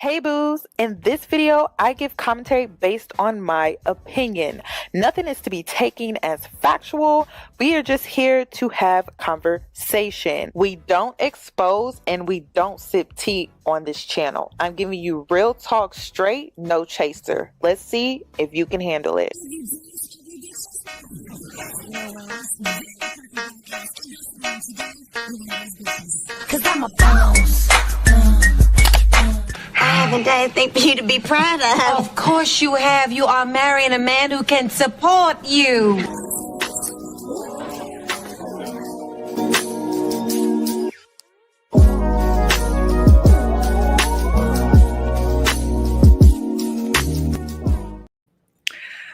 Hey boos, in this video, I give commentary based on my opinion. Nothing is to be taken as factual. We are just here to have conversation. We don't expose and we don't sip tea on this channel. I'm giving you real talk straight, no chaser. Let's see if you can handle it. Cause I'm a boss. I haven't done anything for you to be proud of. Of course you have. You are marrying a man who can support you.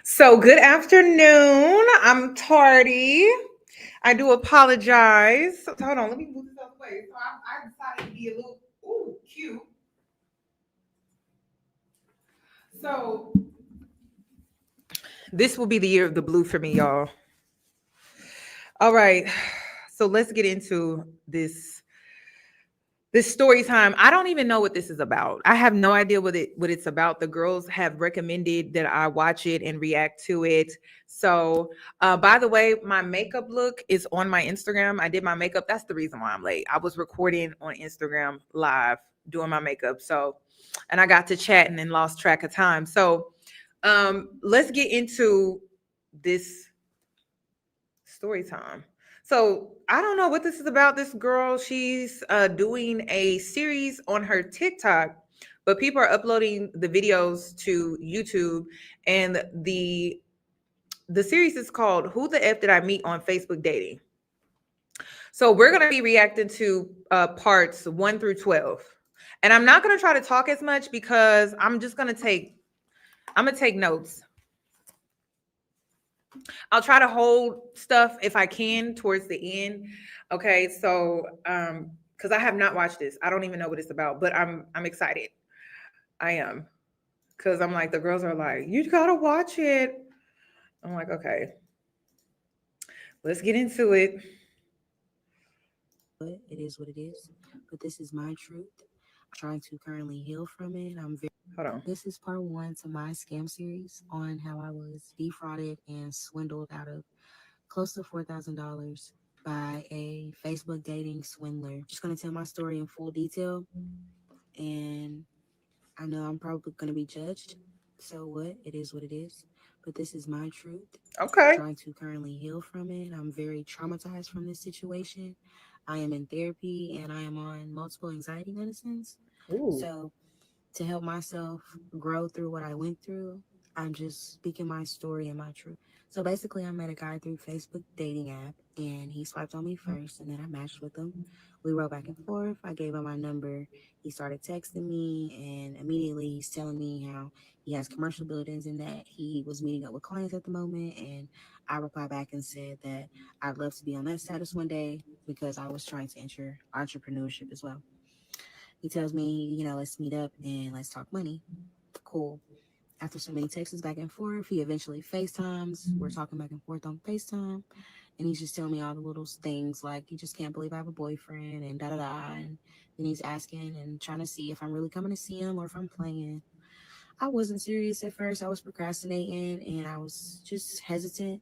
So good afternoon. I'm tardy. I do apologize. Hold on, let me move this out of the way. So I decided to be a little cute. So this will be the year of the blue for me, y'all. All right. So let's get into this story time. I don't even know what this is about. I have no idea what it's about. The girls have recommended that I watch it and react to it. So by the way, my makeup look is on my Instagram. I did my makeup. That's the reason why I'm late. I was recording on Instagram live doing my makeup. So, and I got to chatting and lost track of time. So let's get into this story time. So I don't know what this is about. This girl, she's doing a series on her TikTok, but people are uploading the videos to YouTube, and the series is called "Who the F Did I Meet on Facebook Dating?" So we're gonna be reacting to parts 1 through 12, and I'm not gonna try to talk as much because I'm gonna take notes. I'll try to hold stuff if I can towards the end. Okay, so because I have not watched this, I don't even know what it's about, but I'm excited. I am, because I'm like, the girls are like, you gotta watch it. I'm like, okay, let's get into it. But it is what it is. But this is my truth. I'm trying to currently heal from it. Hold on. This is part 1 to my scam series on how I was defrauded and swindled out of close to $4,000 by a Facebook dating swindler. Just gonna tell my story in full detail, and I know I'm probably gonna be judged. So what? It is what it is. But this is my truth. Okay. I'm trying to currently heal from it. I'm very traumatized from this situation. I am in therapy and I am on multiple anxiety medicines. Ooh. So to help myself grow through what I went through, I'm just speaking my story and my truth. So basically, I met a guy through Facebook dating app, and he swiped on me first, and then I matched with him. We wrote back and forth. I gave him my number. He started texting me, and immediately he's telling me how he has commercial buildings and that he was meeting up with clients at the moment. And I replied back and said that I'd love to be on that status one day because I was trying to enter entrepreneurship as well. He tells me, let's meet up and let's talk money. Cool. After so many texts back and forth, he eventually FaceTimes. We're talking back and forth on FaceTime. And he's just telling me all the little things like, he just can't believe I have a boyfriend and da da da. And then he's asking and trying to see if I'm really coming to see him or if I'm playing. I wasn't serious at first. I was procrastinating and I was just hesitant.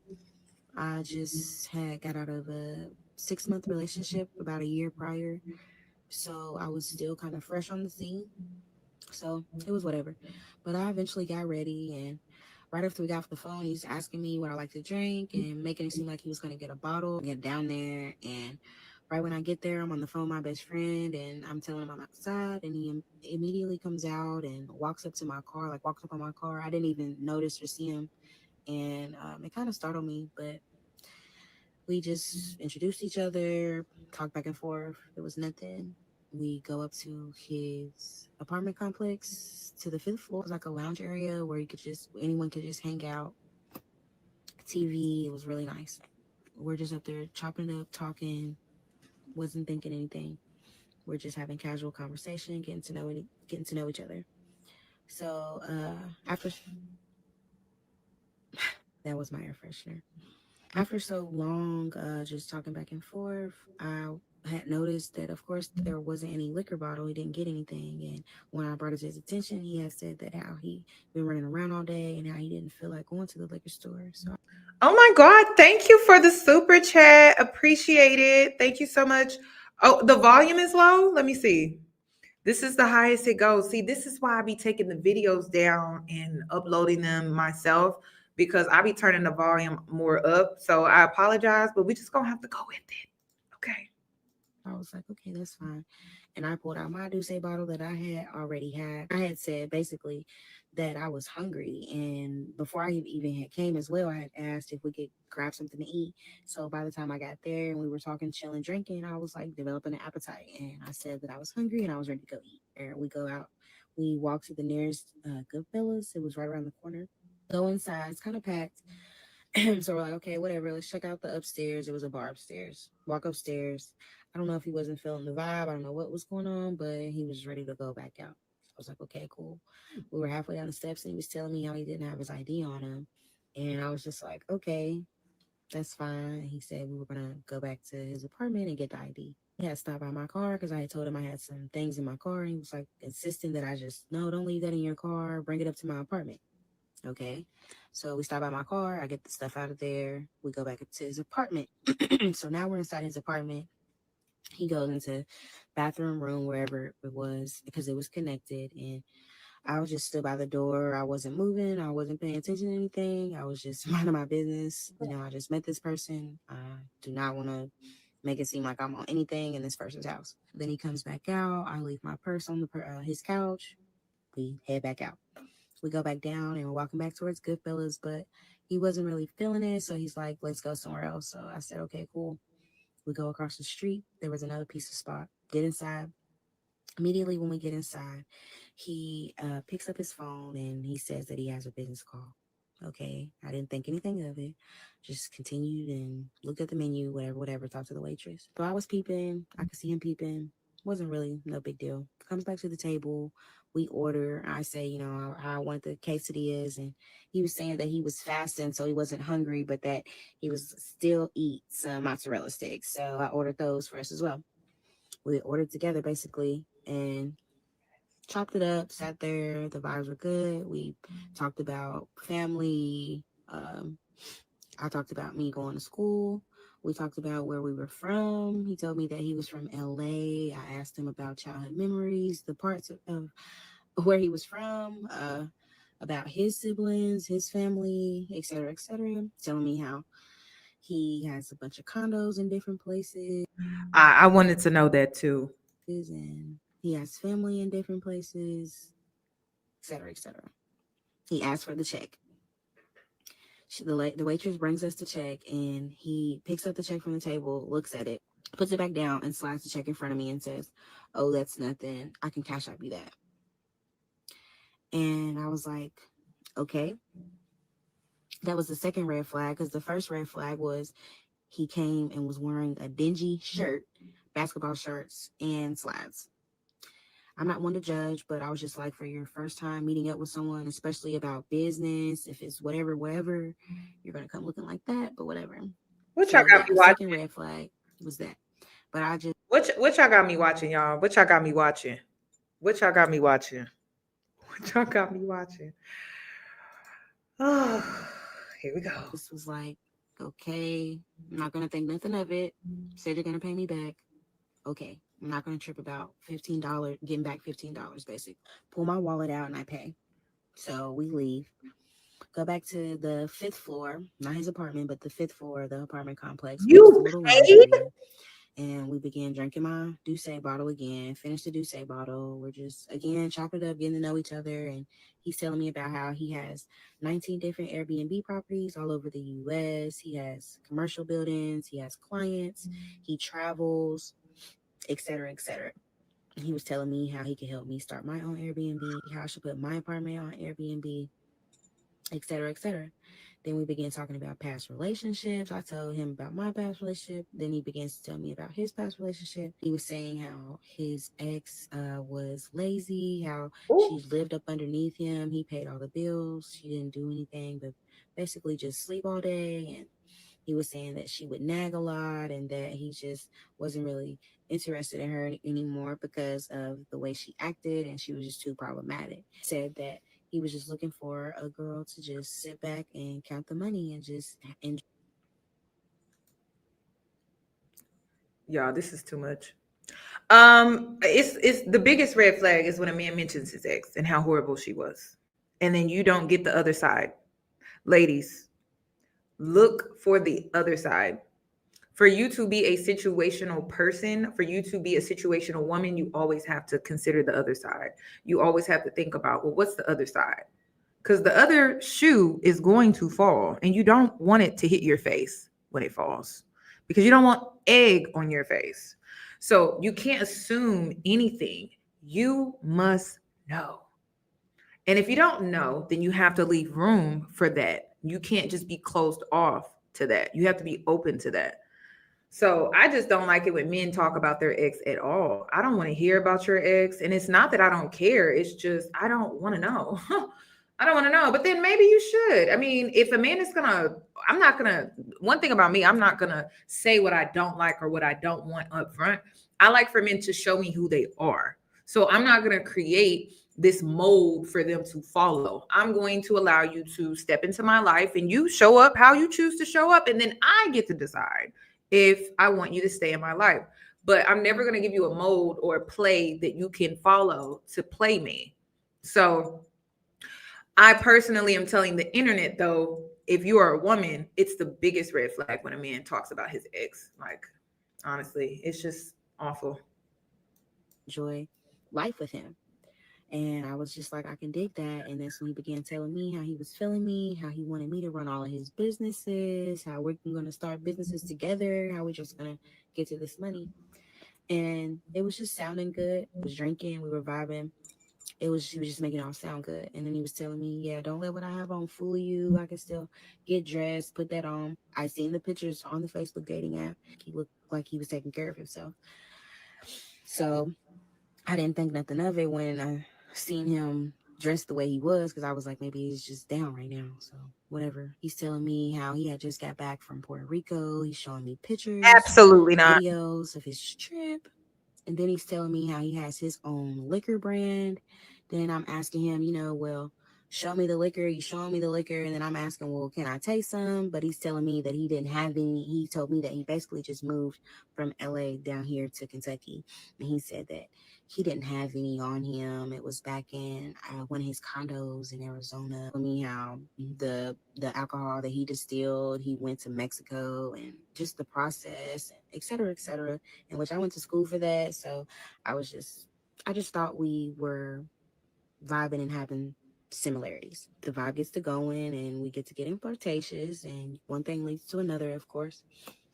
I just had got out of a 6-month relationship about a year prior. So I was still kind of fresh on the scene. So it was whatever. But I eventually got ready, and right after we got off the phone, he's asking me what I like to drink and making it seem like he was going to get a bottle, get down there. And right when I get there, I'm on the phone with my best friend, and I'm telling him I'm outside, and he immediately comes out and walks up to my car, like walks up on my car. I didn't even notice or see him, and it kind of startled me, but we just introduced each other, talked back and forth. It was nothing. We go up to his apartment complex to the 5th floor. It was like a lounge area where anyone could just hang out. TV, it was really nice. We're just up there chopping it up, talking, wasn't thinking anything. We're just having casual conversation, getting to know each other. So after that was my air freshener. After so long, just talking back and forth, I had noticed that, of course, there wasn't any liquor bottle. He didn't get anything. And when I brought it to his attention, he had said that how he been running around all day and how he didn't feel like going to the liquor store. So, Oh my God. Thank you for the super chat. Appreciate it. Thank you so much. Oh, the volume is low. Let me see. This is the highest it goes. See, this is why I be taking the videos down and uploading them myself because I be turning the volume more up. So I apologize, but we just gonna have to go with it. Okay. I was like, okay, that's fine. And I pulled out my Douce bottle that I had already had. I had said basically that I was hungry. And before I even had came as well, I had asked if we could grab something to eat. So by the time I got there and we were talking, chilling, drinking, I was like developing an appetite. And I said that I was hungry and I was ready to go eat. And we go out. We walk to the nearest Goodfellas. It was right around the corner. Go inside. It's kind of packed. So we're like, okay, whatever. Let's check out the upstairs. It was a bar upstairs. Walk upstairs. I don't know if he wasn't feeling the vibe. I don't know what was going on, but he was ready to go back out. So I was like, okay, cool. We were halfway down the steps and he was telling me how he didn't have his ID on him. And I was just like, okay, that's fine. He said we were going to go back to his apartment and get the ID. He had stopped by my car because I had told him I had some things in my car. And he was like insisting that I just, no, don't leave that in your car. Bring it up to my apartment. Okay. So we stop by my car. I get the stuff out of there. We go back to his apartment. So now we're inside his apartment. He goes into bathroom, room, wherever it was, because it was connected. And I was just stood by the door. I wasn't moving. I wasn't paying attention to anything. I was just minding my business. You know, I just met this person. I do not want to make it seem like I'm on anything in this person's house. Then he comes back out. I leave my purse on his couch. We head back out. We go back down and we're walking back towards Goodfellas, but he wasn't really feeling it. So he's like, let's go somewhere else. So I said, okay, cool. We go across the street. There was another pizza spot. Get inside. Immediately when we get inside, he picks up his phone and he says that he has a business call. Okay, I didn't think anything of it. Just continued and looked at the menu, whatever, talked to the waitress. So I was peeping. I could see him peeping. Wasn't really no big deal. Comes back to the table. We order. I say, you know, I want the quesadillas. And he was saying that he was fasting, so he wasn't hungry, but that he was still eat some mozzarella sticks. So I ordered those for us as well. We ordered together basically and chopped it up, sat there. The vibes were good. We talked about family. I talked about me going to school. We talked about where we were from. He told me that he was from LA. I asked him about childhood memories, the parts of where he was from, about his siblings, his family, etc., etc. Telling me how he has a bunch of condos in different places I wanted to know that too. and he has family in different places, etc., etc. He asked for the check. The waitress brings us the check, and he picks up the check from the table, looks at it, puts it back down, and slides the check in front of me and says, "Oh, that's nothing. I can cash out you that." And I was like, "Okay." That was the second red flag because the first red flag was he came and was wearing a dingy shirt, basketball shorts, and slides. I'm not one to judge, but I was just like, for your first time meeting up with someone, especially about business, if it's whatever, you're gonna come looking like that, but whatever. What y'all So got yeah, me the watching? second red flag was that. But I just What y'all got me watching, y'all? What y'all got me watching? What y'all got me watching? What y'all got me watching? Oh, here we go. was like, okay, I'm not gonna think nothing of it. Said you're gonna pay me back. Okay. I'm not gonna trip about $15, getting back $15 basically. Pull my wallet out and I pay. So we leave. Go back to the fifth floor, not his apartment, but the fifth floor of the apartment complex. Goes to the You little lounge paid? area. And we began drinking my Douce bottle again, finished the Douce bottle. We're just, again, chopping it up, getting to know each other. And he's telling me about how he has 19 different Airbnb properties all over the U.S. He has commercial buildings. He has clients. He travels, etc., etc. He was telling me how he could help me start my own Airbnb, how I should put my apartment on Airbnb, etc., etc. Then we began talking about past relationships. I told him about my past relationship. Then he begins to tell me about his past relationship. He was saying how his ex was lazy, how she lived up underneath him. He paid all the bills. She didn't do anything but basically just sleep all day. And he was saying that she would nag a lot and that he just wasn't really interested in her anymore because of the way she acted, and she was just too problematic. Said that he was just looking for a girl to just sit back and count the money and just enjoy. Y'all, this is too much. It's the biggest red flag is when a man mentions his ex and how horrible she was, and then you don't get the other side. Ladies, look for the other side. For you to be a situational person, for you to be a situational woman, you always have to consider the other side. You always have to think about, well, what's the other side? Because the other shoe is going to fall, and you don't want it to hit your face when it falls, because you don't want egg on your face. So you can't assume anything. You must know. And if you don't know, then you have to leave room for that. You can't just be closed off to that. You have to be open to that. So I just don't like it when men talk about their ex at all. I don't want to hear about your ex. And it's not that I don't care. It's just, I don't want to know. I don't want to know. But then maybe you should. I mean, if a man is one thing about me, I'm not going to say what I don't like or what I don't want up front. I like for men to show me who they are. So I'm not going to create this mold for them to follow. I'm going to allow you to step into my life and you show up how you choose to show up. And then I get to decide if I want you to stay in my life. But I'm never going to give you a mold or a play that you can follow to play me. So I personally am telling the internet, though, if you are a woman, it's the biggest red flag when a man talks about his ex. Like, honestly, it's just awful. Enjoy life with him. And I was just like, I can dig that. And that's when he began telling me how he was feeling me, how he wanted me to run all of his businesses, how we're going to start businesses together, how we're just going to get to this money. And it was just sounding good. I was drinking, we were vibing. He was just making it all sound good. And then he was telling me, yeah, don't let what I have on fool you. I can still get dressed, put that on. I seen the pictures on the Facebook dating app. He looked like he was taking care of himself. So I didn't think nothing of it when I seen him dressed the way he was, because I was like, maybe he's just down right now. So whatever. He's telling me how he had just got back from Puerto Rico. He's showing me pictures, Absolutely not. videos of his trip. And then he's telling me how he has his own liquor brand. Then I'm asking him, well, show me the liquor. You showing me the liquor. And then I'm asking, well, can I taste some? But he's telling me that he didn't have any. He told me that he basically just moved from LA down here to Kentucky. And he said that he didn't have any on him. It was back in one of his condos in Arizona. I mean, how the alcohol that he distilled, he went to Mexico, and just the process, et cetera, in which I went to school for that. So I just thought we were vibing and having similarities. The vibe gets to going and we get to getting flirtatious, and one thing leads to another, of course.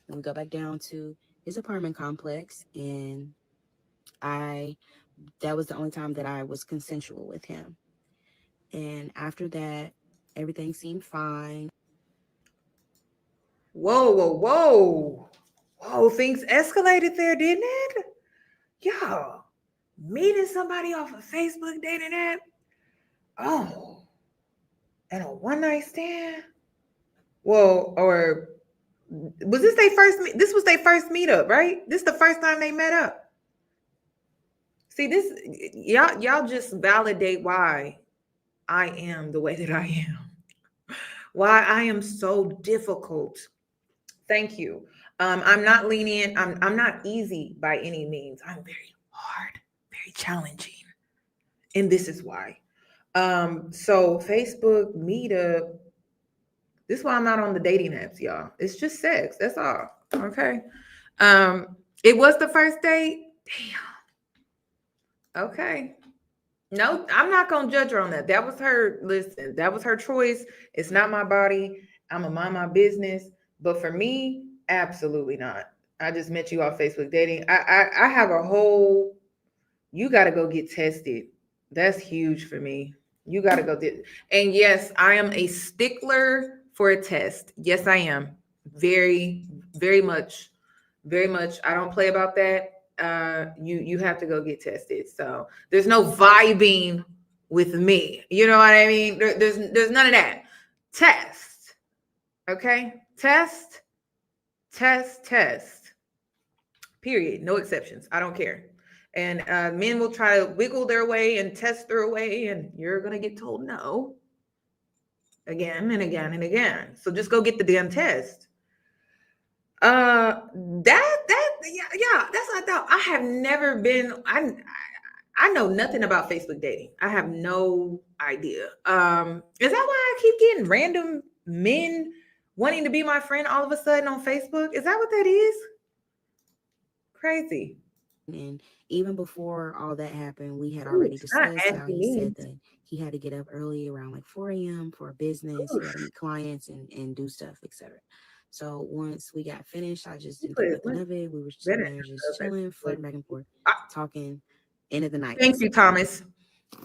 And we go back down to his apartment complex, and that was the only time that I was consensual with him. And after that, everything seemed fine. Whoa, things escalated there, didn't it? Y'all, meeting somebody off of Facebook dating app. Oh, and a one night stand. Well, or was this their first? This was their first meetup, right? This is the first time they met up. See, this y'all just validate why I am the way that I am. Why I am so difficult. Thank you. I'm not lenient. I'm not easy by any means. I'm very hard, very challenging, and this is why. So Facebook meetup. This is why I'm not on the dating apps, y'all. It's just sex. That's all. Okay. It was the first date. Damn. Okay. No, I'm not gonna judge her on that. That was her. Listen, that was her choice. It's not my body. I'm gonna mind my business. But for me, absolutely not. I just met you off Facebook dating. I have a whole. You got to go get tested. That's huge for me. You got to go and yes, I am a stickler for a test. Yes, I am. Very, very much. I don't play about that. You have to go get tested. So there's no vibing with me. You know what I mean? There's none of that. Test. Okay? Test. Period. No exceptions. I don't care. And men will try to wiggle their way and test their way, and you're gonna get told no again and again and again. So just go get the damn test. Yeah, that's what I thought. I have never been. I know nothing about Facebook dating. I have no idea. Is that why I keep getting random men wanting to be my friend all of a sudden on Facebook? Is that what that is? Crazy. And even before all that happened, we had Ooh, already it's not discussed how asking he me. said that he had to get up early around like 4 a.m. for a business. He had to meet clients and do stuff, etc. So once we got finished, I just didn't think nothing of it. We were sitting there just chilling, flirting back and forth, talking. End of the night. Thank you, Thomas.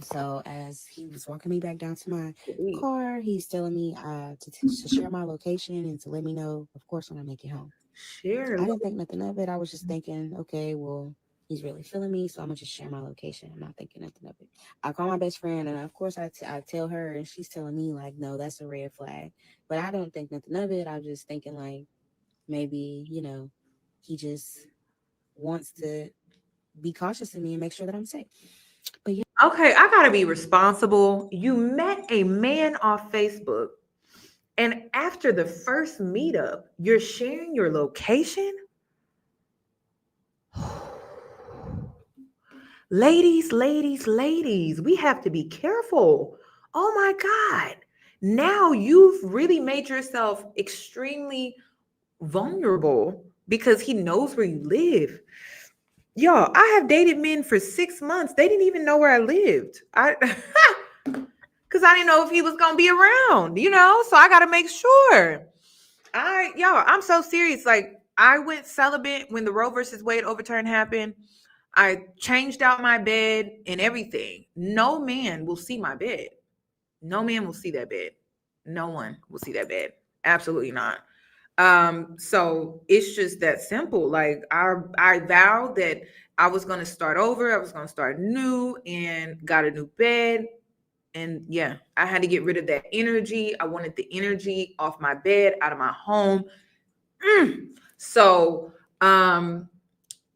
So as he was walking me back down to my car, he's telling me to share my location and to let me know, of course, when I make it home. Share. I didn't think nothing of it. I was just thinking, okay, well, he's really feeling me, so I'm gonna just share my location. I'm not thinking nothing of it. I call my best friend, and of course, I tell her, and she's telling me like, no, that's a red flag. But I don't think nothing of it. I'm just thinking like, maybe he just wants to be cautious of me and make sure that I'm safe. But yeah. Okay, I gotta be responsible. You met a man off Facebook, and after the first meetup, you're sharing your location? Ladies, we have to be careful. Oh my God. Now you've really made yourself extremely vulnerable because he knows where you live. Y'all, I have dated men for 6 months. They didn't even know where I lived. Because I didn't know if he was gonna be around, so I gotta make sure. I'm so serious. Like, I went celibate when the Roe versus Wade overturn happened. I changed out my bed and everything. No man will see my bed. No man will see that bed. No one will see that bed. Absolutely not. So it's just that simple. Like, I vowed that I was going to start over. I was going to start new and got a new bed. And yeah, I had to get rid of that energy. I wanted the energy off my bed, out of my home. So,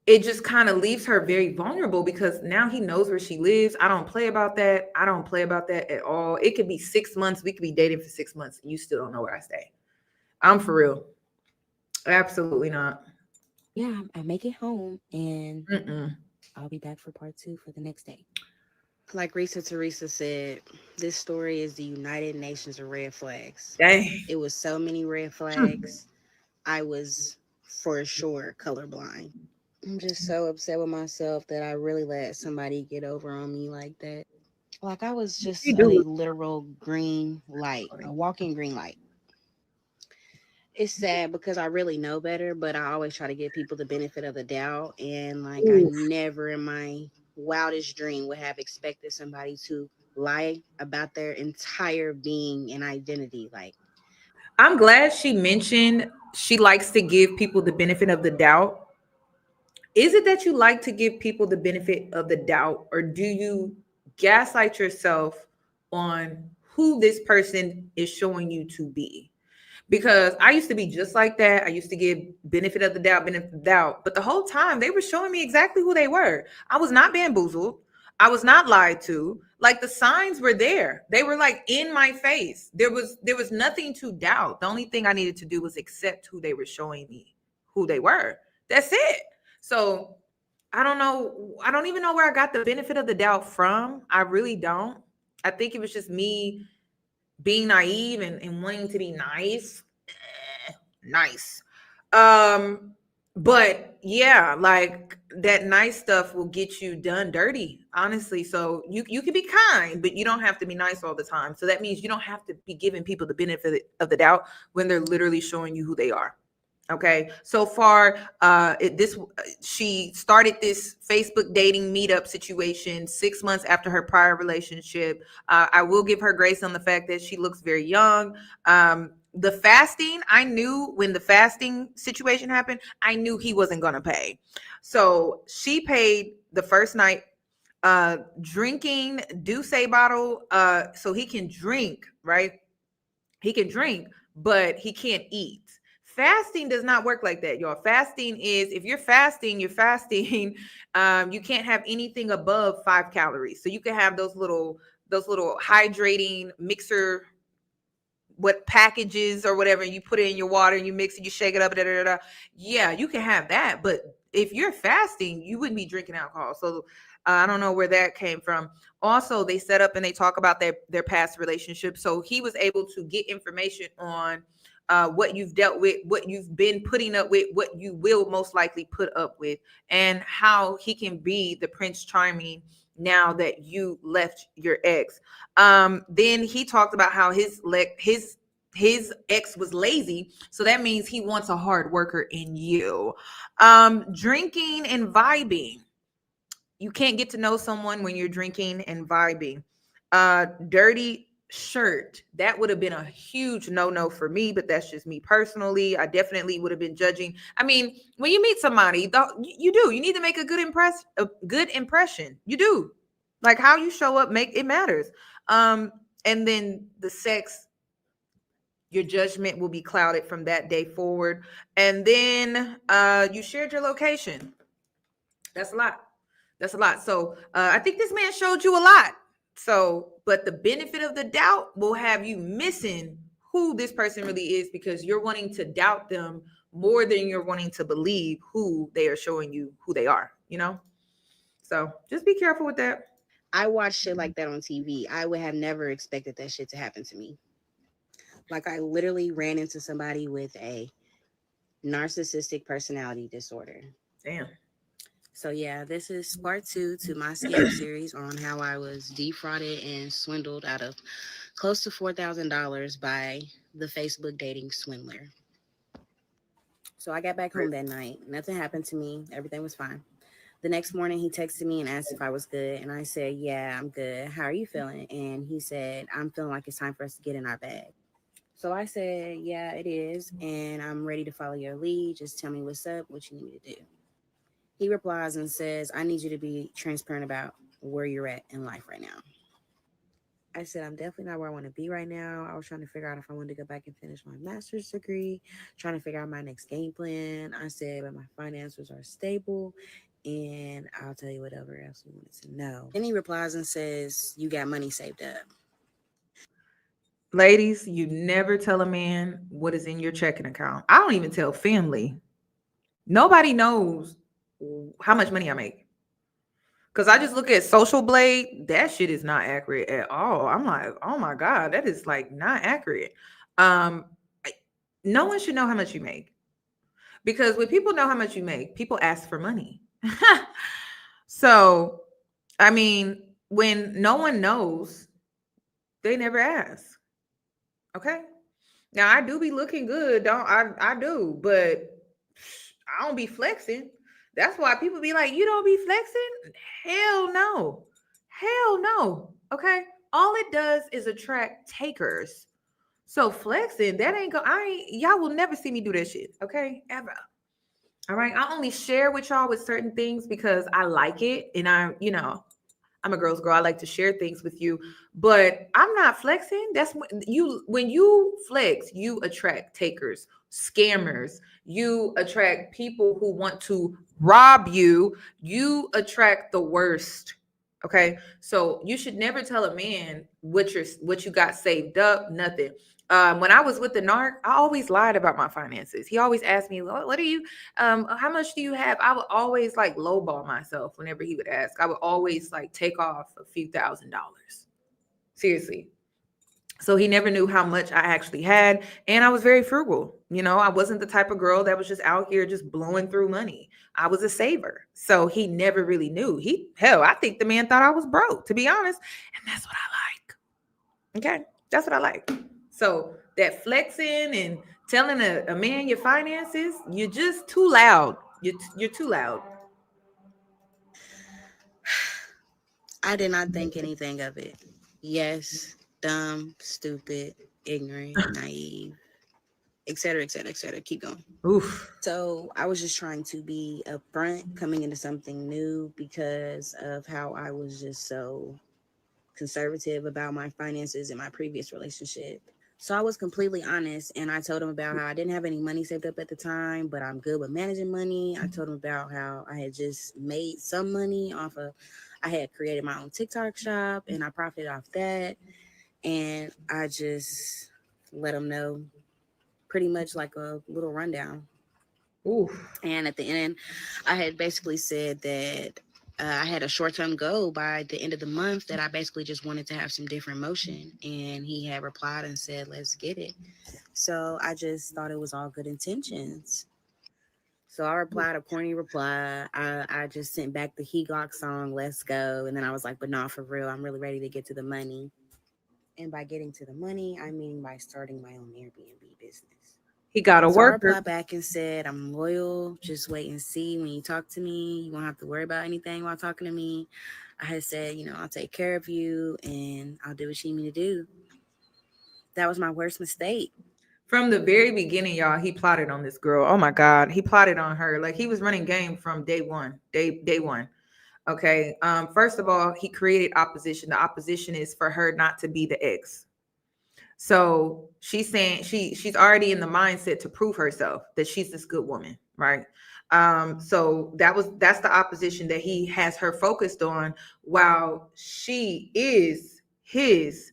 it just kind of leaves her very vulnerable because now he knows where she lives. I don't play about that. I don't play about that at all. It could be 6 months. We could be dating for 6 months. And you still don't know where I stay. I'm for real. Absolutely not. Yeah, I make it home and Mm-mm. I'll be back for part 2 for the next day. Like Risa Teresa said, this story is the United Nations of red flags. Dang. It was so many red flags. I was for sure colorblind. I'm just so upset with myself that I really let somebody get over on me like that. Like, I was just You a do. literal green light, a walking green light. It's sad because I really know better, but I always try to give people the benefit of the doubt. And like, I Oof. never in my wildest dream would have expected somebody to lie about their entire being and identity. Like, I'm glad she mentioned she likes to give people the benefit of the doubt. Is it that you like to give people the benefit of the doubt, or do you gaslight yourself on who this person is showing you to be? Because I used to be just like that. I used to give benefit of the doubt, but the whole time they were showing me exactly who they were. I was not bamboozled. I was not lied to. Like, the signs were there. They were like in my face. There was nothing to doubt. The only thing I needed to do was accept who they were showing me, who they were. That's it. So I don't know. I don't even know where I got the benefit of the doubt from. I really don't. I think it was just me being naive and wanting to be nice. Nice. But yeah, like, that nice stuff will get you done dirty, honestly. So you can be kind, but you don't have to be nice all the time. So that means you don't have to be giving people the benefit of the doubt when they're literally showing you who they are. Okay, so far, she started this Facebook dating meetup situation 6 months after her prior relationship. I will give her grace on the fact that she looks very young. The fasting, I knew when the fasting situation happened, I knew he wasn't going to pay. So she paid the first night, drinking Douce bottle, so he can drink, right? He can drink, but he can't eat. Fasting does not work like that, y'all. Fasting is, if you're fasting, you're fasting. You can't have anything above 5 calories. So you can have those little hydrating mixer, what packages or whatever, you put it in your water and you mix it, you shake it up, da, da, da, da. Yeah, you can have that. But if you're fasting, you wouldn't be drinking alcohol. So I don't know where that came from. Also, they set up and they talk about their past relationship. So he was able to get information on what you've dealt with, what you've been putting up with, what you will most likely put up with, and how he can be the Prince Charming now that you left your ex. Then he talked about how his ex was lazy, so that means he wants a hard worker in you. Drinking and vibing. You can't get to know someone when you're drinking and vibing. Dirty shirt. That would have been a huge no-no for me, but that's just me personally. I definitely would have been judging. I mean, when you meet somebody, you do. You need to make a good impression. You do. Like how you show up, it matters. And then the sex, your judgment will be clouded from that day forward. And then you shared your location. That's a lot. That's a lot. So I think this man showed you a lot. So, but the benefit of the doubt will have you missing who this person really is, because you're wanting to doubt them more than you're wanting to believe who they are showing you who they are, you know? So just be careful with that. I watch shit like that on TV. I would have never expected that shit to happen to me. Like, I literally ran into somebody with a narcissistic personality disorder. Damn. So yeah, this is part 2 to my scam series on how I was defrauded and swindled out of close to $4,000 by the Facebook dating swindler. So I got back home that night. Nothing happened to me. Everything was fine. The next morning, he texted me and asked if I was good. And I said, yeah, I'm good. How are you feeling? And he said, I'm feeling like it's time for us to get in our bag. So I said, yeah, it is. And I'm ready to follow your lead. Just tell me what's up, what you need me to do. He replies and says, I need you to be transparent about where you're at in life right now. I said, I'm definitely not where I want to be right now. I was trying to figure out if I wanted to go back and finish my master's degree, trying to figure out my next game plan. I said, but my finances are stable, and I'll tell you whatever else you wanted to know. Then he replies and says, you got money saved up. Ladies, you never tell a man what is in your checking account. I don't even tell family. Nobody knows how much money I make. Because I just look at Social Blade. That shit is not accurate at all. I'm like, oh my God, that is like not accurate. Um, no one should know how much you make. Because when people know how much you make, people ask for money. So, I mean, when no one knows, they never ask. Okay. Now I do be looking good, don't I do, but I don't be flexing. That's why people be like, you don't be flexing? Hell no. Hell no. Okay. All it does is attract takers. So flexing, that ain't y'all will never see me do that shit. Okay. Ever. All right. I only share with y'all with certain things because I like it. And I'm a girl's girl. I like to share things with you, but I'm not flexing. That's when you flex, you attract takers, scammers. You attract people who want to rob you. You attract the worst. Okay. So you should never tell a man what you got saved up, nothing. When I was with the narc, I always lied about my finances. He always asked me, what do you, how much do you have? I would always like lowball myself whenever he would ask. I would always like take off a few $1,000s. Seriously. So he never knew how much I actually had. And I was very frugal. I wasn't the type of girl that was just out here just blowing through money. I was a saver. So he never really knew. I think the man thought I was broke, to be honest. And that's what I like. Okay. That's what I like. So that flexing and telling a man your finances, you're just too loud. You're too loud. I did not think anything of it. Yes, dumb, stupid, ignorant, naive, etc., etc., etc. Keep going. Oof. So I was just trying to be upfront coming into something new because of how I was just so conservative about my finances in my previous relationship. So I was completely honest, and I told him about how I didn't have any money saved up at the time, but I'm good with managing money. I told him about how I had just made some money off of, I had created my own TikTok shop and I profited off that. And I just let him know pretty much like a little rundown. Ooh. And at the end, I had basically said that I had a short term goal by the end of the month that I basically just wanted to have some different motion. And he had replied and said, let's get it. So I just thought it was all good intentions. So I replied a corny reply. I just sent back the He Glock song, Let's Go. And then I was like, but not for real. I'm really ready to get to the money. And by getting to the money, I mean by starting my own Airbnb business. He got a So I worker. replied back and said, I'm loyal. Just wait and see when you talk to me. You won't have to worry about anything while talking to me. I had said, I'll take care of you and I'll do what you need me to do. That was my worst mistake. From the very beginning, y'all, he plotted on this girl. Oh my God. He plotted on her. Like he was running game from day one. Day one. Okay. First of all, he created opposition. The opposition is for her not to be the ex. So she's saying she's already in the mindset to prove herself that she's this good woman, right? So that's the opposition that he has her focused on, while she is his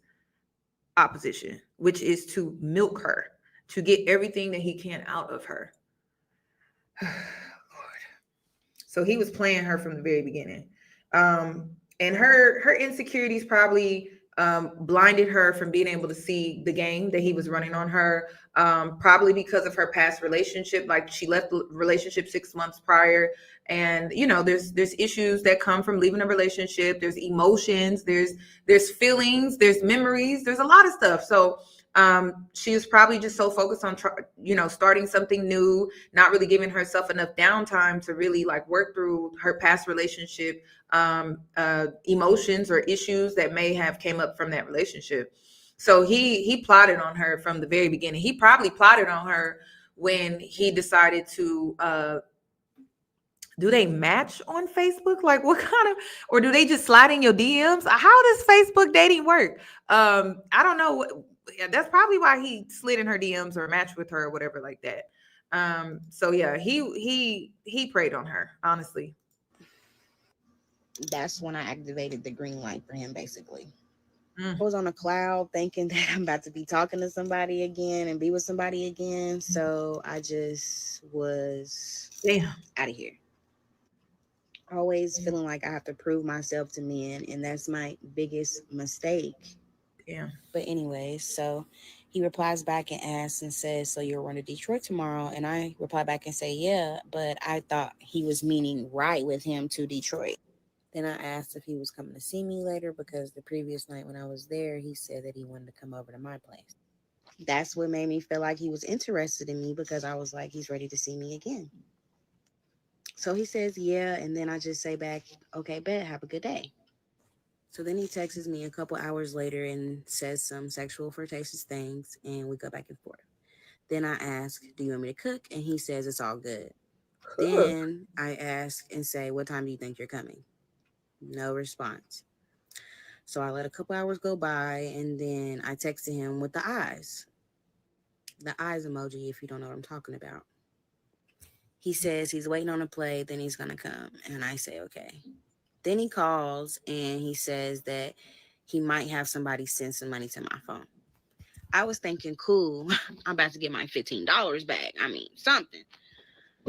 opposition, which is to milk her, to get everything that he can out of her. Lord. So he was playing her from the very beginning. And her insecurities probably blinded her from being able to see the game that he was running on her. Probably because of her past relationship, like she left the relationship 6 months prior, and there's issues that come from leaving a relationship. There's emotions, there's feelings, there's memories, there's a lot of stuff. So she was probably just so focused on starting something new, not really giving herself enough downtime to really like work through her past relationship emotions or issues that may have came up from that relationship. So he plotted on her from the very beginning. He probably plotted on her when he decided to do they match on Facebook? Like what kind of, or do they just slide in your DMs? How does Facebook dating work? I don't know. Yeah, that's probably why he slid in her DMs or matched with her or whatever like that. So yeah, he preyed on her, honestly. That's when I activated the green light for him, basically. Mm. I was on a cloud thinking that I'm about to be talking to somebody again and be with somebody again. So I just was Damn. out of here. Always feeling like I have to prove myself to men, and that's my biggest mistake. Damn. But anyways, so he replies back and asks and says, so you're going to Detroit tomorrow? And I reply back and say, yeah, but I thought he was meaning right with him to Detroit. Then I asked if he was coming to see me later because the previous night when I was there, he said that he wanted to come over to my place. That's what made me feel like he was interested in me, because I was like, he's ready to see me again. So he says, yeah. And then I just say back, okay, bet, have a good day. So then he texts me a couple hours later and says some sexual flirtatious things, and we go back and forth. Then I ask, do you want me to cook? And he says it's all good. Then I ask and say, what time do you think you're coming? No response. So I let a couple hours go by, and then I texted him with the eyes. The eyes emoji, if you don't know what I'm talking about. He says he's waiting on a play, then he's going to come. And I say, okay. Then he calls and he says that he might have somebody send some money to my phone. I was thinking, cool, I'm about to get my $15 back. I mean, something.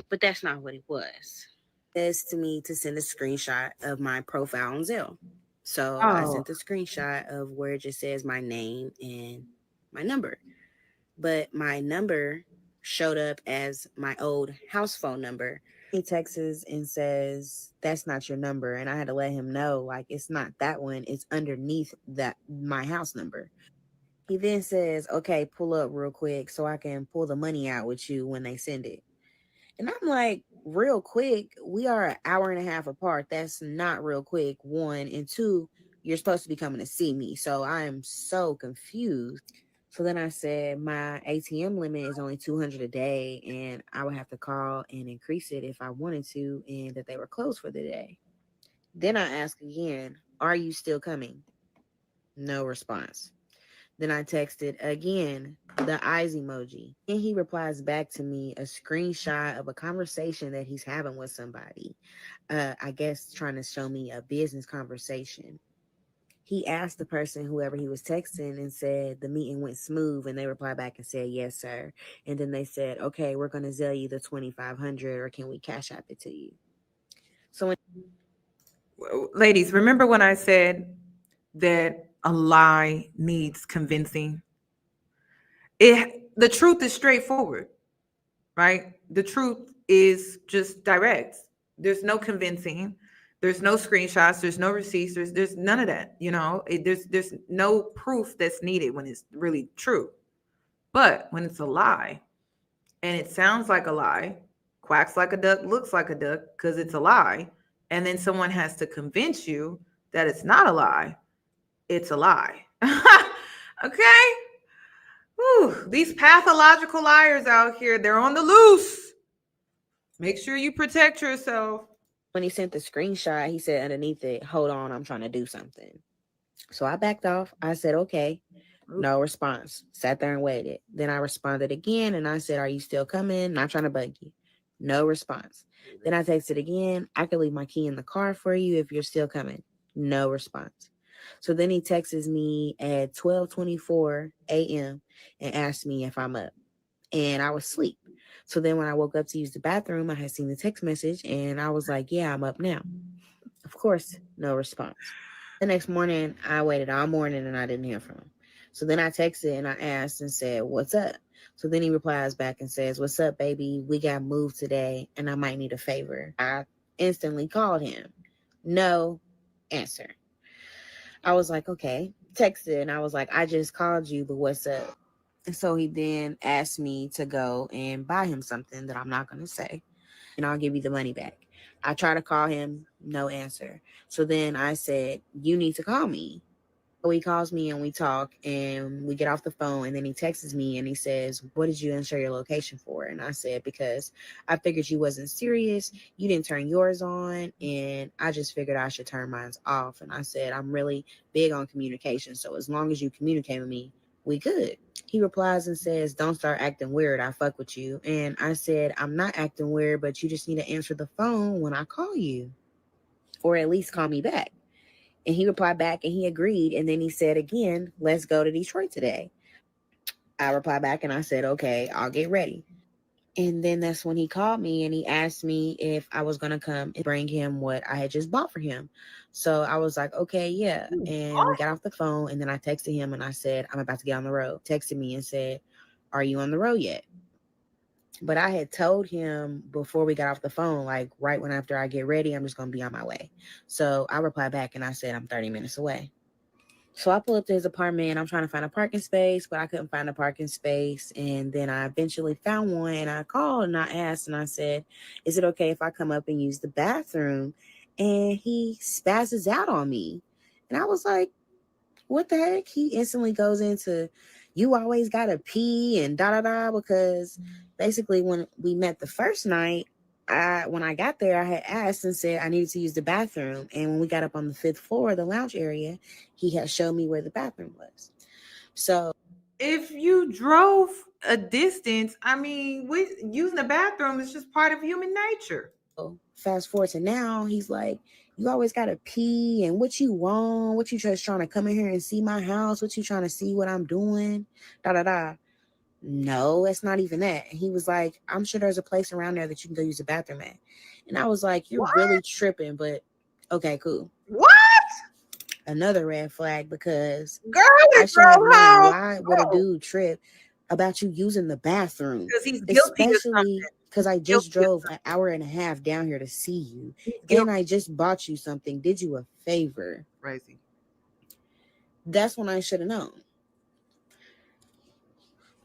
But that's not what it was. It says to me to send a screenshot of my profile on Zelle. So I sent the screenshot of where it just says my name and my number. But my number showed up as my old house phone number. He texts and says, that's not your number. And I had to let him know, like, it's not that one. It's underneath that my house number. He then says, okay, pull up real quick so I can pull the money out with you when they send it. And I'm like, real quick? We are an hour and a half apart. That's not real quick, one. And two, you're supposed to be coming to see me. So I am so confused. So then I said, my ATM limit is only 200 a day, and I would have to call and increase it if I wanted to, and that they were closed for the day. Then I asked again, are you still coming? No response. Then I texted again the eyes emoji. And he replies back to me a screenshot of a conversation that he's having with somebody. I guess trying to show me a business conversation. He asked the person, whoever he was texting, and said the meeting went smooth. And they replied back and said, yes, sir. And then they said, okay, we're going to Zelle you the 2,500, or can we cash app it to you? So when Ladies, remember when I said that a lie needs convincing? The truth is straightforward, right? The truth is just direct. There's no convincing. There's no screenshots. There's no receipts. There's none of that. There's no proof that's needed when it's really true. But when it's a lie, and it sounds like a lie, quacks like a duck, looks like a duck, because it's a lie, and then someone has to convince you that it's not a lie, it's a lie. Okay? Whew, these pathological liars out here, they're on the loose. Make sure you protect yourself. when he sent the screenshot, he said underneath it, hold on, I'm trying to do something. So I backed off. I said, okay. No response. Sat there and waited. Then I responded again and I said, are you still coming? Not trying to bug you. No response. Then I texted again. I could leave my key in the car for you if you're still coming. No response. So then he texts me at 12:24 a.m. and asked me if I'm up. And I was asleep. So then when I woke up to use the bathroom, I had seen the text message and I was like, yeah, I'm up now. Of course, no response. The next morning, I waited all morning and I didn't hear from him. So then I texted and I asked and said, what's up? So then he replies back and says, what's up, baby? We got moved today and I might need a favor. I instantly called him. No answer. I was like, okay. Texted and I was like, I just called you, but what's up? And so he then asked me to go and buy him something that I'm not going to say, and I'll give you the money back. I try to call him, no answer. So then I said, you need to call me. So he calls me and we talk and we get off the phone, and then he texts me and he says, what did you ensure your location for? And I said, because I figured you wasn't serious. You didn't turn yours on and I just figured I should turn mine off. And I said, I'm really big on communication. So as long as you communicate with me, we good. He replies and says, don't start acting weird. I fuck with you. And I said, I'm not acting weird, but you just need to answer the phone when I call you, or at least call me back. And he replied back and he agreed. And then he said again, let's go to Detroit today. I replied back and I said, okay, I'll get ready. And then that's when he called me and he asked me if I was going to come and bring him what I had just bought for him. So I was like, okay, yeah. And we got off the phone and then I texted him and I said, I'm about to get on the road. Texted me and said, are you on the road yet? But I had told him before we got off the phone, like right when after I get ready, I'm just going to be on my way. So I replied back and I said, I'm 30 minutes away. So I pull up to his apartment. I'm trying to find a parking space, but I couldn't find a parking space. And then I eventually found one and I called and I asked and I said, is it okay if I come up and use the bathroom? And he spazzes out on me. And I was like, what the heck? He instantly goes into, you always gotta pee and da da da, because basically when we met the first night, when I got there, I had asked and said I needed to use the bathroom. And when we got up on the 5th floor, the lounge area, he had showed me where the bathroom was. So if you drove a distance, I mean, using the bathroom is just part of human nature. fast forward to now, he's like, you always gotta pee, and what you want? What you just trying to come in here and see my house? What you trying to see what I'm doing? Da da da. No, it's not even that. And he was like, I'm sure there's a place around there that you can go use the bathroom at. And I was like, you're really tripping, but okay, cool. What? Another red flag, because Girl, I should have known, why would a dude trip about you using the bathroom? Because he's guilty of Especially something. because I just drove an hour and a half down here to see you. And I just bought you something, did you a favor. Crazy. That's when I should have known.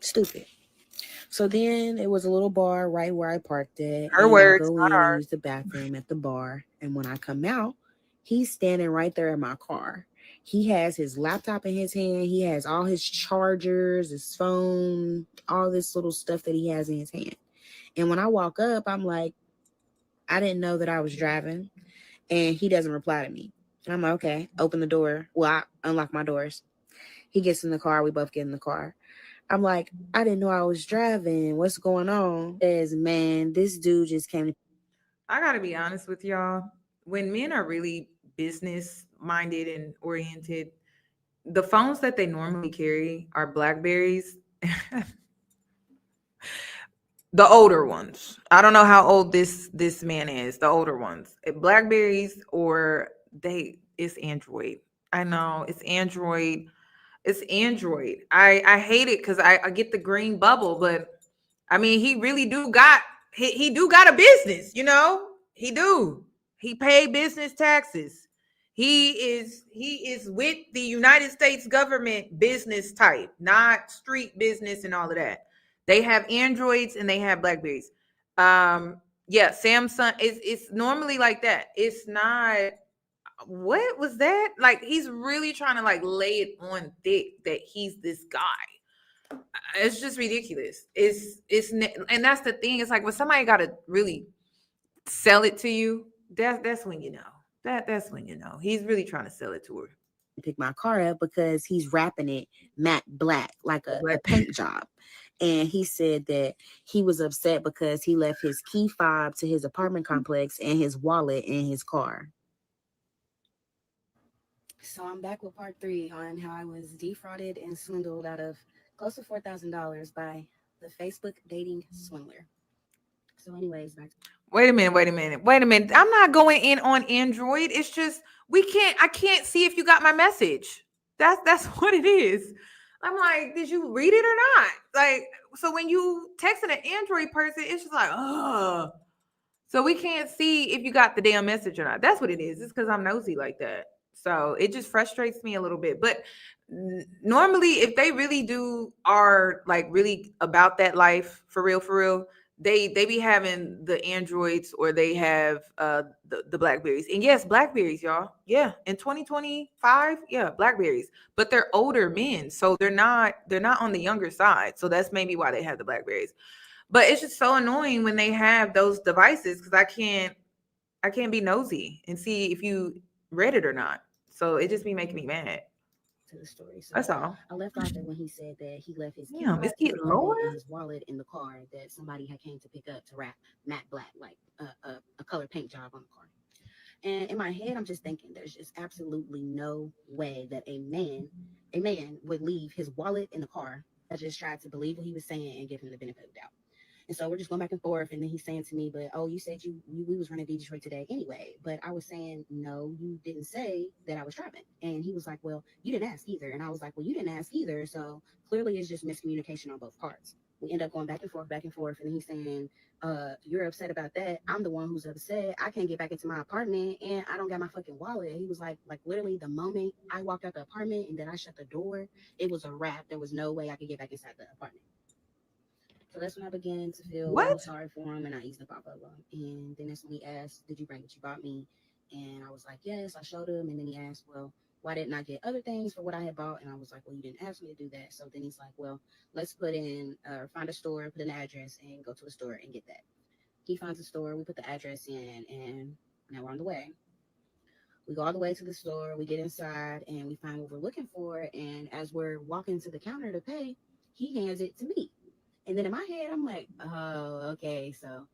Stupid. So then it was a little bar right where I parked it. Her and words, I go not in ours. and use the bathroom at the bar. And when I come out, he's standing right there in my car. He has his laptop in his hand. He has all his chargers, his phone, all this little stuff that he has in his hand. And when I walk up, I'm like, I didn't know that I was driving. And he doesn't reply to me. And I'm like, okay, open the door. Well, I unlock my doors. He gets in the car. We both get in the car. I'm like, I didn't know I was driving. What's going on? Says, man, this dude just came. I gotta be honest with y'all. When men are really business minded and oriented, the phones that they normally carry are Blackberries. The older ones. I don't know how old this man is. The older ones, Blackberries, or it's Android. I know it's Android. It's Android. I hate it because I get the green bubble, but I mean he really do got he do got a business, you know. He do. He pay business taxes. He is with the United States government business type, not street business and all of that. They have Androids and they have Blackberries. Yeah, Samsung it's normally like that. It's not. What was that? Like he's really trying to like lay it on thick that he's this guy. It's just ridiculous. And that's the thing. It's like when somebody got to really sell it to you, that's when you know. That's when you know he's really trying to sell it to her. Pick my car up because he's wrapping it matte black like a paint job. And he said that he was upset because he left his key fob to his apartment complex and his wallet in his car. So I'm back with part 3 on how I was defrauded and swindled out of close to $4,000 by the Facebook dating swindler. So anyways, back to Wait a minute. I'm not going in on Android. It's just I can't see if you got my message. That's what it is. I'm like, did you read it or not? Like, so when you texting an Android person, it's just like, oh. So we can't see if you got the damn message or not. That's what it is. It's because I'm nosy like that. So it just frustrates me a little bit. But normally, if they really are like really about that life for real, they be having the Androids or they have the Blackberries. And yes, Blackberries, y'all. Yeah, in 2025, yeah, Blackberries. But they're older men, so they're not on the younger side. So that's maybe why they have the Blackberries. But it's just so annoying when they have those devices because I can't be nosy and see if you read it or not. So it just be making me mad. to the story. So That's all. I left off at when he said that he left his Damn, key it's fob to getting his apartment lower. and his wallet in the car that somebody had came to pick up to wrap matte black like a color paint job on the car. And in my head, I'm just thinking there's just absolutely no way that a man would leave his wallet in the car. I just tried to believe what he was saying and give him the benefit of the doubt. And so we're just going back and forth. And then he's saying to me, but, oh, you said we was running Detroit today anyway. But I was saying, no, you didn't say that I was driving. And he was like, well, you didn't ask either. And I was like, well, you didn't ask either. So clearly it's just miscommunication on both parts. We end up going back and forth. And then he's saying, you're upset about that. I'm the one who's upset. I can't get back into my apartment and I don't got my fucking wallet. He was like literally the moment I walked out the apartment and then I shut the door, it was a wrap. There was no way I could get back inside the apartment. So that's when I began to feel really sorry for him, and I eased up off of him. And then that's when he asked, did you bring what you bought me? And I was like, yes, I showed him. And then he asked, well, why didn't I get other things for what I had bought? And I was like, well, you didn't ask me to do that. So then he's like, well, let's find a store, put an address, and go to a store and get that. He finds a store, we put the address in, and now we're on the way. We go all the way to the store, we get inside, and we find what we're looking for. And as we're walking to the counter to pay, he hands it to me. And then in my head, I'm like, oh, okay, so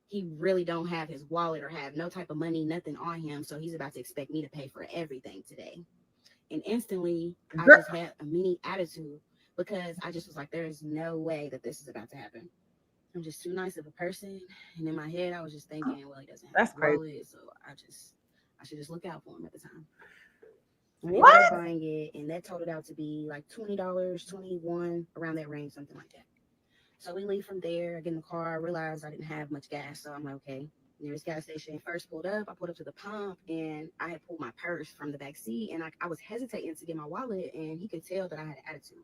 he really don't have his wallet or have no type of money, nothing on him. So he's about to expect me to pay for everything today. And instantly, I just had a mini attitude because I just was like, there is no way that this is about to happen. I'm just too nice of a person. And in my head, I was just thinking, well, he doesn't have a wallet, so I should just look out for him at the time. I ended up buying it, and that totaled out to be like $20, $21, around that range, something like that. So we leave from there. I get in the car. I realized I didn't have much gas. So I'm like, okay, nearest gas station. First pulled up. I pulled up to the pump and I had pulled my purse from the back seat. And I was hesitating to get my wallet. And he could tell that I had an attitude.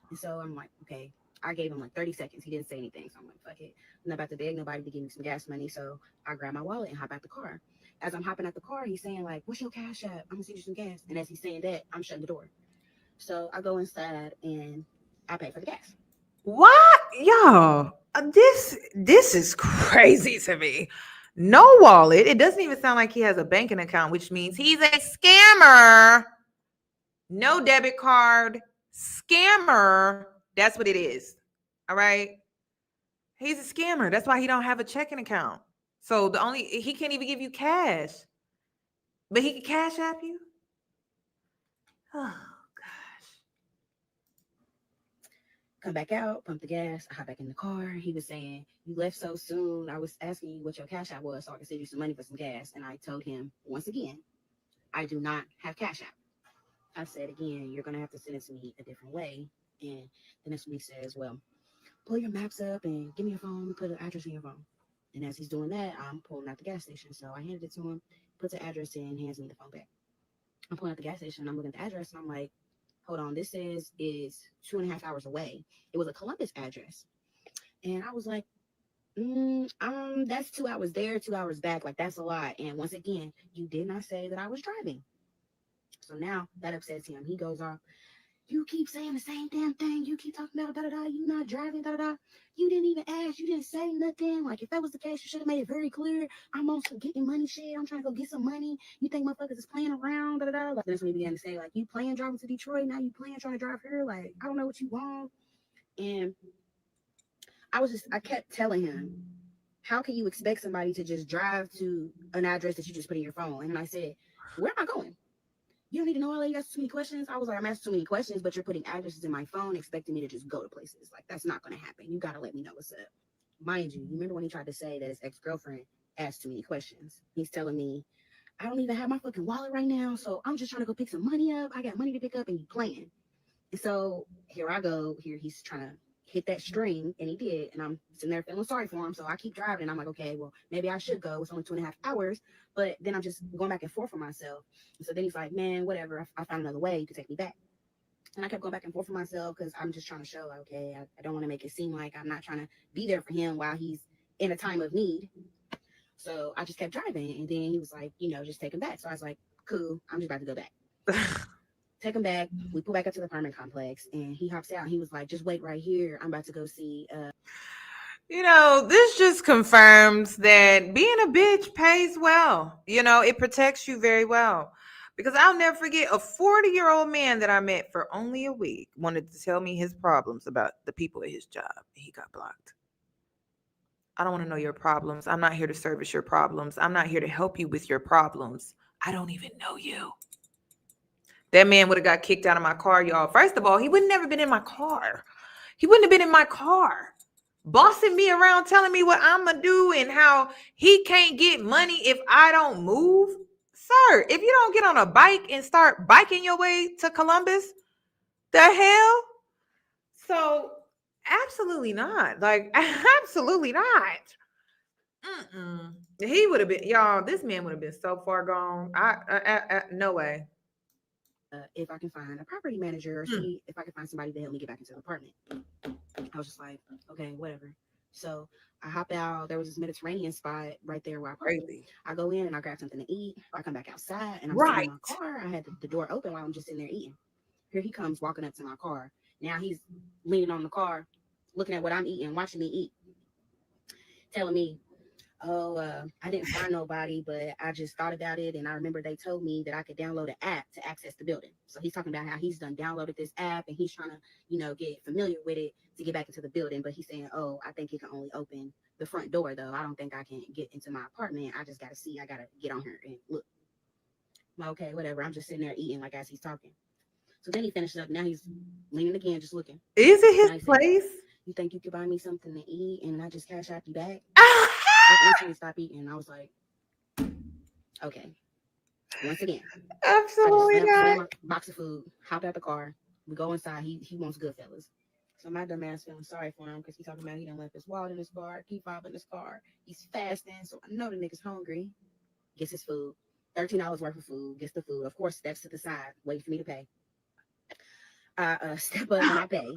And so I'm like, okay. I gave him like 30 seconds. He didn't say anything. So I'm like, fuck it. I'm not about to beg nobody to give me some gas money. So I grab my wallet and hop out the car. As I'm hopping out the car, he's saying like, what's your cash app? I'm going to send you some gas. And as he's saying that, I'm shutting the door. So I go inside and I pay for the gas. What? Y'all, this is crazy to me. No wallet. It doesn't even sound like he has a banking account, which means he's a scammer. No debit card, Scammer, that's what it is. All right. He's a scammer. That's why he don't have a checking account. So he can't even give you cash. But he can cash app you. Oh gosh. Come back out, pump the gas. I hop back in the car. He was saying, "You left so soon. I was asking you what your cash app was so I could send you some money for some gas." And I told him once again, I do not have cash app. I said again, you're gonna have to send it to me a different way. And then that's when he says, "Well, pull your maps up and give me your phone, put an address in your phone." And as he's doing that, I'm pulling out the gas station. So I handed it to him, puts the address in, hands me the phone back. I'm pulling out the gas station, I'm looking at the address, and I'm like, hold on, this is 2.5 hours away. It was a Columbus address. And I was like, that's 2 hours there, 2 hours back. Like, that's a lot. And once again, you did not say that I was driving. So now that upsets him. He goes off, "You keep saying the same damn thing. You keep talking about da-da-da. You not driving, da-da-da. You didn't even ask. You didn't say nothing. Like, if that was the case, you should have made it very clear. I'm on some getting money shit. I'm trying to go get some money. You think motherfuckers is playing around, da-da-da." Like, that's when he began to say, like, you playing driving to Detroit. Now you playing trying to drive here. Like, I don't know what you want. And I kept telling him, how can you expect somebody to just drive to an address that you just put in your phone? And I said, where am I going? You don't need to know all that. You ask too many questions. I was like, I'm asking too many questions, but you're putting addresses in my phone, expecting me to just go to places. Like, that's not going to happen. You got to let me know what's up. Mind you, remember when he tried to say that his ex-girlfriend asked too many questions? He's telling me, I don't even have my fucking wallet right now, so I'm just trying to go pick some money up. I got money to pick up, and you playing. And so here I go. Here he's trying to hit that string, and he did. And I'm sitting there feeling sorry for him. So I keep driving, and I'm like, okay, well, maybe I should go. It's only 2.5 hours. But then I'm just going back and forth for myself. And so then he's like, man, whatever. I found another way to take me back. And I kept going back and forth for myself because I'm just trying to show, like, okay, I don't want to make it seem like I'm not trying to be there for him while he's in a time of need. So I just kept driving. And then he was like, just take him back. So I was like, cool, I'm just about to go back. Take him back. We pull back up to the apartment complex, and he hops out. He was like, just wait right here. I'm about to go see. This just confirms that being a bitch pays well. It protects you very well. Because I'll never forget a 40-year-old man that I met for only a week wanted to tell me his problems about the people at his job. He got blocked. I don't want to know your problems. I'm not here to service your problems. I'm not here to help you with your problems. I don't even know you. That man would have got kicked out of my car, y'all. First of all, he would never been in my car. He wouldn't have been in my car, bossing me around, telling me what I'm going to do and how he can't get money if I don't move. Sir, if you don't get on a bike and start biking your way to Columbus, the hell? So, absolutely not. Like, absolutely not. He would have been, y'all, this man would have been so far gone. No way. If I can find a property manager or see if I can find somebody to help me get back into the apartment. I was just like, okay, whatever. So I hop out. There was this Mediterranean spot right there where I parked. Crazy. I go in and I grab something to eat. I come back outside and I'm sitting in my car. I had the door open while I'm just sitting there eating. Here he comes walking up to my car. Now he's leaning on the car, looking at what I'm eating, watching me eat, telling me, I didn't find nobody, but I just thought about it. And I remember they told me that I could download an app to access the building. So he's talking about how he's done downloaded this app and he's trying to, get familiar with it to get back into the building. But he's saying, I think it can only open the front door, though. I don't think I can get into my apartment. I just got to see. I got to get on here and look. I'm like, okay, whatever. I'm just sitting there eating like as he's talking. So then he finishes up. Now he's leaning again, just looking. Is it his place? You think you could buy me something to eat and I just cash out you back? I instantly stopped eating. I was like, okay. Once again, Absolutely I just not. my box of food, hop out the car. We go inside. He wants Goodfellas. So my dumb ass feeling sorry for him because he's talking about he done left his wallet in his car, key fob in his car. He's fasting, so I know the nigga's hungry. Gets his food, $13 worth of food. Gets the food. Of course, steps to the side, waiting for me to pay. I step up and I pay.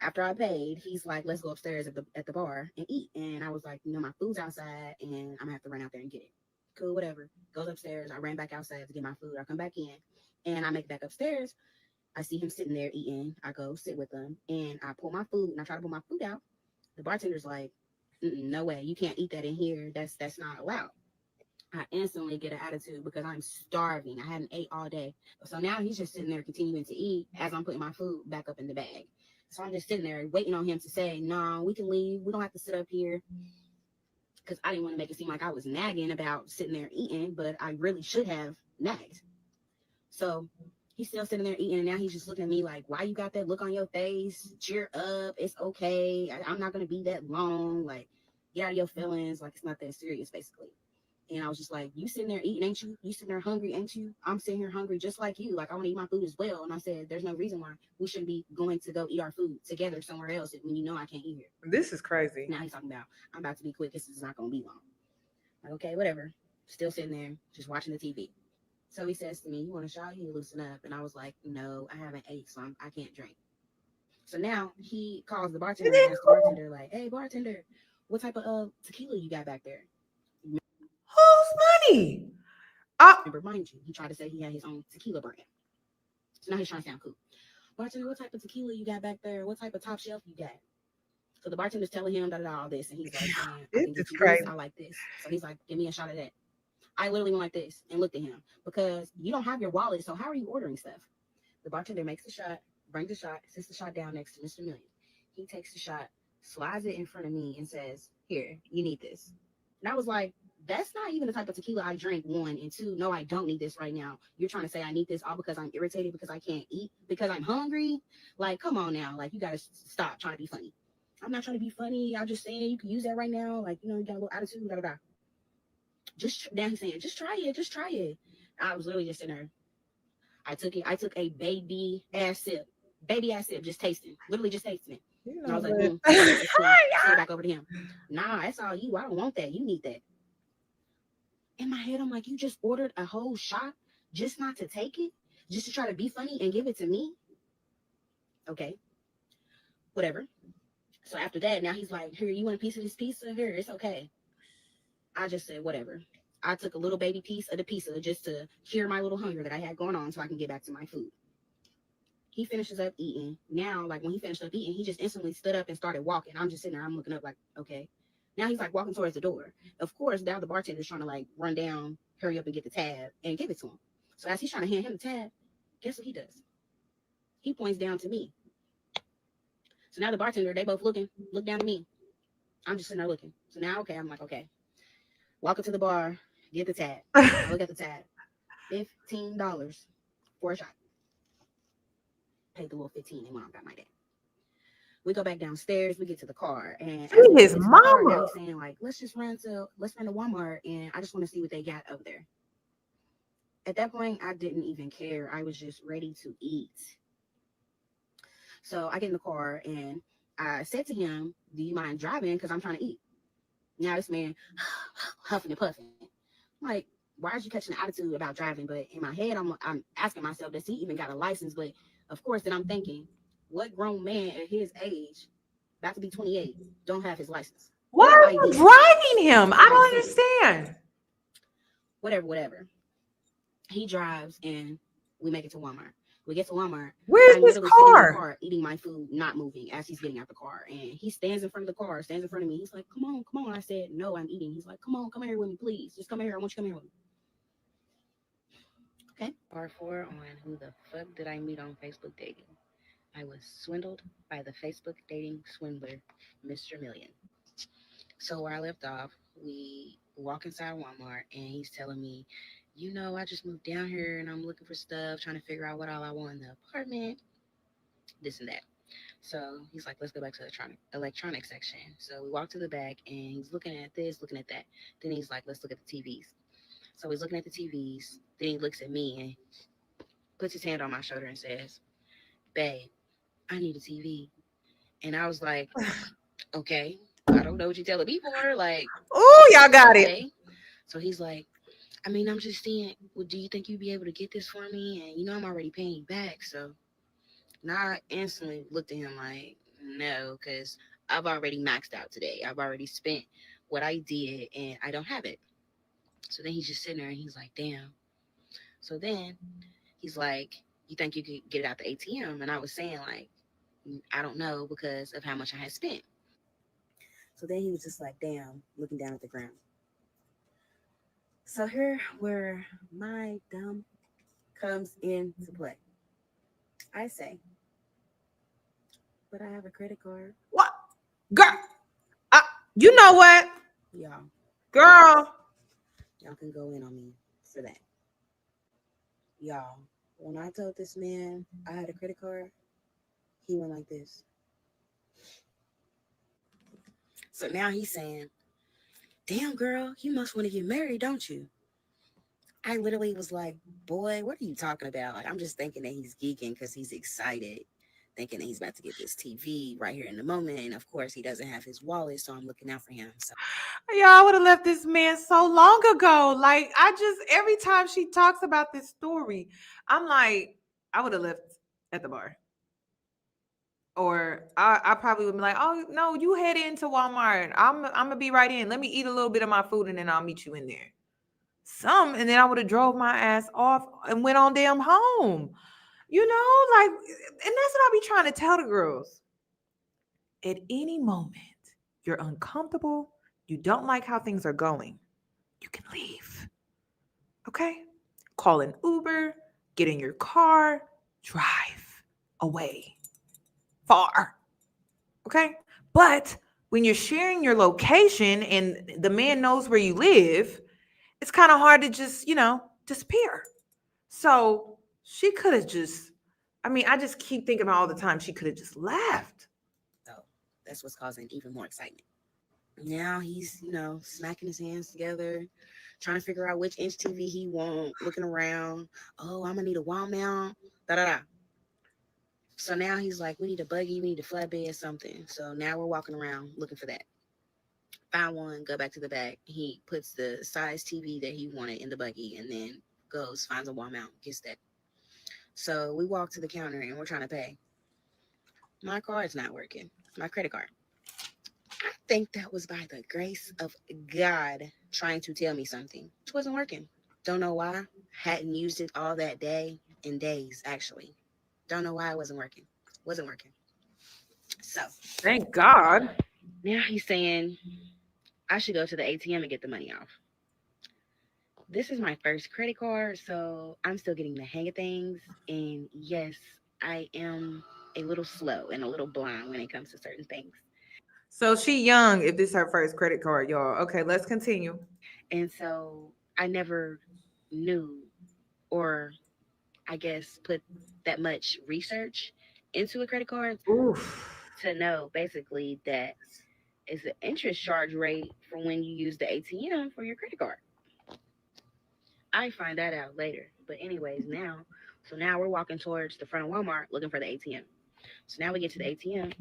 After I paid, he's like, let's go upstairs at the bar and eat. And I was like, my food's outside and I'm gonna have to run out there and get it. Cool, whatever. Goes upstairs. I ran back outside to get my food. I come back in and I make it back upstairs. I see him sitting there eating. I go sit with him and I pull my food and I try to pull my food out. The bartender's like, no way, you can't eat that in here. That's not allowed. I instantly get an attitude because I'm starving. I hadn't ate all day. So now he's just sitting there continuing to eat as I'm putting my food back up in the bag. So I'm just sitting there waiting on him to say, no, we can leave. We don't have to sit up here. Because I didn't want to make it seem like I was nagging about sitting there eating, but I really should have nagged. So he's still sitting there eating, and now he's just looking at me like, why you got that look on your face? Cheer up. It's okay. I'm not going to be that long. Like, get out of your feelings. Like, it's not that serious, basically. And I was just like, you sitting there eating, ain't you? You sitting there hungry, ain't you? I'm sitting here hungry just like you. Like, I want to eat my food as well. And I said, there's no reason why we shouldn't be going to go eat our food together somewhere else when you know I can't eat here. This is crazy. Now he's talking about, I'm about to be quick. This is not going to be long. Like, okay, whatever. Still sitting there, just watching the TV. So he says to me, you want a shot? You loosen up. And I was like, no, I haven't ate, so I can't drink. So now he calls the bartender and asks the bartender, like, hey, bartender, what type of tequila you got back there? Whose money? Remember, mind you, he tried to say he had his own tequila brand. So now he's trying to sound cool. Bartender, what type of tequila you got back there? What type of top shelf you got? So the bartender's telling him all this, and he's like, man, I can get you this. I like this. So he's like, give me a shot of that. I literally went like this and looked at him because you don't have your wallet, so how are you ordering stuff? The bartender makes the shot, brings the shot, sits the shot down next to Mr. Million. He takes the shot, slides it in front of me, and says, here, you need this. And I was like, that's not even the type of tequila I drink, one. And two, no, I don't need this right now. You're trying to say I need this all because I'm irritated, because I can't eat, because I'm hungry? Like, come on now. Like, you got to stop trying to be funny. I'm not trying to be funny. I'm just saying you can use that right now. Like, you know, you got a little attitude, da da da. Now he's saying, just try it, just try it. I was literally just in there. I took a baby ass sip, just tasting, literally just tasting it. And I was like, send it back over to him. Nah, that's all you. I don't want that. You need that. In my head, I'm like, you just ordered a whole shot just not to take it, just to try to be funny and give it to me. Okay, whatever. So after that, now he's like, here, you want a piece of this pizza? Here, it's okay. I just said, whatever. I took a little baby piece of the pizza just to cure my little hunger that I had going on so I can get back to my food. He finishes up eating. Now, like when he finished up eating, he just instantly stood up and started walking. I'm just sitting there, I'm looking up like, okay. Now he's like walking towards the door. Of course, now the bartender's trying to like run down, hurry up and get the tab and give it to him. So as he's trying to hand him the tab, guess what he does? He points down to me. So now the bartender, they both look down at me. I'm just sitting there looking. So now, okay, I'm like, okay. Walk up to the bar, get the tab. I look at the tab. $15 for a shot. Paid the little 15 and went on about my day. We go back downstairs. We get to the car, and his mama. Now he's saying like, let's run to Walmart, and I just want to see what they got over there. At that point, I didn't even care. I was just ready to eat. So I get in the car, and I said to him, "Do you mind driving? Because I'm trying to eat." Now this man huffing and puffing. I'm like, why are you catching an attitude about driving? But in my head, I'm asking myself, does he even got a license? But of course, then I'm thinking, what grown man at his age, about to be 28, don't have his license? Why are you driving him? I don't understand. Whatever. He drives, and we make it to Walmart. We get to Walmart. Where's his car? Sitting in the car, eating my food, not moving as he's getting out the car. And he stands in front of the car, stands in front of me. He's like, come on. I said, no, I'm eating. He's like, come here with me, please. Just come here. I want you to come here with me. Okay. Part 4 on who the fuck did I meet on Facebook dating. I was swindled by the Facebook dating swindler, Mr. Million. So where I left off, we walk inside Walmart, and he's telling me, you know, I just moved down here and I'm looking for stuff, trying to figure out what all I want in the apartment, this and that. So he's like, let's go back to the electronic section. So we walk to the back, and he's looking at this, looking at that. Then he's like, let's look at the TVs. So he's looking at the TVs. Then he looks at me and puts his hand on my shoulder and says, babe, I need a TV. And I was like, okay, I don't know what you're telling me for. Like, oh, y'all got it. So he's like, I mean, I'm just saying, well, do you think you'd be able to get this for me? And, you know, I'm already paying you back. So now I instantly looked at him like, no, because I've already maxed out today. I've already spent what I did, and I don't have it. So then he's just sitting there, and he's like, damn. So then he's like, you think you could get it out the ATM? And I was saying, like, I don't know because of how much I had spent. So then he was just like, damn, looking down at the ground. So here where my dumb comes into play. I say, but I have a credit card. What? Girl, you know what? Y'all, Girl. y'all can go in on me for that. Y'all, when I told this man I had a credit card, he went like this. So now he's saying, damn, girl, you must want to get married, don't you? I literally was like, boy, what are you talking about? Like, I'm just thinking that he's geeking because he's excited, thinking that he's about to get this TV right here in the moment. And of course, he doesn't have his wallet, so I'm looking out for him. So, Y'all, I would have left this man so long ago. Like, every time she talks about this story, I'm like, I would have left at the bar. Or I probably would be like, oh, no, you head into Walmart. I'm going to be right in. Let me eat a little bit of my food and then I'll meet you in there. And then I would have drove my ass off and went on damn home. Like, and that's what I be trying to tell the girls. At any moment, you're uncomfortable, you don't like how things are going, you can leave. Okay? Call an Uber, get in your car, drive away. Far. Okay? But when you're sharing your location and the man knows where you live, it's kind of hard to just, disappear. So she could have I just keep thinking about all the time she could have just left. that's what's causing even more excitement. Now he's, smacking his hands together, trying to figure out which inch TV he want, looking around. Oh, I'm gonna need a wall mount. Da da da. So now he's like, we need a buggy, we need a flatbed, something. So now we're walking around looking for that. Find one, go back to the back. He puts the size TV that he wanted in the buggy and then goes, finds a wall mount, gets that. So we walk to the counter and we're trying to pay. My card's not working. My credit card. I think that was by the grace of God trying to tell me something. It wasn't working. Don't know why. Hadn't used it all that day in days, actually. Don't know why it wasn't working. Wasn't working. So Thank God. now he's saying I should go to the ATM and get the money off. This is my first credit card, so I'm still getting the hang of things. And yes, I am a little slow and a little blind when it comes to certain things. So she young if this is her first credit card, y'all. Okay, let's continue. And so I never knew, or I guess put that much research into a credit card Oof. to know basically that it's the interest charge rate for when you use the ATM for your credit card. I find that out later. But anyways, now we're walking towards the front of Walmart looking for the ATM. So now we get to the ATM.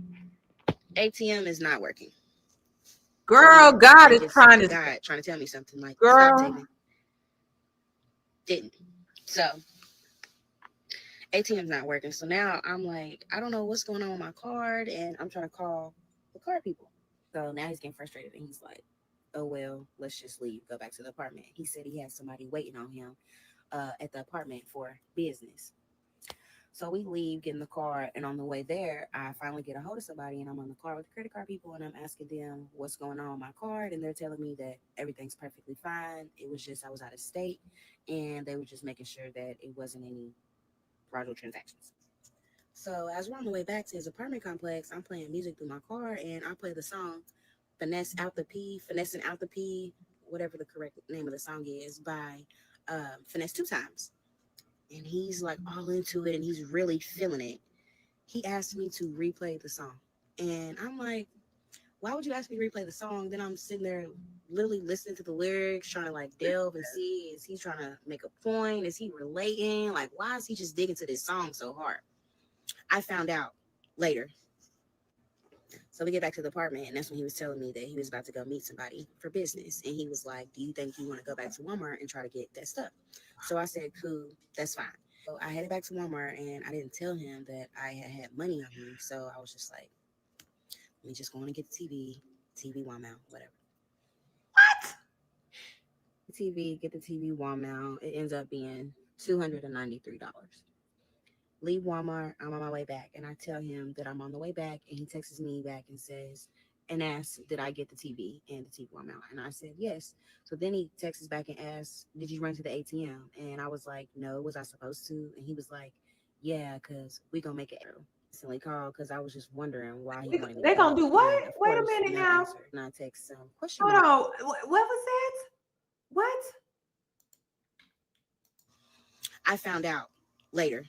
ATM is not working. So Girl, again, God I is just trying to God trying to tell me something like stop girl. taking. Didn't. So ATM's not working. So now I'm like, I don't know what's going on with my card, and I'm trying to call the card people. So now he's getting frustrated, and he's like, "Oh well, let's just leave. Go back to the apartment." He said he had somebody waiting on him at the apartment for business. So we leave, get in the car, and on the way there, I finally get a hold of somebody, and I'm on the car with the credit card people, and I'm asking them what's going on with my card, and they're telling me that everything's perfectly fine. It was just I was out of state, and they were just making sure that it wasn't any fraudulent transactions. So as we're on the way back to his apartment complex, I'm playing music through my car, and I play the song Finessing Out the P, whatever the correct name of the song is, by Finesse Two Times. And he's like all into it and he's really feeling it. He asked me to replay the song. And I'm like, why would you ask me to replay the song? Then I'm sitting there literally listening to the lyrics, trying to like delve and see, is he trying to make a point? Is he relating? Like, why is he just digging to this song so hard? I found out later. So we get back to the apartment, and that's when he was telling me that he was about to go meet somebody for business. And he was like, do you think you want to go back to Walmart and try to get that stuff? So I said, cool, that's fine. So I headed back to Walmart, and I didn't tell him that I had money on me. So I was just like, let me just go on and get the TV wall mount, whatever. What? The TV, get the TV wall mount. It ends up being $293. Leave Walmart. I'm on my way back, and I tell him that I'm on the way back, and he texts me back and says, and asked, did I get the TV and the TV mount? And I said, yes. So then he texts back and asks, did you run to the ATM? And I was like, no, was I supposed to? And he was like, yeah, because we going to make it through. Instantly called because I was just wondering why he wanted me to They go. gonna do what? And of Wait a course, minute no now. answer. And I text some question Hold mark. on. What was that? What? I found out later.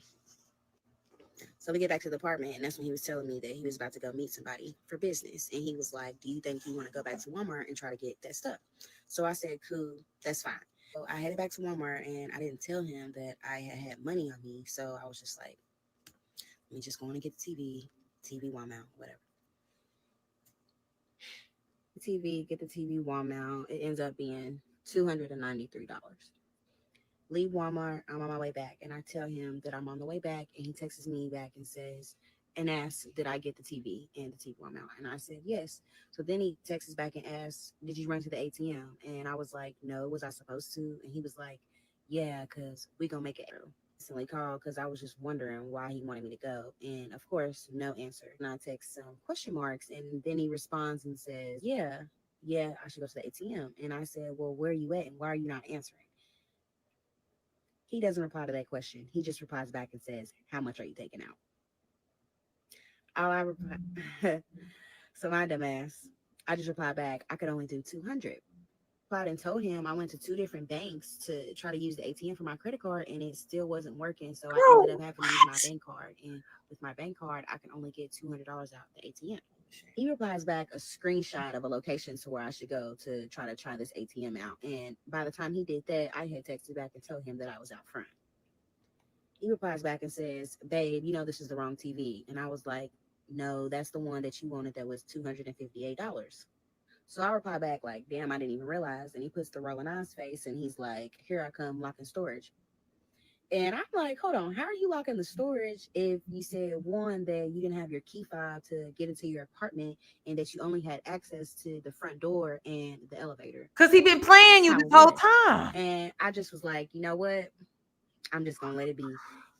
So we get back to the apartment, and that's when he was telling me that he was about to go meet somebody for business. And he was like, do you think you want to go back to Walmart and try to get that stuff? So I said, cool, that's fine. So I headed back to Walmart, and I didn't tell him that I had money on me. So I was just like, let me just go on and get the TV wall mount, whatever. The TV, get the TV wall mount. It ends up being $293. Leave Walmart. I'm on my way back, and I tell him that I'm on the way back, and he texts me back and says, and asks, did I get the TV and the TV mount? And I said, yes. So then he texts back and asks, did you run to the ATM? And I was like, no, was I supposed to? And he was like, yeah, because we gonna make it through. Instantly called because I was just wondering why he wanted me to go. And of course, no answer. And I text some question marks, and then he responds and says, yeah, I should go to the ATM. And I said, well, where are you at? And why are you not answering? He doesn't reply to that question. He just replies back and says, how much are you taking out? All I reply, so my dumbass, I just replied back, I could only do 200. Replied and told him I went to 2 different banks to try to use the ATM for my credit card, and it still wasn't working. So I ended up having to use my bank card. And with my bank card, I can only get $200 out the ATM. He replies back a screenshot of a location to where I should go to try this ATM out. And by the time he did that, I had texted back and told him that I was out front. He replies back and says, babe, you know this is the wrong TV. And I was like, no, that's the one that you wanted that was $258. So I reply back like, damn, I didn't even realize. And he puts the rolling eyes face and he's like, here I come locking storage. And I'm like, hold on, how are you locking the storage if you said, one, that you didn't have your key fob to get into your apartment and that you only had access to the front door and the elevator? Because he been playing you this whole time. And I just was like, you know what? I'm just going to let it be.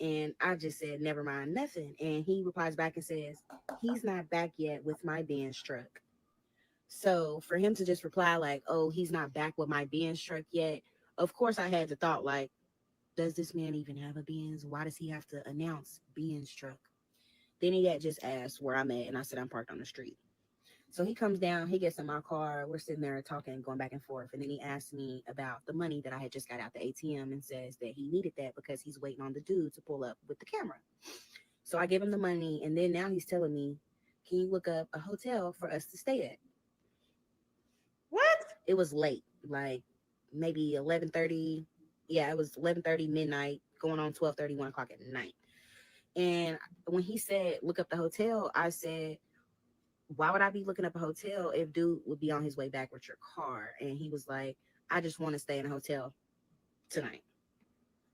And I just said, never mind, nothing. And he replies back and says, he's not back yet with my Benz truck. So for him to just reply like, oh, he's not back with my Benz truck yet. Of course, I had the thought like, does this man even have a Benz? Why does he have to announce Benz truck? Then he had just asked where I'm at. And I said, I'm parked on the street. So he comes down, he gets in my car. We're sitting there talking, going back and forth. And then he asked me about the money that I had just got out the ATM and says that he needed that because he's waiting on the dude to pull up with the camera. So I give him the money. And then now he's telling me, can you look up a hotel for us to stay at? What? It was late, like maybe 11:30. Yeah, it was 11:30 midnight, going on 12:30, 1 o'clock at night. And when he said, look up the hotel, I said, why would I be looking up a hotel if dude would be on his way back with your car? And he was like, I just want to stay in a hotel tonight.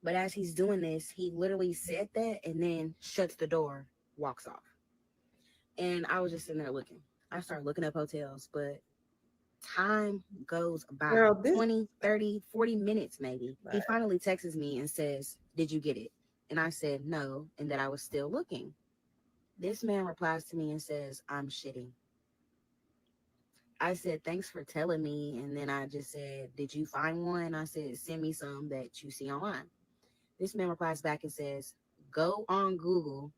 But as he's doing this, he literally said that and then shuts the door, walks off. And I was just sitting there looking. I started looking up hotels, but time goes by. Girl, 20, 30, 40 minutes maybe. Right. He finally texts me and says, did you get it? And I said no, and that I was still looking. This man replies to me and says, I'm shitting. I said, thanks for telling me. And then I just said, did you find one? I said, send me some that you see online. This man replies back and says, go on Google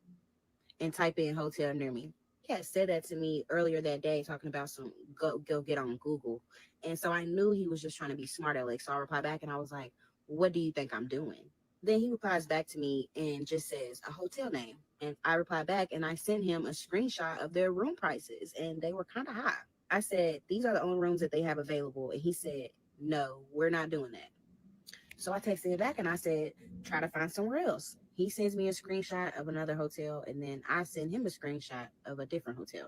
and type in hotel near me. He had said that to me earlier that day, talking about some go get on Google. And so I knew he was just trying to be smart aleck. So I replied back and I was like, what do you think I'm doing? Then he replies back to me and just says a hotel name. And I reply back and I send him a screenshot of their room prices. And they were kind of high. I said, these are the only rooms that they have available. And he said, no, we're not doing that. So I texted him back and I said, try to find somewhere else. He sends me a screenshot of another hotel. And then I send him a screenshot of a different hotel.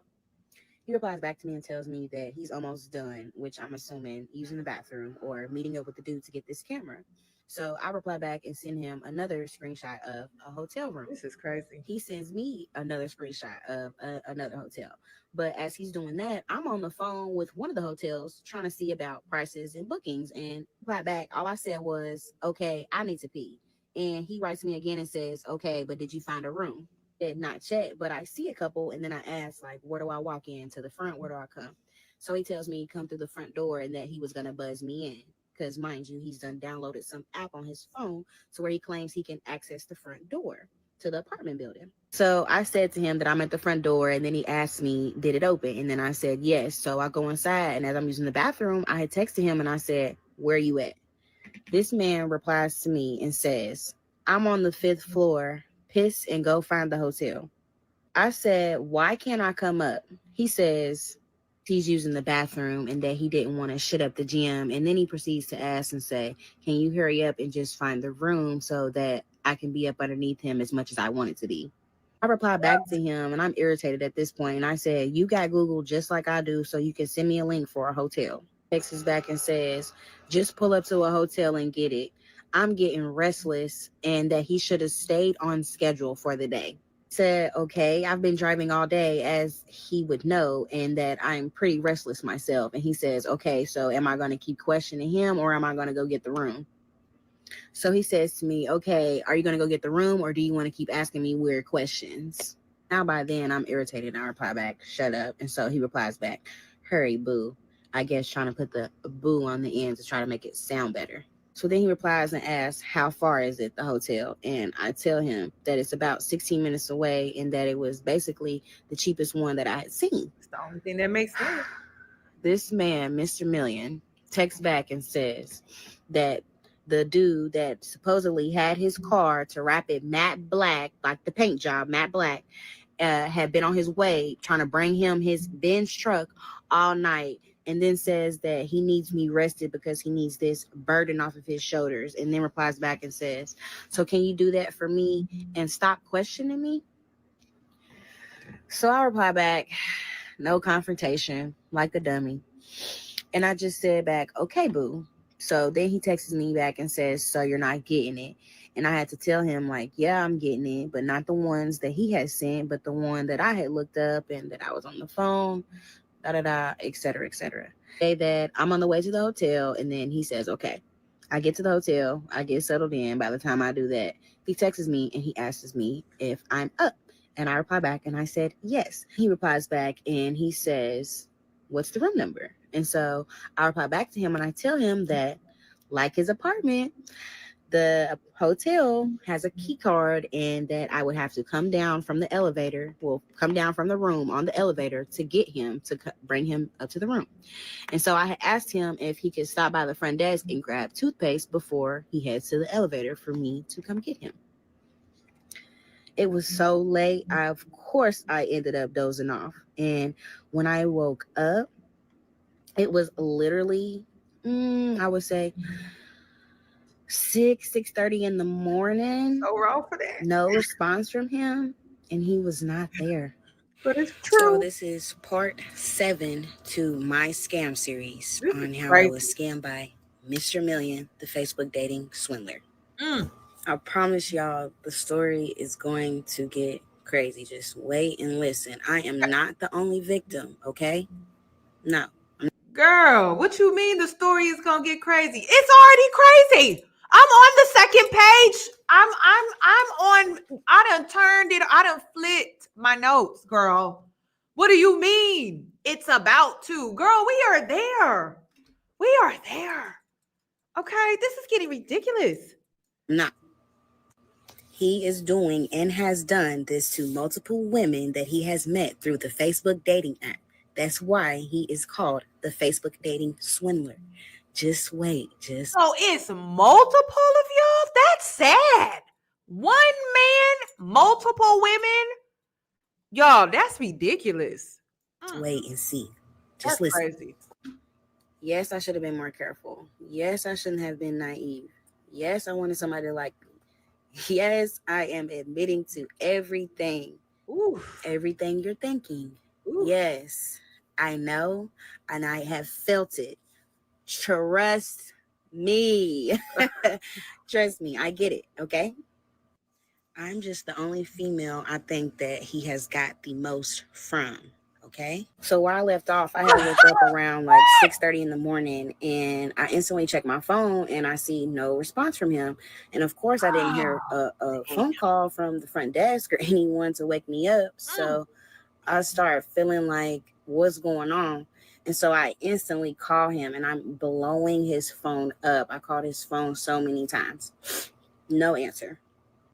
He replies back to me and tells me that he's almost done, which I'm assuming using the bathroom or meeting up with the dude to get this camera. So I reply back and send him another screenshot of a hotel room. This is crazy. He sends me another screenshot of another hotel. But as he's doing that, I'm on the phone with one of the hotels trying to see about prices and bookings. And reply back, all I said was, okay, I need to pee. And he writes me again and says, okay, but did you find a room? Did not check, but I see a couple. And then I ask, like, where do I walk in? To the front? Where do I come? So he tells me come through the front door and that he was gonna buzz me in. Because mind you, he's done downloaded some app on his phone to where he claims he can access the front door to the apartment building. So I said to him that I'm at the front door, and then he asked me, did it open? And then I said yes. So I go inside, and as I'm using the bathroom, I had texted him and I said, where are you at? This man replies to me and says, I'm on the 5th floor. Piss and go find the hotel. I said, why can't I come up? He says he's using the bathroom and that he didn't want to shut up the gym. And then he proceeds to ask and say, can you hurry up and just find the room so that I can be up underneath him as much as I want it to be? I replied back to him, and I'm irritated at this point, and I said, you got Google just like I do, so you can send me a link for a hotel. Texts back and says, just pull up to a hotel and get it. I'm getting restless, and that he should have stayed on schedule for the day. Said, okay, I've been driving all day, as he would know, and that I'm pretty restless myself. And he says, okay, so am I going to keep questioning him, or am I going to go get the room? So he says to me, okay, are you going to go get the room, or do you want to keep asking me weird questions? Now by then I'm irritated, and I reply back, shut up. And so he replies back, hurry, boo. I guess trying to put the boo on the end to try to make it sound better. So then he replies and asks, how far is it, the hotel? And I tell him that it's about 16 minutes away, and that it was basically the cheapest one that I had seen. It's the only thing that makes sense. This man, Mr. Million, texts back and says that the dude that supposedly had his car to wrap it matte black, like the paint job, matte black, had been on his way trying to bring him his Benz truck all night, and then says that he needs me rested because he needs this burden off of his shoulders, and then replies back and says, so can you do that for me and stop questioning me? So I reply back, no confrontation, like a dummy. And I just said back, okay, boo. So then he texts me back and says, so you're not getting it. And I had to tell him, like, yeah, I'm getting it, but not the ones that he had sent, but the one that I had looked up and that I was on the phone, et cetera, et cetera. Say that I'm on the way to the hotel, and then he says, okay. I get to the hotel, I get settled in. By the time I do that, he texts me and he asks me if I'm up. And I reply back and I said, yes. He replies back and he says, what's the room number? And so I reply back to him and I tell him that, like his apartment, the hotel has a key card, and that I would have to come down from the elevator, come down from the room on the elevator to get him, to bring him up to the room. And so I had asked him if he could stop by the front desk and grab toothpaste before he heads to the elevator for me to come get him. It was so late. Of course, I ended up dozing off. And when I woke up, it was literally, I would say, 6:30 in the morning. So raw for that. No response from him, and he was not there. But it's true. So this is part 7 to my scam series This on is how crazy. I was scammed by Mr. Million, the Facebook dating swindler. Mm. I promise y'all the story is going to get crazy. Just wait and listen. I am not the only victim, okay? No. Girl, what you mean the story is gonna get crazy? It's already crazy. I'm on the second page. I'm on. I done turned it. I done flipped my notes, girl. What do you mean? It's about to, girl. We are there. We are there. Okay, this is getting ridiculous. No. He is doing and has done this to multiple women that he has met through the Facebook dating app. That's why he is called the Facebook dating swindler. Just wait. So it's multiple of y'all? That's sad. One man, multiple women? Y'all, that's ridiculous. Wait and see. Just That's listen. crazy. Yes, I should have been more careful. Yes, I shouldn't have been naive. Yes, I wanted somebody to like me. Yes, I am admitting to everything. Oof. Everything you're thinking. Oof. Yes, I know, and I have felt it. Trust me. Trust me, I get it, okay? I'm just the only female I think that he has got the most from, okay? So where I left off, I had woke up around like 6:30 in the morning, and I instantly checked my phone and I see no response from him. And of course, I didn't hear a phone call from the front desk or anyone to wake me up. So I started feeling like, what's going on? And so I instantly call him and I'm blowing his phone up. I called his phone so many times. No answer.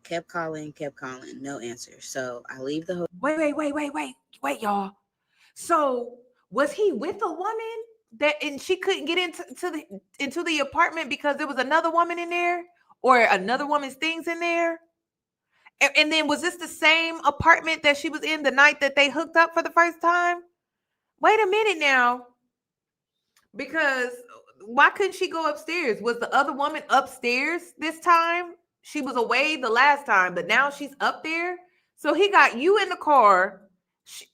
Kept calling, no answer. So I leave the Wait, y'all. So was he with a woman that and she couldn't get into the apartment because there was another woman in there or another woman's things in there? And then was this the same apartment that she was in the night that they hooked up for the first time? Wait a minute now. Because why couldn't she go upstairs? Was the other woman upstairs this time? She was away the last time, but now she's up there. So he got you in the car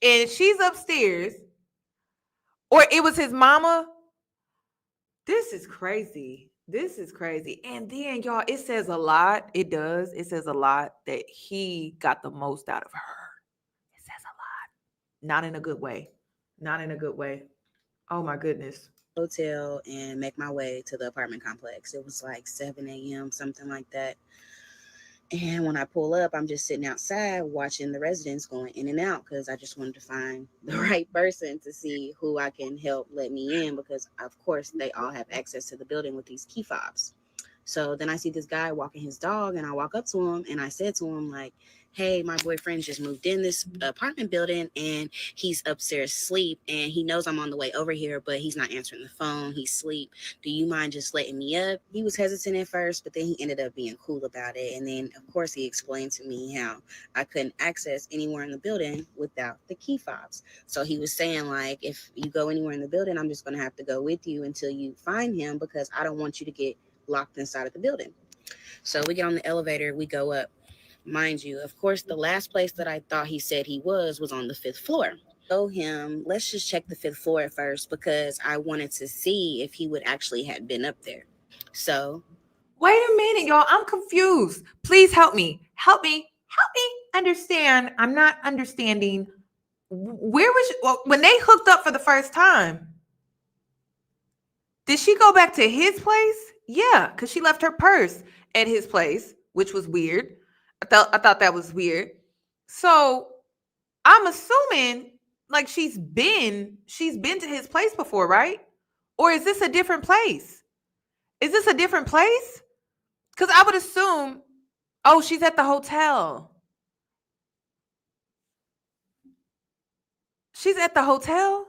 and she's upstairs. Or it was his mama. This is crazy. This is crazy. And then, y'all, it says a lot. It does. It says a lot that he got the most out of her. It says a lot. Not in a good way. Not in a good way. Oh, my goodness. hotel and make my way to the apartment complex. It was like 7 a.m., something like that. And when I pull up, I'm just sitting outside watching the residents going in and out because I just wanted to find the right person to see who I can help let me in because, of course, they all have access to the building with these key fobs. So then I see this guy walking his dog and I walk up to him and I said to him, like, hey, my boyfriend just moved in this apartment building and he's upstairs asleep and he knows I'm on the way over here, but he's not answering the phone. He's asleep. Do you mind just letting me up? He was hesitant at first, but then he ended up being cool about it. And then, of course, he explained to me how I couldn't access anywhere in the building without the key fobs. So he was saying, like, if you go anywhere in the building, I'm just going to have to go with you until you find him because I don't want you to get locked inside of the building. So we get on the elevator, we go up. Mind you, of course, the last place that I thought he said he was on the 5th floor. Told him, let's just check the 5th floor at first because I wanted to see if he would actually have been up there. So wait a minute, y'all. I'm confused. Please help me. Help me understand. I'm not understanding. Where was she, well, when they hooked up for the first time? Did she go back to his place? Yeah, because she left her purse at his place, which was weird. I thought that was weird. So I'm assuming like she's been to his place before, right? Or is this a different place? Is this a different place? Because I would assume, oh, she's at the hotel. She's at the hotel?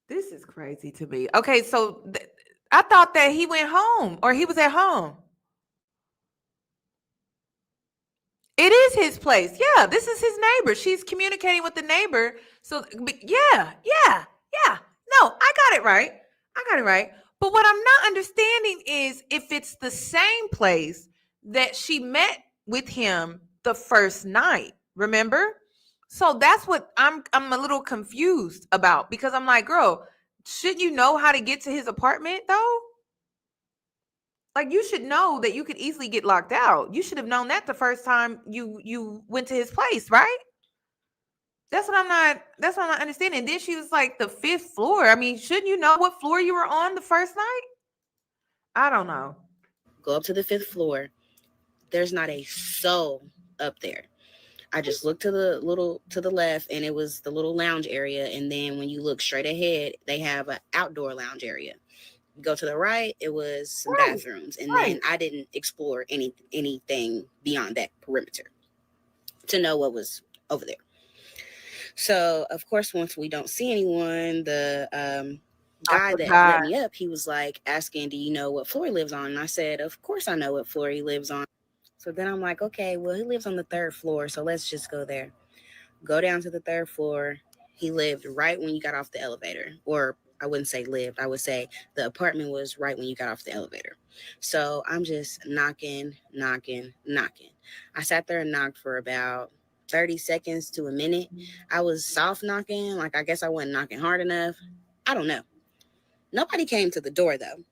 This is crazy to me. Okay, so I thought that he went home or he was at home. It is his place. Yeah, this is his neighbor. She's communicating with the neighbor. So, yeah. No, I got it right. But what I'm not understanding is if it's the same place that she met with him the first night. Remember? So that's what I'm a little confused about because I'm like, girl, shouldn't you know how to get to his apartment though? Like you should know that you could easily get locked out. You should have known that the first time you went to his place, right? That's what I'm not understanding. Then she was like the 5th floor. I mean, shouldn't you know what floor you were on the first night? I don't know. go up to the 5th floor. There's not a soul up there. I just looked to the left and it was the little lounge area. And then when you look straight ahead, they have an outdoor lounge area. Go to the right, it was some bathrooms. And then I didn't explore anything beyond that perimeter to know what was over there. So, of course, once we don't see anyone, the guy that let me up, he was like asking, do you know what floor he lives on? And I said, of course I know what floor he lives on. So then I'm like, okay, well, he lives on the 3rd floor, so let's just go there. Go down to the 3rd floor. He lived right when you got off the elevator. Or I wouldn't say lived. I would say the apartment was right when you got off the elevator. So I'm just knocking. I sat there and knocked for about 30 seconds to a minute. I was soft knocking. Like, I guess I wasn't knocking hard enough. I don't know. Nobody came to the door, though.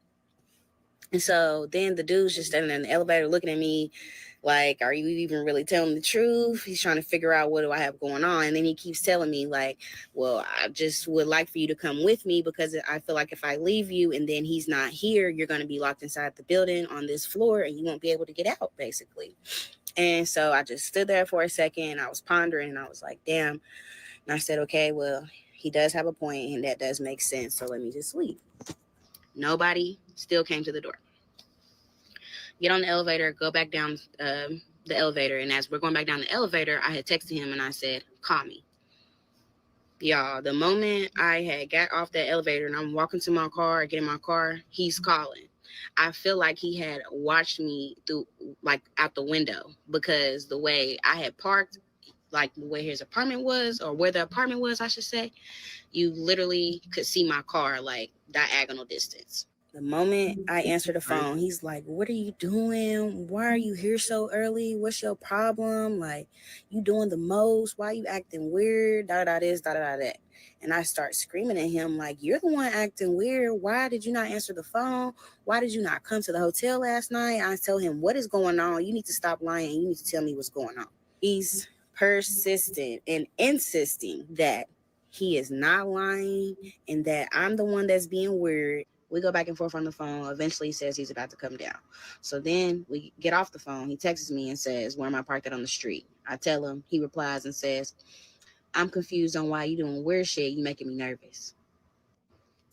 And so then the dude's just standing in the elevator looking at me like, are you even really telling the truth? He's trying to figure out what do I have going on. And then he keeps telling me like, well, I just would like for you to come with me because I feel like if I leave you and then he's not here, you're going to be locked inside the building on this floor and you won't be able to get out, basically. And so I just stood there for a second. I was pondering and I was like, damn. And I said, okay, well, he does have a point, and that does make sense. So let me just leave. Nobody still came to the door. Get on the elevator, go back down the elevator. And as we're going back down the elevator, I had texted him and I said, call me. Y'all, the moment I had got off that elevator and I'm walking to my car, get in my car, he's calling. I feel like he had watched me through, like, out the window, because the way I had parked, like the way his apartment was, or where the apartment was, I should say, you literally could see my car like diagonal distance. The moment I answer the phone, he's like, what are you doing? Why are you here so early? What's your problem? Like, you doing the most? Why are you acting weird? Da this, da that. And I start screaming at him like, you're the one acting weird. Why did you not answer the phone? Why did you not come to the hotel last night? I tell him, what is going on? You need to stop lying. You need to tell me what's going on. He's persistent and insisting that he is not lying and that I'm the one that's being weird. We go back and forth on the phone. Eventually, he says he's about to come down. So then we get off the phone. He texts me and says, where am I parked at on the street? I tell him. He replies and says, I'm confused on why you doing weird shit. You making me nervous.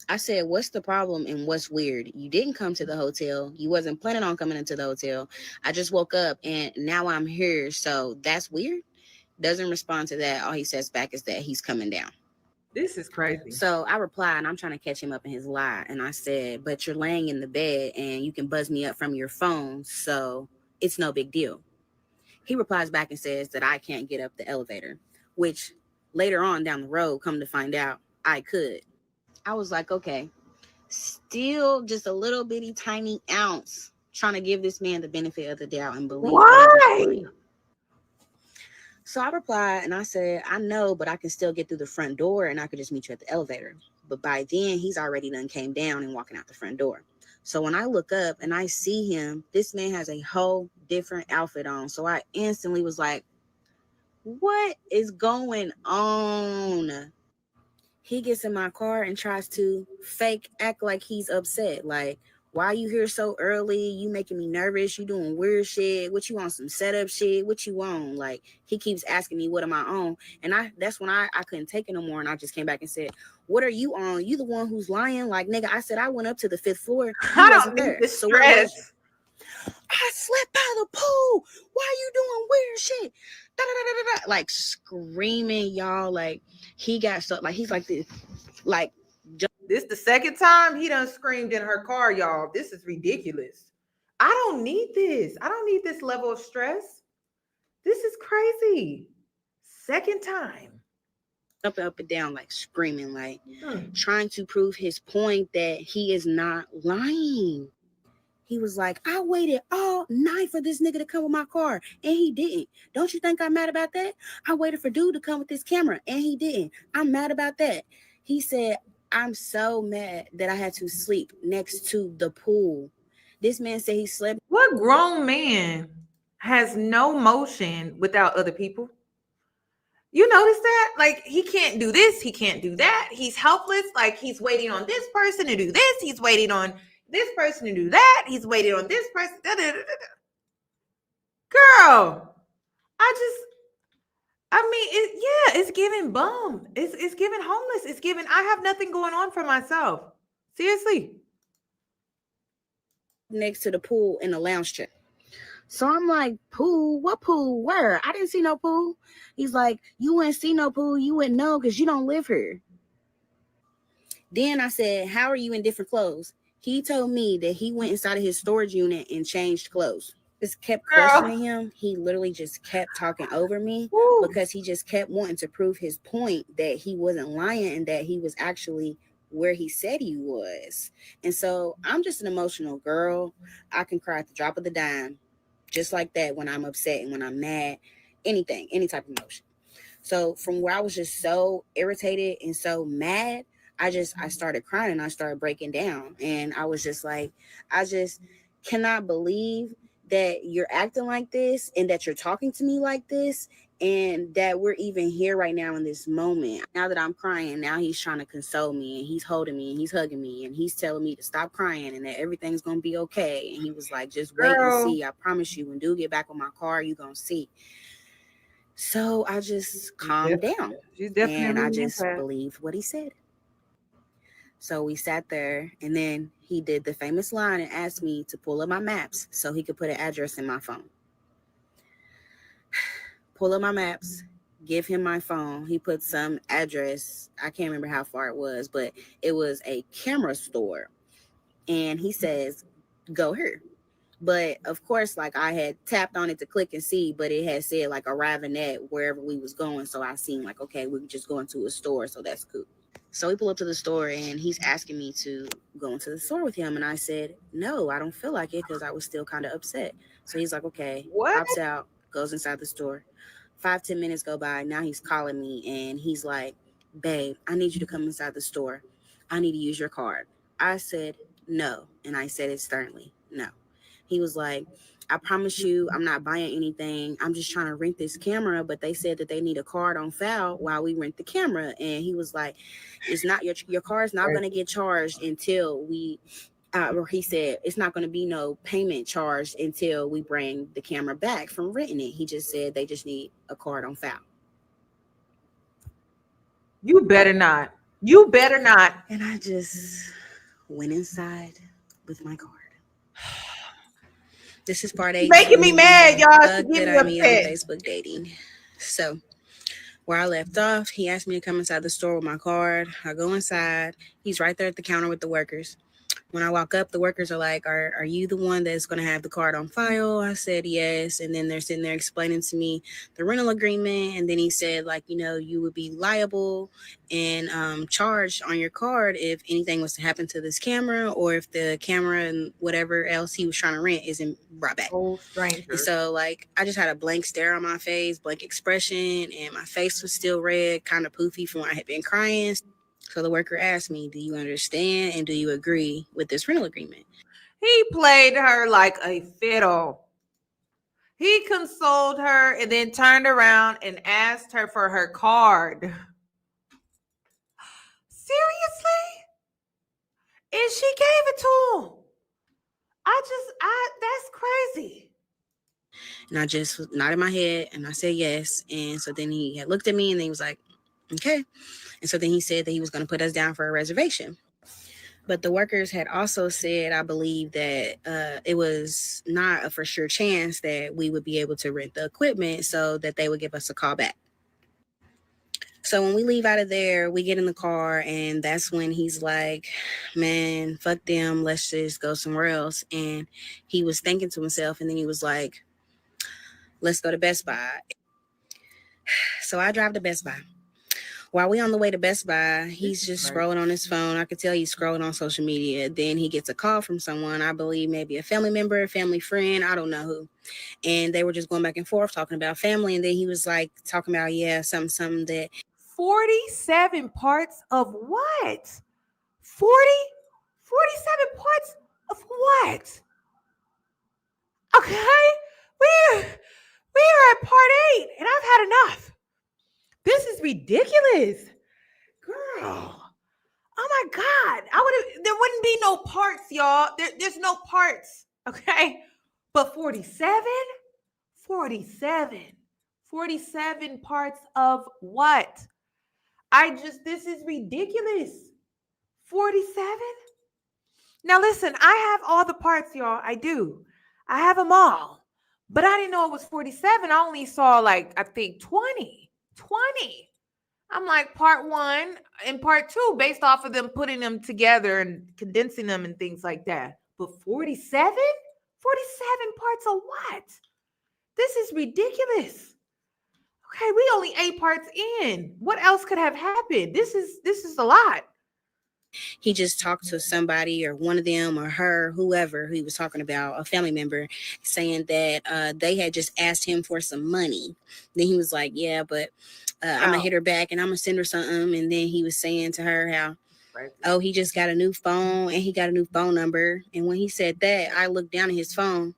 I said, what's the problem and what's weird? You didn't come to the hotel. You wasn't planning on coming into the hotel. I just woke up and now I'm here. So that's weird. Doesn't respond to that. All he says back is that he's coming down. This is crazy. So I replied, and I'm trying to catch him up in his lie. And I said, but you're laying in the bed and you can buzz me up from your phone. So it's no big deal. He replies back and says that I can't get up the elevator, which later on down the road, come to find out, I could. I was like, okay, still just a little bitty tiny ounce trying to give this man the benefit of the doubt and believe. Why? So I replied and I said, I know, but I can still get through the front door and I could just meet you at the elevator. But by then he's already done came down and walking out the front door. So when I look up and I see him, this man has a whole different outfit on. So I instantly was like, what is going on? He gets in my car and tries to fake act like he's upset. Like, why you here so early? You making me nervous. You doing weird shit. What you want? Some setup shit? What you want? Like, he keeps asking me what am I on? And that's when I couldn't take it no more. And I just came back and said, what are you on? You the one who's lying? Like, nigga, I said I went up to the 5th floor. You wasn't there. So what was you? I slept by the pool. Why are you doing weird shit? Da, da, da, da, da. Like screaming, y'all. Like, he got so, like, he's like this. Like, this the second time he done screamed in her car, y'all. This is ridiculous. I don't need this. I don't need this level of stress. This is crazy. Second time. Up and down, like screaming, like trying to prove his point that he is not lying. He was like, I waited all night for this nigga to come with my car, and he didn't. Don't you think I'm mad about that? I waited for dude to come with this camera, and he didn't. I'm mad about that. He said, I'm so mad that I had to sleep next to the pool. This man said he slept. What grown man has no motion without other people? You notice that? Like, he can't do this. He can't do that. He's helpless. Like, he's waiting on this person to do this. He's waiting on this person to do that. He's waiting on this person. Da, da, da, da. Girl, it's giving bum. It's giving homeless. It's giving, I have nothing going on for myself. Seriously. Next to the pool in the lounge chair. So I'm like, pool? What pool? Where? I didn't see no pool. He's like, you wouldn't see no pool. You wouldn't know because you don't live here. Then I said, how are you in different clothes? He told me that he went inside of his storage unit and changed clothes. Just kept questioning him. He literally just kept talking over me because he just kept wanting to prove his point that he wasn't lying and that he was actually where he said he was. And so I'm just an emotional girl. I can cry at the drop of the dime, just like that when I'm upset and when I'm mad, anything, any type of emotion. So from where I was just so irritated and so mad, I started crying and I started breaking down. And I was just like, I just cannot believe that you're acting like this and that you're talking to me like this and that we're even here right now in this moment. Now that I'm crying, now he's trying to console me and he's holding me and he's hugging me and he's telling me to stop crying and that everything's going to be okay. And he was like, just wait and see. I promise you, when dude get back on my car, you're going to see. So I just calmed down She's and I definitely just impressed. believed what he said. So we sat there, and then he did the famous line and asked me to pull up my maps so he could put an address in my phone. Pull up my maps, give him my phone. He put some address. I can't remember how far it was, but it was a camera store. And he says, go here. But of course, like I had tapped on it to click and see, but it had said like arriving at wherever we was going. So I seen like, okay, we were just going to a store. So that's cool. So we pull up to the store and he's asking me to go into the store with him. And I said, no, I don't feel like it because I was still kind of upset. So he's like, okay, What? pops out, goes inside the store. 5-10 minutes go by. Now he's calling me and he's like, babe, I need you to come inside the store. I need to use your card. I said, no. And I said it sternly, no. He was like, I promise you, I'm not buying anything. I'm just trying to rent this camera, but they said that they need a card on file while we rent the camera. And he was like, it's not your card's not going to get charged until we, or he said, it's not going to be no payment charged until we bring the camera back from renting it. He just said they just need a card on file. You better not. You better not. And I just went inside with my card. This is part 8. Making me mad, y'all. She Thug getting that I meet on upset. Facebook dating. So where I left off, he asked me to come inside the store with my card. I go inside. He's right there at the counter with the workers. When I walk up, the workers are like, are you the one that's going to have the card on file? I said, yes. And then they're sitting there explaining to me the rental agreement. And then he said, like, you know, you would be liable and charged on your card if anything was to happen to this camera or if the camera and whatever else he was trying to rent isn't brought back. Oh, stranger. And so, like, I just had a blank stare on my face, blank expression, and my face was still red, kind of poofy from when I had been crying. So the worker asked me, do you understand and do you agree with this rental agreement? He played her like a fiddle. He consoled her and then turned around and asked her for her card. Seriously? And she gave it to him. That's crazy. And I just nodded my head and I said yes. And so then he had looked at me and then he was like, okay. And so then he said that he was going to put us down for a reservation. But the workers had also said, I believe, that it was not a for sure chance that we would be able to rent the equipment so that they would give us a call back. So when we leave out of there, we get in the car and that's when he's like, man, fuck them. Let's just go somewhere else. And he was thinking to himself and then he was like, let's go to Best Buy. So I drive to Best Buy. While we on the way to Best Buy, he's just scrolling on his phone. I could tell he's scrolling on social media. Then he gets a call from someone, I believe maybe a family member, a family friend, I don't know who. And they were just going back and forth talking about family. And then he was like talking about, yeah, something that 47 parts of what? 47 parts of what? Okay, we are at part 8, and I've had enough. This is ridiculous, girl. Oh my God, there wouldn't be no parts, y'all. There's no parts, okay? But 47 parts of what? This is ridiculous. 47? Now listen, I have all the parts, y'all. I do. I have them all. But I didn't know it was 47. I only saw like, I think 20. I'm like part 1 and part 2 based off of them putting them together and condensing them and things like that. But 47? 47 parts of what? This is ridiculous. Okay, we only 8 parts in. What else could have happened? This is a lot. he just talked to somebody or one of them or her, whoever he was talking about, a family member, saying that they had just asked him for some money. Then he was like, yeah, but I'm gonna hit her back and I'm gonna send her something. And then he was saying to her how, oh, he just got a new phone and he got a new phone number. And when he said that, I looked down at his phone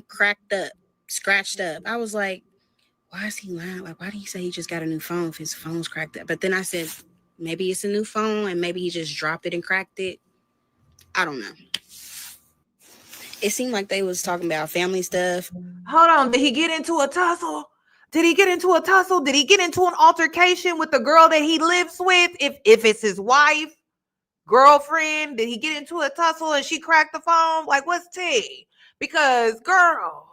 cracked up, scratched up. I was like, why is he lying? Like, why did he say he just got a new phone if his phone's cracked up? But then I said, maybe it's a new phone and maybe he just dropped it and cracked it. I don't know. It seemed like they was talking about family stuff. Hold on, did he get into a tussle? Did he get into a tussle? Did he get into an altercation with the girl that he lives with? If it's his wife, girlfriend, did he get into a tussle and she cracked the phone? Like, what's tea? Because, girl,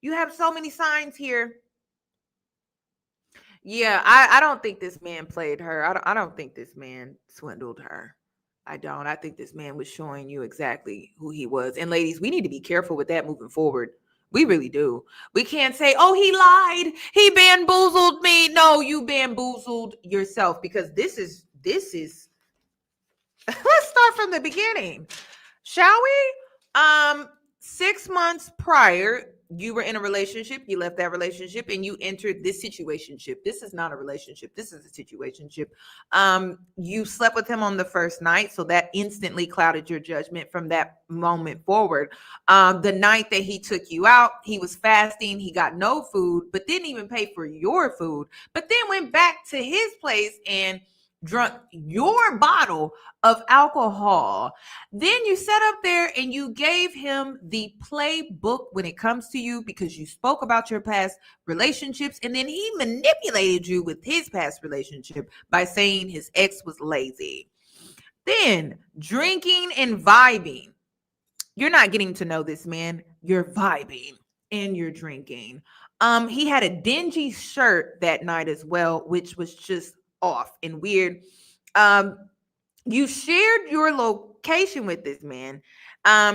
you have so many signs here. Yeah, I don't think this man played her. I don't think this man swindled her. I don't. I think this man was showing you exactly who he was. And ladies, we need to be careful with that moving forward. We really do. We can't say, oh, he lied. He bamboozled me. No, you bamboozled yourself, because this is let's start from the beginning. Shall we? 6 months prior, you were in a relationship, you left that relationship, and you entered this situationship. This is not a relationship. This is a situationship. You slept with him on the first night, so that instantly clouded your judgment from that moment forward. The night that he took you out, he was fasting. He got no food, but didn't even pay for your food, but then went back to his place and drunk your bottle of alcohol. Then you sat up there and you gave him the playbook when it comes to you, because you spoke about your past relationships, and then he manipulated you with his past relationship by saying his ex was lazy. Then drinking and vibing. You're not getting to know this man. You're vibing and you're drinking. He had a dingy shirt that night as well, which was just off and weird. You shared your location with this man.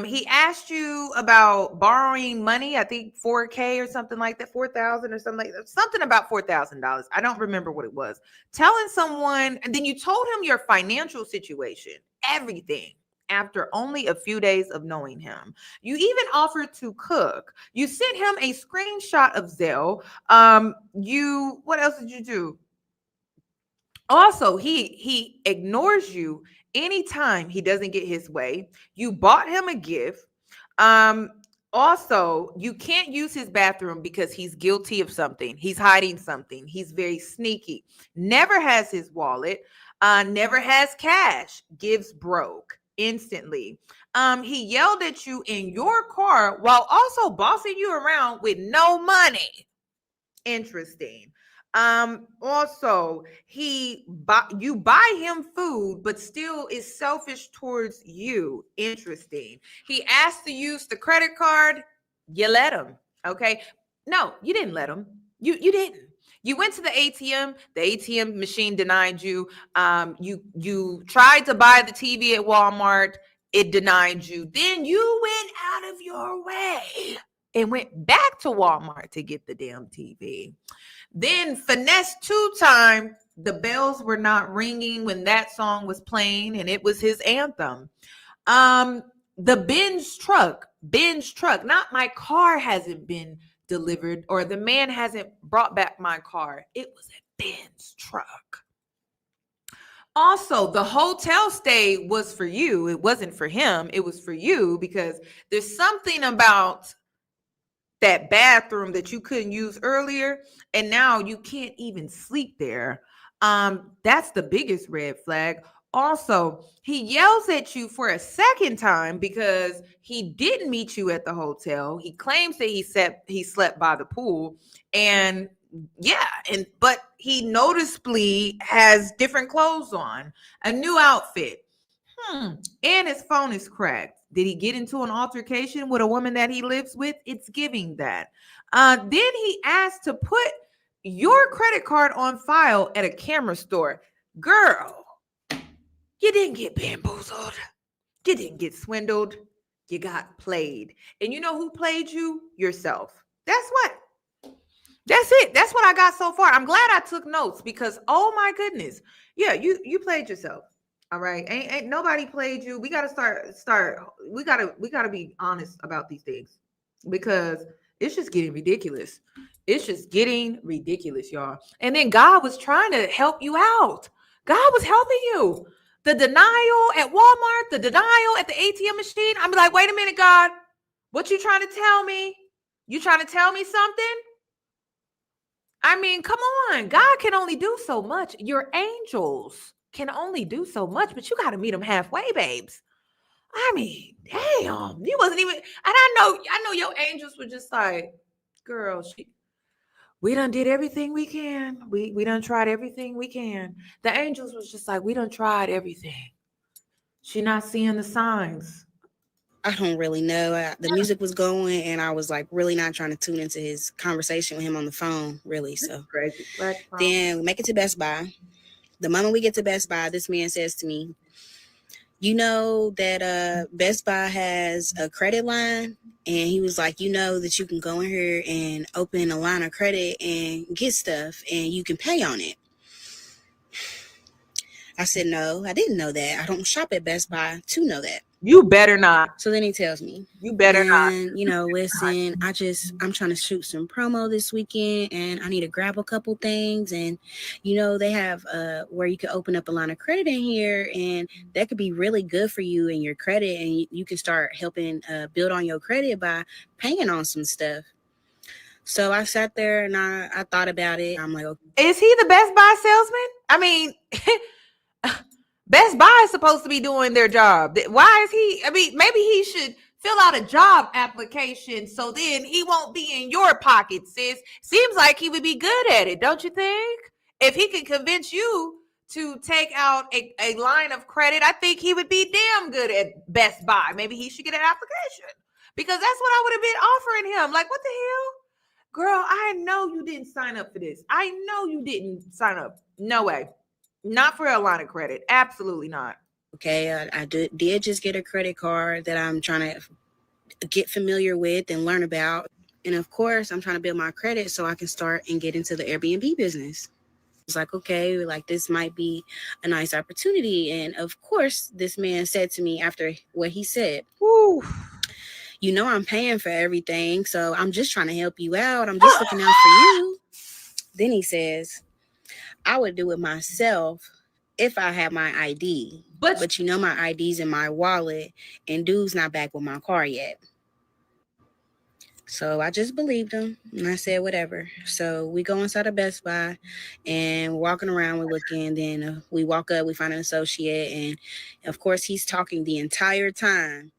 He asked you about borrowing money, I think 4K or something like that, 4,000 or something like that, something about $4,000. I don't remember what it was. Telling someone, and then you told him your financial situation, everything, after only a few days of knowing him. You even offered to cook. You sent him a screenshot of Zelle. What else did you do? Also, he ignores you anytime he doesn't get his way. You bought him a gift. Also, you can't use his bathroom because he's guilty of something. He's hiding something. He's very sneaky. Never has his wallet. Never has cash. Gives broke instantly. He yelled at you in your car while also bossing you around with no money. Interesting. Also, you buy him food, but still is selfish towards you. Interesting. He asked to use the credit card. You let him. Okay. No, you didn't let him. You didn't. You went to the ATM. The ATM machine denied you. You tried to buy the TV at Walmart. It denied you. Then you went out of your way and went back to Walmart to get the damn TV. Then finesse 2-time, the bells were not ringing when that song was playing, and it was his anthem. The Benz truck, not my car hasn't been delivered, or the man hasn't brought back my car. It was a Benz truck. Also, the hotel stay was for you. It wasn't for him. It was for you, because there's something about that bathroom that you couldn't use earlier, and now you can't even sleep there. That's the biggest red flag. Also, he yells at you for a second time because he didn't meet you at the hotel. He claims that he slept by the pool, and but he noticeably has different clothes on, a new outfit. And his phone is cracked. Did he get into an altercation with a woman that he lives with? It's giving that. Then he asked to put your credit card on file at a camera store. Girl, you didn't get bamboozled. You didn't get swindled. You got played. And you know who played you? Yourself. That's it. That's what I got so far. I'm glad I took notes, because, oh my goodness. Yeah, you played yourself. All right. Ain't nobody played you. We gotta start. We gotta be honest about these things, because it's just getting ridiculous. It's just getting ridiculous, y'all. And then God was trying to help you out. God was helping you. The denial at Walmart, the denial at the ATM machine. I'm like, wait a minute, God. What you trying to tell me? You trying to tell me something? I mean, come on. God can only do so much. Your angels can only do so much, but you got to meet them halfway, babes. I mean, damn, you wasn't even, and I know your angels were just like, girl, we done did everything we can. We done tried everything we can. The angels was just like, we done tried everything. She not seeing the signs. I don't really know. The music was going, and I was like really not trying to tune into his conversation with him on the phone, really. So Crazy. then we make it to Best Buy. The moment we get to Best Buy, this man says to me, you know that Best Buy has a credit line? And he was like, you know that you can go in here and open a line of credit and get stuff and you can pay on it. I said, no, I didn't know that. I don't shop at Best Buy to know that. You better not. So then he tells me, You better not. you know, listen, I'm trying to shoot some promo this weekend and I need to grab a couple things. And, you know, they have where you can open up a line of credit in here and that could be really good for you and your credit. And you can start helping build on your credit by paying on some stuff. So I sat there and I thought about it. I'm like, okay. Is he the Best Buy salesman? I mean, Best Buy is supposed to be doing their job. Why is he? I mean, maybe he should fill out a job application so then he won't be in your pocket, sis. Seems like he would be good at it, don't you think? If he can convince you to take out a line of credit, I think he would be damn good at Best Buy. Maybe he should get an application because that's what I would have been offering him. Like, what the hell? Girl, I know you didn't sign up for this. I know you didn't sign up. No way. Not for a line of credit. Absolutely not. Okay, I did just get a credit card that I'm trying to get familiar with and learn about. And of course, I'm trying to build my credit so I can start and get into the Airbnb business. It's like, okay, like this might be a nice opportunity. And of course, this man said to me after what he said, Woo. you know, I'm paying for everything. So I'm just trying to help you out. I'm just looking out for you. Then he says, I would do it myself if I had my ID. But you know, my ID's in my wallet and dude's not back with my car yet. So I just believed him and I said, whatever. So we go inside of Best Buy and we're walking around, we're looking. Then we walk up, we find an associate. And of course, he's talking the entire time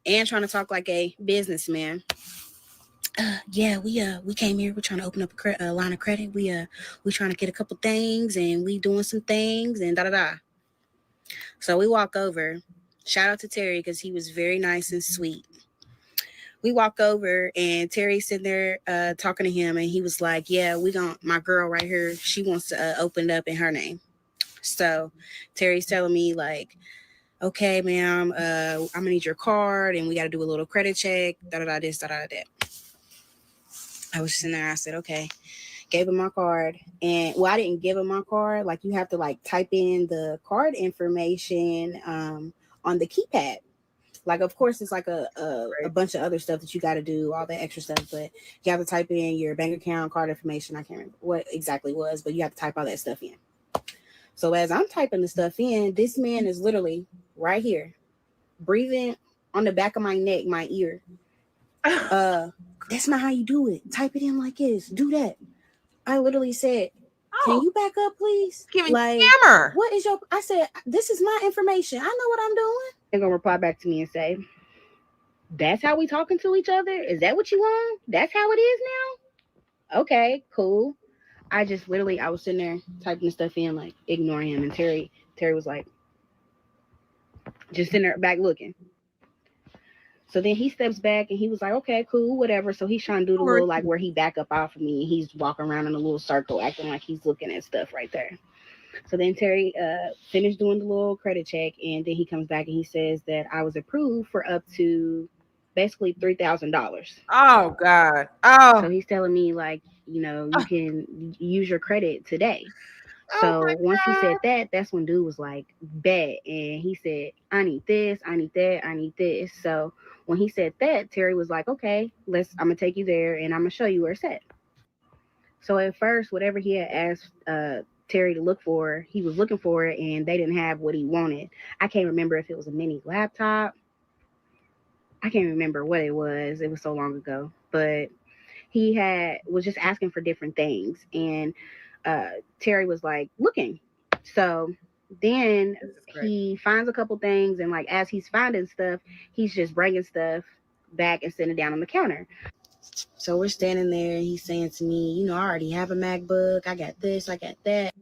and trying to talk like a businessman. Yeah, we came here. We're trying to open up a line of credit. We trying to get a couple things and we doing some things and da da da. So we walk over. Shout out to Terry because he was very nice and sweet. We walk over and Terry's sitting there talking to him and he was like, yeah, my girl right here, she wants to open it up in her name. So Terry's telling me like, okay, ma'am, I'm gonna need your card and we got to do a little credit check, da da da this, da da da that. I was sitting there, I said, okay, gave him my card. And I didn't give him my card. Like you have to like type in the card information on the keypad. Like, of course, it's like a bunch of other stuff that you got to do, all the extra stuff. But you have to type in your bank account, card information. I can't remember what exactly it was, but you have to type all that stuff in. So as I'm typing the stuff in, this man is literally right here, breathing on the back of my neck, my ear. That's not how you do it. Type it in like this. Do that. I literally said, can you back up, please? Give me like, hammer. What is your... I said, this is my information. I know what I'm doing. They're going to reply back to me and say, that's how we talking to each other? Is that what you want? That's how it is now? Okay, cool. I was sitting there typing the stuff in, like, ignoring him. And Terry was like, just sitting there back looking. So then he steps back and he was like, okay, cool, whatever. So he's trying to do the little, like, where he back up off of me. And he's walking around in a little circle, acting like he's looking at stuff right there. So then Terry finished doing the little credit check. And then he comes back and he says that I was approved for up to basically $3,000. Oh, God. Oh. So he's telling me, like, you know, you can use your credit today. So once he said that, that's when dude was like, bet. And he said, I need this, I need that, I need this. So when he said that, Terry was like, okay, I'm going to take you there and I'm going to show you where it's at. So at first, whatever he had asked Terry to look for, he was looking for it and they didn't have what he wanted. I can't remember if it was a mini laptop. I can't remember what it was. It was so long ago. But he was just asking for different things. And Terry was like looking. So then he finds a couple things. And like as he's finding stuff, he's just bringing stuff back and sitting it down on the counter. So we're standing there and he's saying to me, you know, I already have a MacBook. I got this, I got that.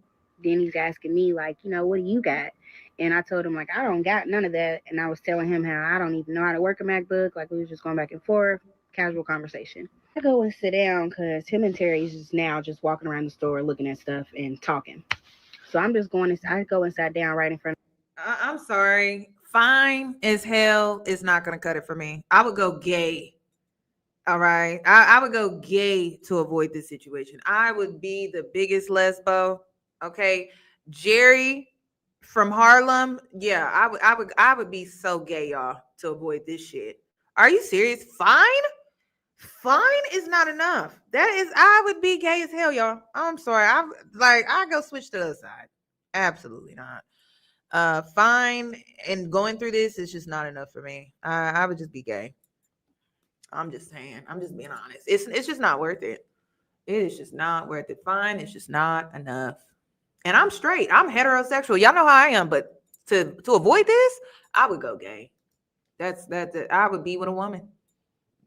Then he's asking me, like, you know, what do you got? And I told him, like, I don't got none of that. And I was telling him how I don't even know how to work a MacBook. Like, we was just going back and forth, casual conversation. I go and sit down because him and Terry's just now just walking around the store looking at stuff and talking. So I'm just going to, I go and sat down right in front of I'm sorry. Fine as hell is not going to cut it for me. I would go gay. All right. I would go gay to avoid this situation. I would be the biggest lesbo. Okay. Jerry from Harlem. Yeah, I would be so gay, y'all, to avoid this shit. Are you serious? Fine? Fine is not enough. I would be gay as hell, y'all. I'm sorry. I go switch to the other side. Absolutely not. Fine and going through this is just not enough for me. I would just be gay. I'm just saying. I'm just being honest. It's just not worth it. It is just not worth it. Fine, it's just not enough. And I'm straight. I'm heterosexual. Y'all know how I am. But to avoid this, I would go gay. That's it. I would be with a woman.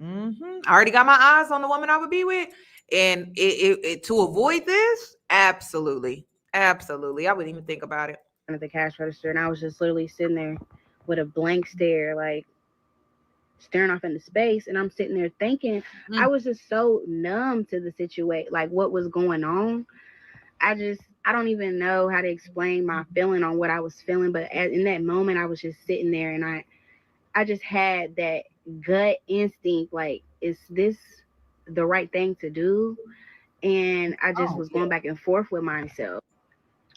I already got my eyes on the woman I would be with, and it to avoid this, absolutely. I wouldn't even think about it. at the cash register, and I was just literally sitting there with a blank stare, like staring off into space. And I'm sitting there thinking, I was just so numb to the situation, like what was going on. I don't even know how to explain my feeling on what I was feeling, but in that moment, I was just sitting there, and I just had that gut instinct, like, is this the right thing to do? And I just was going back and forth with myself.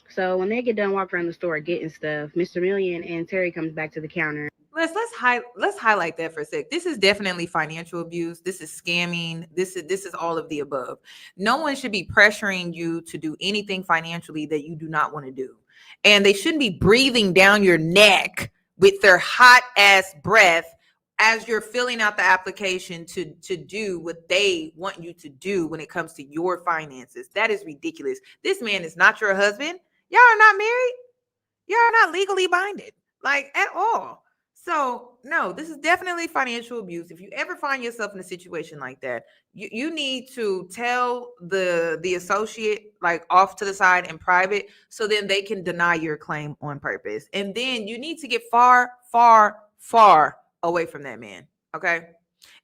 So when they get done walking around the store getting stuff, Mr. Million and Terry comes back to the counter. Let's highlight that for a sec. This is definitely financial abuse. This is scamming. This is all of the above. No one should be pressuring you to do anything financially that you do not want to do. And they shouldn't be breathing down your neck with their hot ass breath as you're filling out the application to do what they want you to do when it comes to your finances. That is ridiculous. This man is not your husband. Y'all are not married. Y'all are not legally binded, like, at all. So no, this is definitely financial abuse. If you ever find yourself in a situation like that, you need to tell the associate, like, off to the side in private, so then they can deny your claim on purpose. And then you need to get far, far, far away from that man. Okay.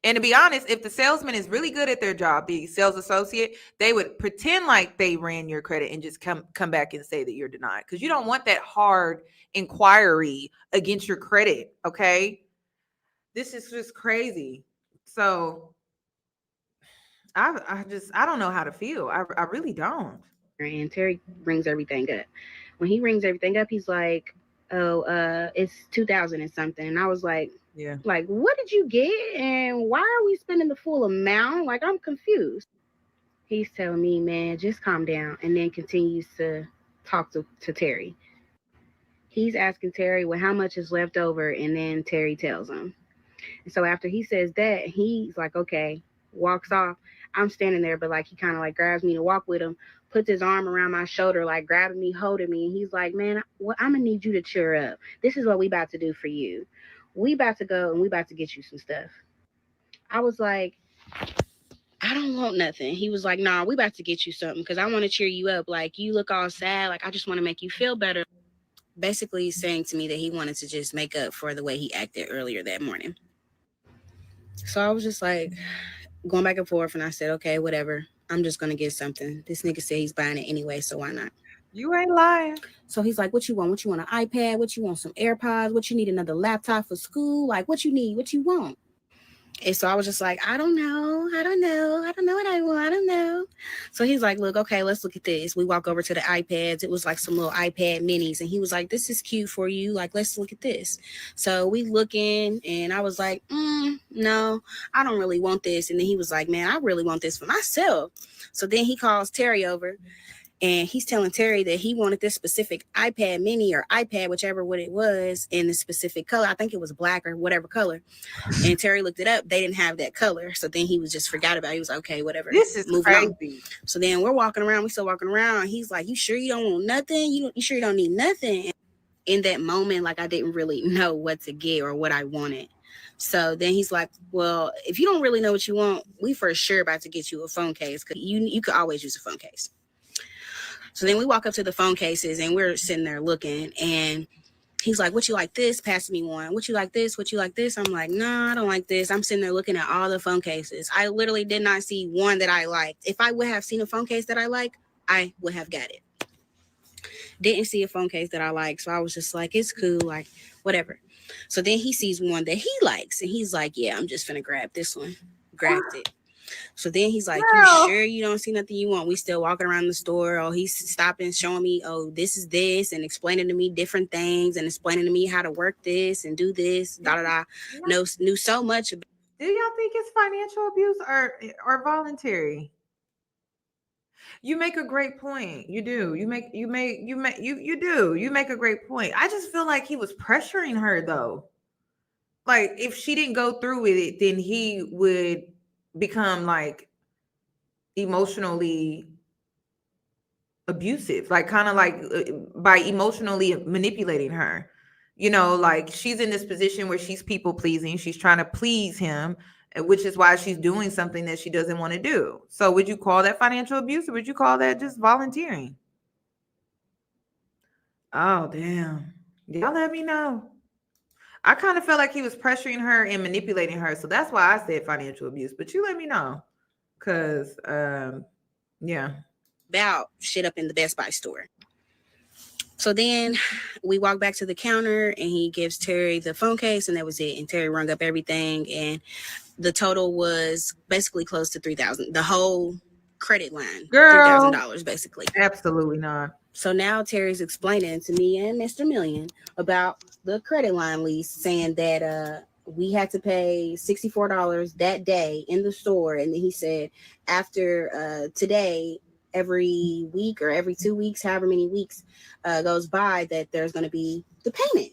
And to be honest, if the salesman is really good at their job, the sales associate, they would pretend like they ran your credit and just come back and say that you're denied, because you don't want that hard inquiry against your credit. Okay. This is just crazy. So I don't know how to feel. I really don't. And Terry brings everything up. When he rings everything up, he's like, oh, it's 2,000 and something. And I was like, yeah, like, what did you get? And why are we spending the full amount? Like, I'm confused. He's telling me, man, just calm down. And then continues to talk to Terry. He's asking Terry, well, how much is left over? And then Terry tells him. And so after he says that, he's like, okay, walks off. I'm standing there, but like he kind of like grabs me to walk with him, puts his arm around my shoulder, like grabbing me, holding me. And he's like, man, well, I'm going to need you to cheer up. This is what we about to do for you. We about to go and we about to get you some stuff. I was like, I don't want nothing. He was like, nah, we about to get you something because I want to cheer you up. Like, you look all sad. Like, I just want to make you feel better. Basically saying to me that he wanted to just make up for the way he acted earlier that morning. So I was just like going back and forth, and I said, okay, whatever. I'm just going to get something. This nigga said he's buying it anyway, so why not? You ain't lying. So he's like, what you want? What you want, an iPad? What you want, some AirPods? What you need, another laptop for school? Like, what you need? What you want? And so I was just like, I don't know what I want. I don't know. So he's like, look, okay, let's look at this. We walk over to the iPads. It was like some little iPad minis. And he was like, this is cute for you. Like, let's look at this. So we looking, and I was like, no, I don't really want this. And then he was like, man, I really want this for myself. So then he calls Terry over. And he's telling Terry that he wanted this specific iPad mini or iPad, whichever what it was, in a specific color. I think it was black or whatever color. And Terry looked it up. They didn't have that color. So then he was just forgot about it. He was like, okay, whatever. This is crazy. On. So then we're walking around. We still walking around. He's like, you sure you don't want nothing? You sure you don't need nothing? And in that moment, like, I didn't really know what to get or what I wanted. So then he's like, well, if you don't really know what you want, we for sure about to get you a phone case, because you could always use a phone case. So then we walk up to the phone cases and we're sitting there looking, and he's like, what you like this? Pass me one. What you like this? What you like this? I'm like, nah, I don't like this. I'm sitting there looking at all the phone cases. I literally did not see one that I liked. If I would have seen a phone case that I like, I would have got it. Didn't see a phone case that I like. So I was just like, it's cool, like, whatever. So then he sees one that he likes, and he's like, yeah, I'm just finna grab this one. Grabbed it. So then he's like, you sure you don't see nothing you want? We still walking around the store. Oh, he's stopping, showing me, oh, this is this, and explaining to me different things, and explaining to me how to work this and do this, knew so much about. Do y'all think it's financial abuse or voluntary? You make a great point. You do. You make a great point. I just feel like he was pressuring her though. Like if she didn't go through with it, then he would become like emotionally abusive, like kind of like by emotionally manipulating her. You know, like she's in this position where she's people pleasing. She's trying to please him, which is why she's doing something that she doesn't want to do. So would you call that financial abuse, or would you call that just volunteering? Oh, damn. Y'all let me know. I kind of felt like he was pressuring her and manipulating her. So that's why I said financial abuse. But you let me know. Because, yeah. About shit up in the Best Buy store. So then we walk back to the counter, and he gives Terry the phone case, and that was it. And Terry rung up everything, and the total was basically close to $3,000. The whole credit line, Girl, $3,000 basically. Absolutely not. So now Terry's explaining to me and Mr. Million about the credit line lease, saying that we had to pay $64 that day in the store, and then he said after today, every week or every 2 weeks, however many weeks goes by, that there's going to be the payment.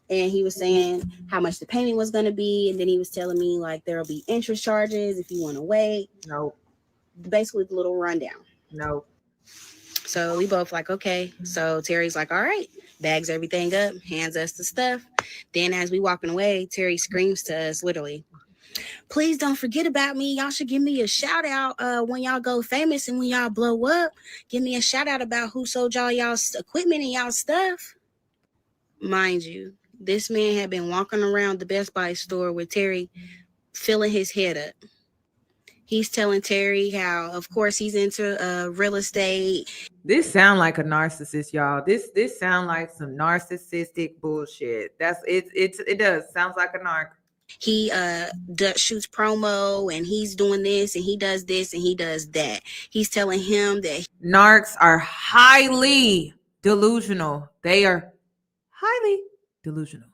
And he was saying how much the payment was going to be, and then he was telling me like there'll be interest charges if you want to wait. Nope. Basically the little rundown. Nope. So we both like, okay. So Terry's like, all right, bags everything up, hands us the stuff. Then as we walking away, Terry screams to us, literally, please don't forget about me. Y'all should give me a shout out when y'all go famous and when y'all blow up. Give me a shout out about who sold y'all's equipment and y'all stuff. Mind you, this man had been walking around the Best Buy store with Terry, filling his head up. He's telling Terry how, of course, he's into real estate. This sound like a narcissist, y'all. This sound like some narcissistic bullshit. That's it. It does. Sounds like a narc. He shoots promo, and he's doing this, and he does this, and he does that. He's telling him that narcs are highly delusional. They are highly delusional.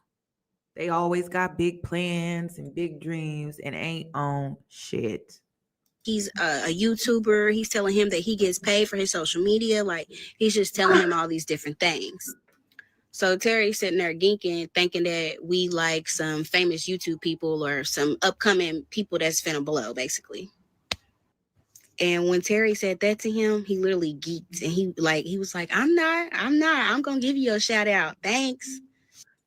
They always got big plans and big dreams and ain't on shit. He's a YouTuber. He's telling him that he gets paid for his social media. Like, he's just telling him all these different things. So Terry's sitting there geeking, thinking that we like some famous YouTube people or some upcoming people that's finna blow, basically. And when Terry said that to him, he literally geeked, and he was like, I'm gonna give you a shout out. Thanks.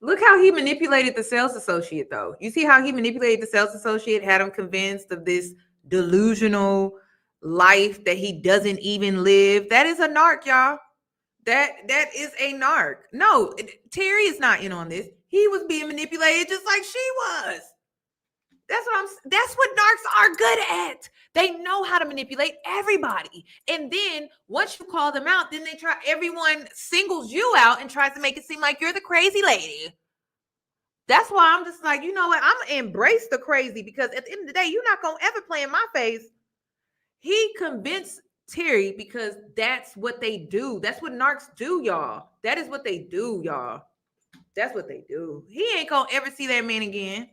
Look how he manipulated the sales associate, though. You see how he manipulated the sales associate, had him convinced of this delusional life that he doesn't even live. That is a narc, y'all. That is a narc. No, Terry is not in on this. He was being manipulated just like she was. That's what narcs are good at. They know how to manipulate everybody. And then once you call them out, then everyone singles you out and tries to make it seem like you're the crazy lady. That's why I'm just like, you know what? I'm gonna embrace the crazy, because at the end of the day, you're not gonna ever play in my face. He convinced Terry because that's what they do. That's what narcs do, y'all. That is what they do, y'all. That's what they do. He ain't gonna ever see that man again.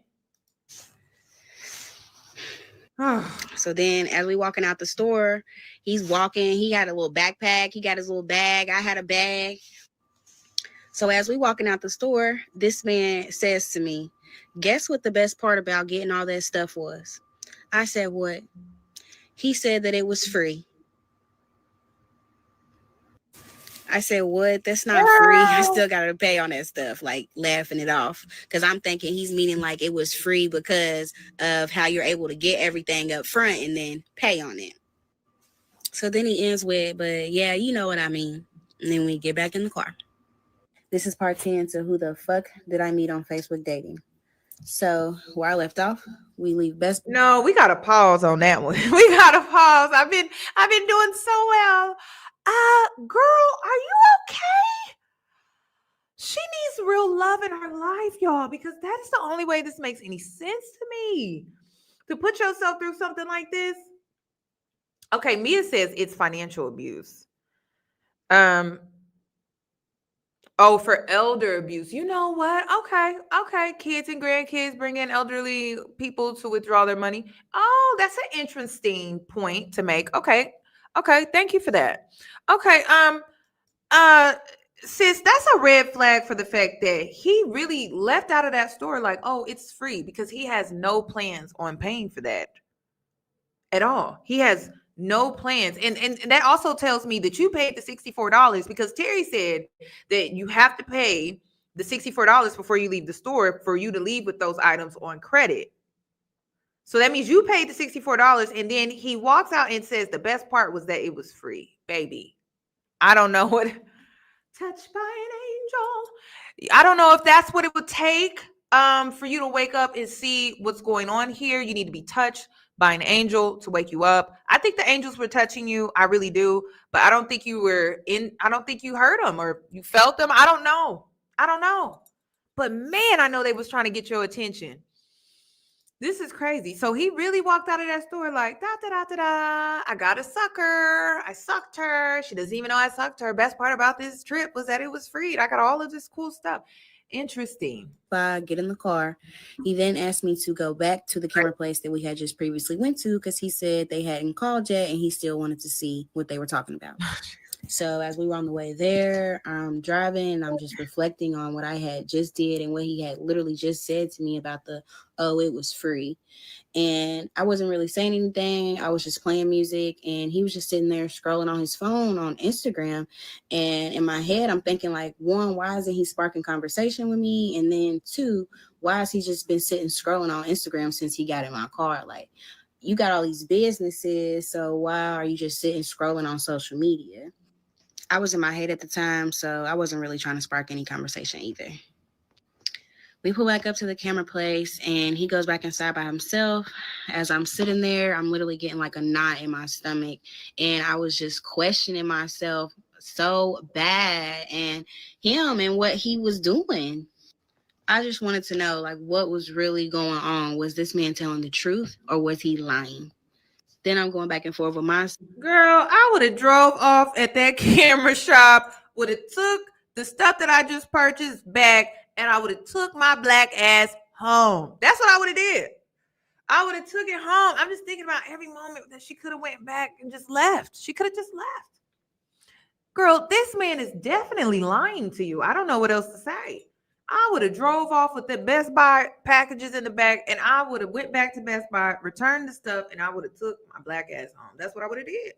So then as we walking out the store, he's walking. He had a little backpack. He got his little bag. I had a bag. So as we walking out the store, this man says to me, guess what the best part about getting all that stuff was? I said, what? He said that it was free. I said, what? That's not free. I still got to pay on that stuff, like laughing it off. Because I'm thinking he's meaning like it was free because of how you're able to get everything up front and then pay on it. So then he ends with, but yeah, you know what I mean. And then we get back in the car. This is part 10 to who the fuck did I meet on Facebook dating. So where I left off, we leave best. No, we gotta pause on that one. We gotta pause. I've been doing so well. Girl, are you okay? She needs real love in her life, y'all, because that is the only way this makes any sense to me. To put yourself through something like this. Okay, Mia says it's financial abuse. Oh, for elder abuse. You know what? Okay. Kids and grandkids bring in elderly people to withdraw their money. Oh, that's an interesting point to make. Okay. Thank you for that. Okay. Uh, sis, that's a red flag for the fact that he really left out of that store like, oh, it's free, because he has no plans on paying for that at all. He has no plans. And that also tells me that you paid the $64, because Terry said that you have to pay the $64 before you leave the store for you to leave with those items on credit. So that means you paid the $64, and then he walks out and says the best part was that it was free. Baby, I don't know what touched by an angel. I don't know if that's what it would take for you to wake up and see what's going on here. You need to be touched by an angel to wake you up. I think the angels were touching you. I really do. But I don't think you heard them or you felt them. I don't know. But man, I know they was trying to get your attention. This is crazy. So he really walked out of that store like, da, da, da, da, da. I got a sucker. I sucked her. She doesn't even know I sucked her. Best part about this trip was that it was free. I got all of this cool stuff. Interesting. Get in the car. He then asked me to go back to the camera place that we had just previously went to, because he said they hadn't called yet and he still wanted to see what they were talking about. So as we were on the way there, I'm driving and I'm just reflecting on what I had just did and what he had literally just said to me about it was free. And I wasn't really saying anything. I was just playing music, and he was just sitting there scrolling on his phone on Instagram. And in my head, I'm thinking like, one, why isn't he sparking conversation with me? And then two, why has he just been sitting scrolling on Instagram since he got in my car? Like, you got all these businesses, so why are you just sitting scrolling on social media? I was in my head at the time, so I wasn't really trying to spark any conversation either. We pull back up to the camera place, and he goes back inside by himself. As I'm sitting there, I'm literally getting like a knot in my stomach, and I was just questioning myself so bad and him and what he was doing. I just wanted to know, like, what was really going on. Was this man telling the truth, or was he lying? Then I'm going back and forth with my girl. I would have drove off at that camera shop, would have took the stuff that I just purchased back, and I would have took my black ass home. That's what I would have did. I would have took it home. I'm just thinking about every moment that she could have went back and just left. She could have just left. Girl, this man is definitely lying to you. I don't know what else to say. I would have drove off with the Best Buy packages in the back, and I would have went back to Best Buy, returned the stuff, and I would have took my black ass home. That's what I would have did.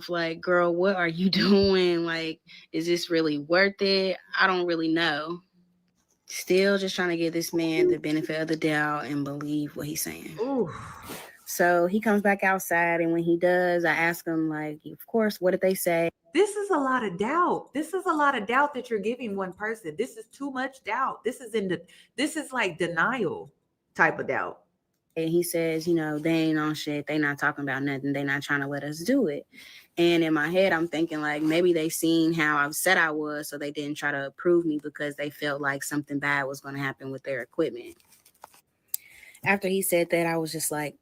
Like, girl, what are you doing? Like, is this really worth it? I don't really know. Still just trying to give this man the benefit of the doubt and believe what he's saying. Ooh. So he comes back outside, and when he does, I ask him, like, of course, what did they say? This is a lot of doubt. This is a lot of doubt that you're giving one person. This is too much doubt. This is like denial type of doubt. And he says, they ain't on shit. They not talking about nothing. They not trying to let us do it. And in my head, I'm thinking like maybe they seen how I said I was, so they didn't try to approve me because they felt like something bad was going to happen with their equipment. After he said that, I was just like,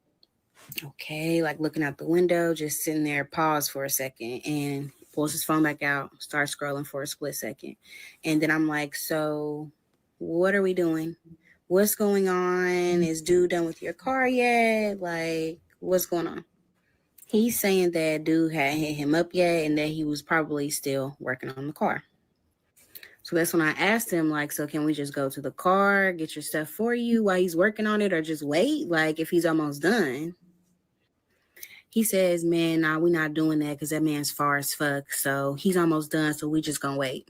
okay, like looking out the window, just sitting there, pause for a second, and pulls his phone back out, starts scrolling for a split second. And then I'm like, so what are we doing? What's going on? Is dude done with your car yet? Like, what's going on? He's saying that dude hadn't hit him up yet and that he was probably still working on the car. So that's when I asked him, like, so can we just go to the car, get your stuff for you while he's working on it, or just wait, like, if he's almost done? He says, man, nah, we not doing that because that man's far as fuck. So he's almost done. So we just gonna wait.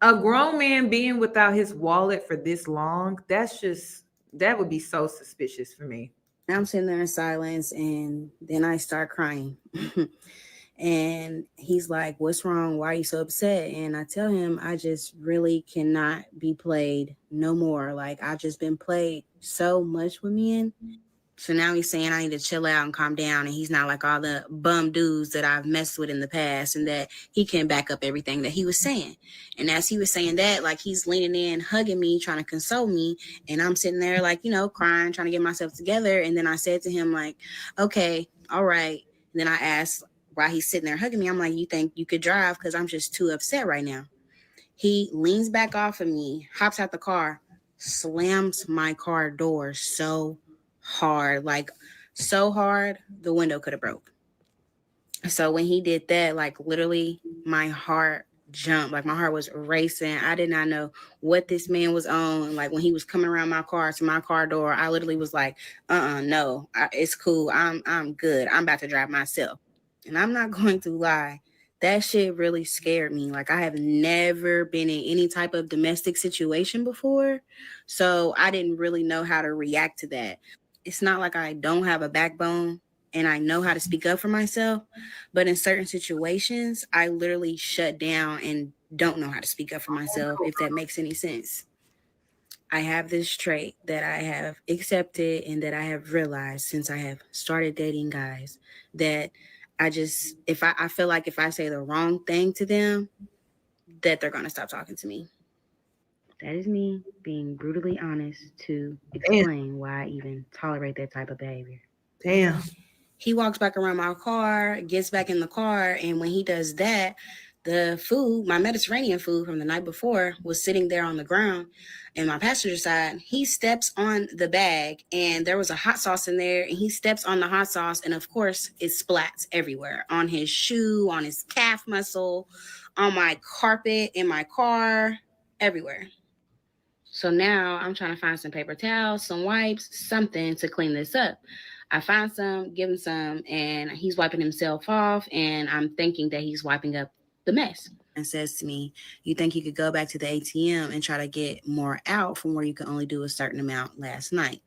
A grown man being without his wallet for this long, that would be so suspicious for me. Now I'm sitting there in silence, and then I start crying. And he's like, what's wrong? Why are you so upset? And I tell him, I just really cannot be played no more. Like, I've just been played so much with men. So now he's saying I need to chill out and calm down. And he's not like all the bum dudes that I've messed with in the past, and that he can back up everything that he was saying. And as he was saying that, like, he's leaning in, hugging me, trying to console me. And I'm sitting there like, crying, trying to get myself together. And then I said to him, like, okay, all right. And then I asked while he's sitting there hugging me, I'm like, you think you could drive? Because I'm just too upset right now. He leans back off of me, hops out the car, slams my car door so hard, like so hard the window could have broke. So when he did that, like literally my heart jumped, like my heart was racing. I did not know what this man was on. Like when he was coming around my car to my car door, I literally was like, no, it's cool. I'm good. I'm about to drive myself. And I'm not going to lie, that shit really scared me. Like, I have never been in any type of domestic situation before, so I didn't really know how to react to that. It's not like I don't have a backbone and I know how to speak up for myself, but in certain situations, I literally shut down and don't know how to speak up for myself, if that makes any sense. I have this trait that I have accepted and that I have realized since I have started dating guys, that I feel like if I say the wrong thing to them, that they're going to stop talking to me. That is me being brutally honest to explain why I even tolerate that type of behavior. Damn. He walks back around my car, gets back in the car, and when he does that, the food, my Mediterranean food from the night before, was sitting there on the ground in my passenger side. He steps on the bag, and there was a hot sauce in there, and he steps on the hot sauce, and of course, it splats everywhere, on his shoe, on his calf muscle, on my carpet, in my car, everywhere. So now I'm trying to find some paper towels, some wipes, something to clean this up. I find some, give him some, and he's wiping himself off, and I'm thinking that he's wiping up the mess. And says to me, you think you could go back to the ATM and try to get more out from where you could only do a certain amount last night?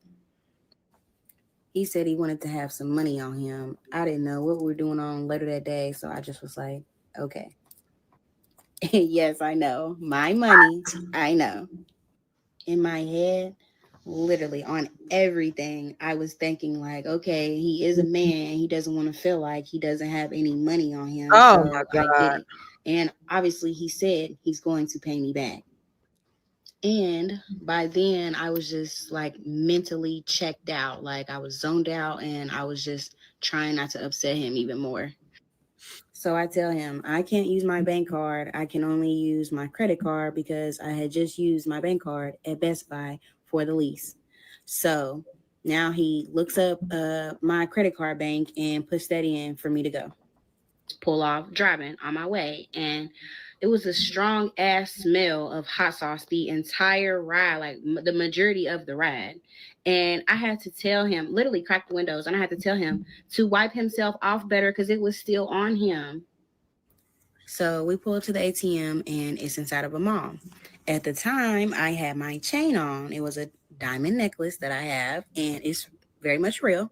He said he wanted to have some money on him. I didn't know what we were doing on later that day, so I just was like, okay. Yes, I know. My money, I know. In my head, literally on everything, I was thinking like, okay, he is a man. He doesn't want to feel like he doesn't have any money on him. Oh So my I God. get it. And obviously he said he's going to pay me back. And by then I was just like mentally checked out. Like I was zoned out and I was just trying not to upset him even more. So I tell him, I can't use my bank card. I can only use my credit card because I had just used my bank card at Best Buy for the lease. So now he looks up my credit card bank and puts that in for me to go. Pull off driving on my way. And it was a strong ass smell of hot sauce the entire ride, like the majority of the ride. And I had to tell him, literally crack the windows, and I had to tell him to wipe himself off better because it was still on him. So we pull up to the ATM and it's inside of a mall. At the time, I had my chain on. It was a diamond necklace that I have, and it's very much real.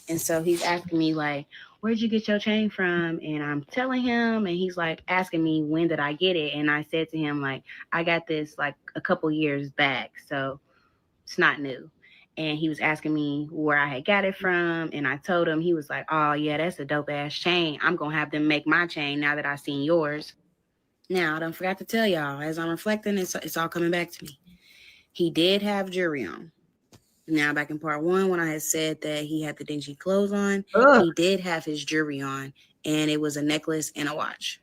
And so he's asking me, like, where'd you get your chain from? And I'm telling him, and he's like asking me, when did I get it? And I said to him, like, I got this like a couple years back, so it's not new. And he was asking me where I had got it from. And I told him, he was like, oh, yeah, that's a dope ass chain. I'm going to have them make my chain now that I seen yours. Now, I don't forgot to tell y'all, as I'm reflecting, it's all coming back to me. He did have jewelry on. Now, back in part one, when I had said that he had the dingy clothes on, he did have his jewelry on, and it was a necklace and a watch.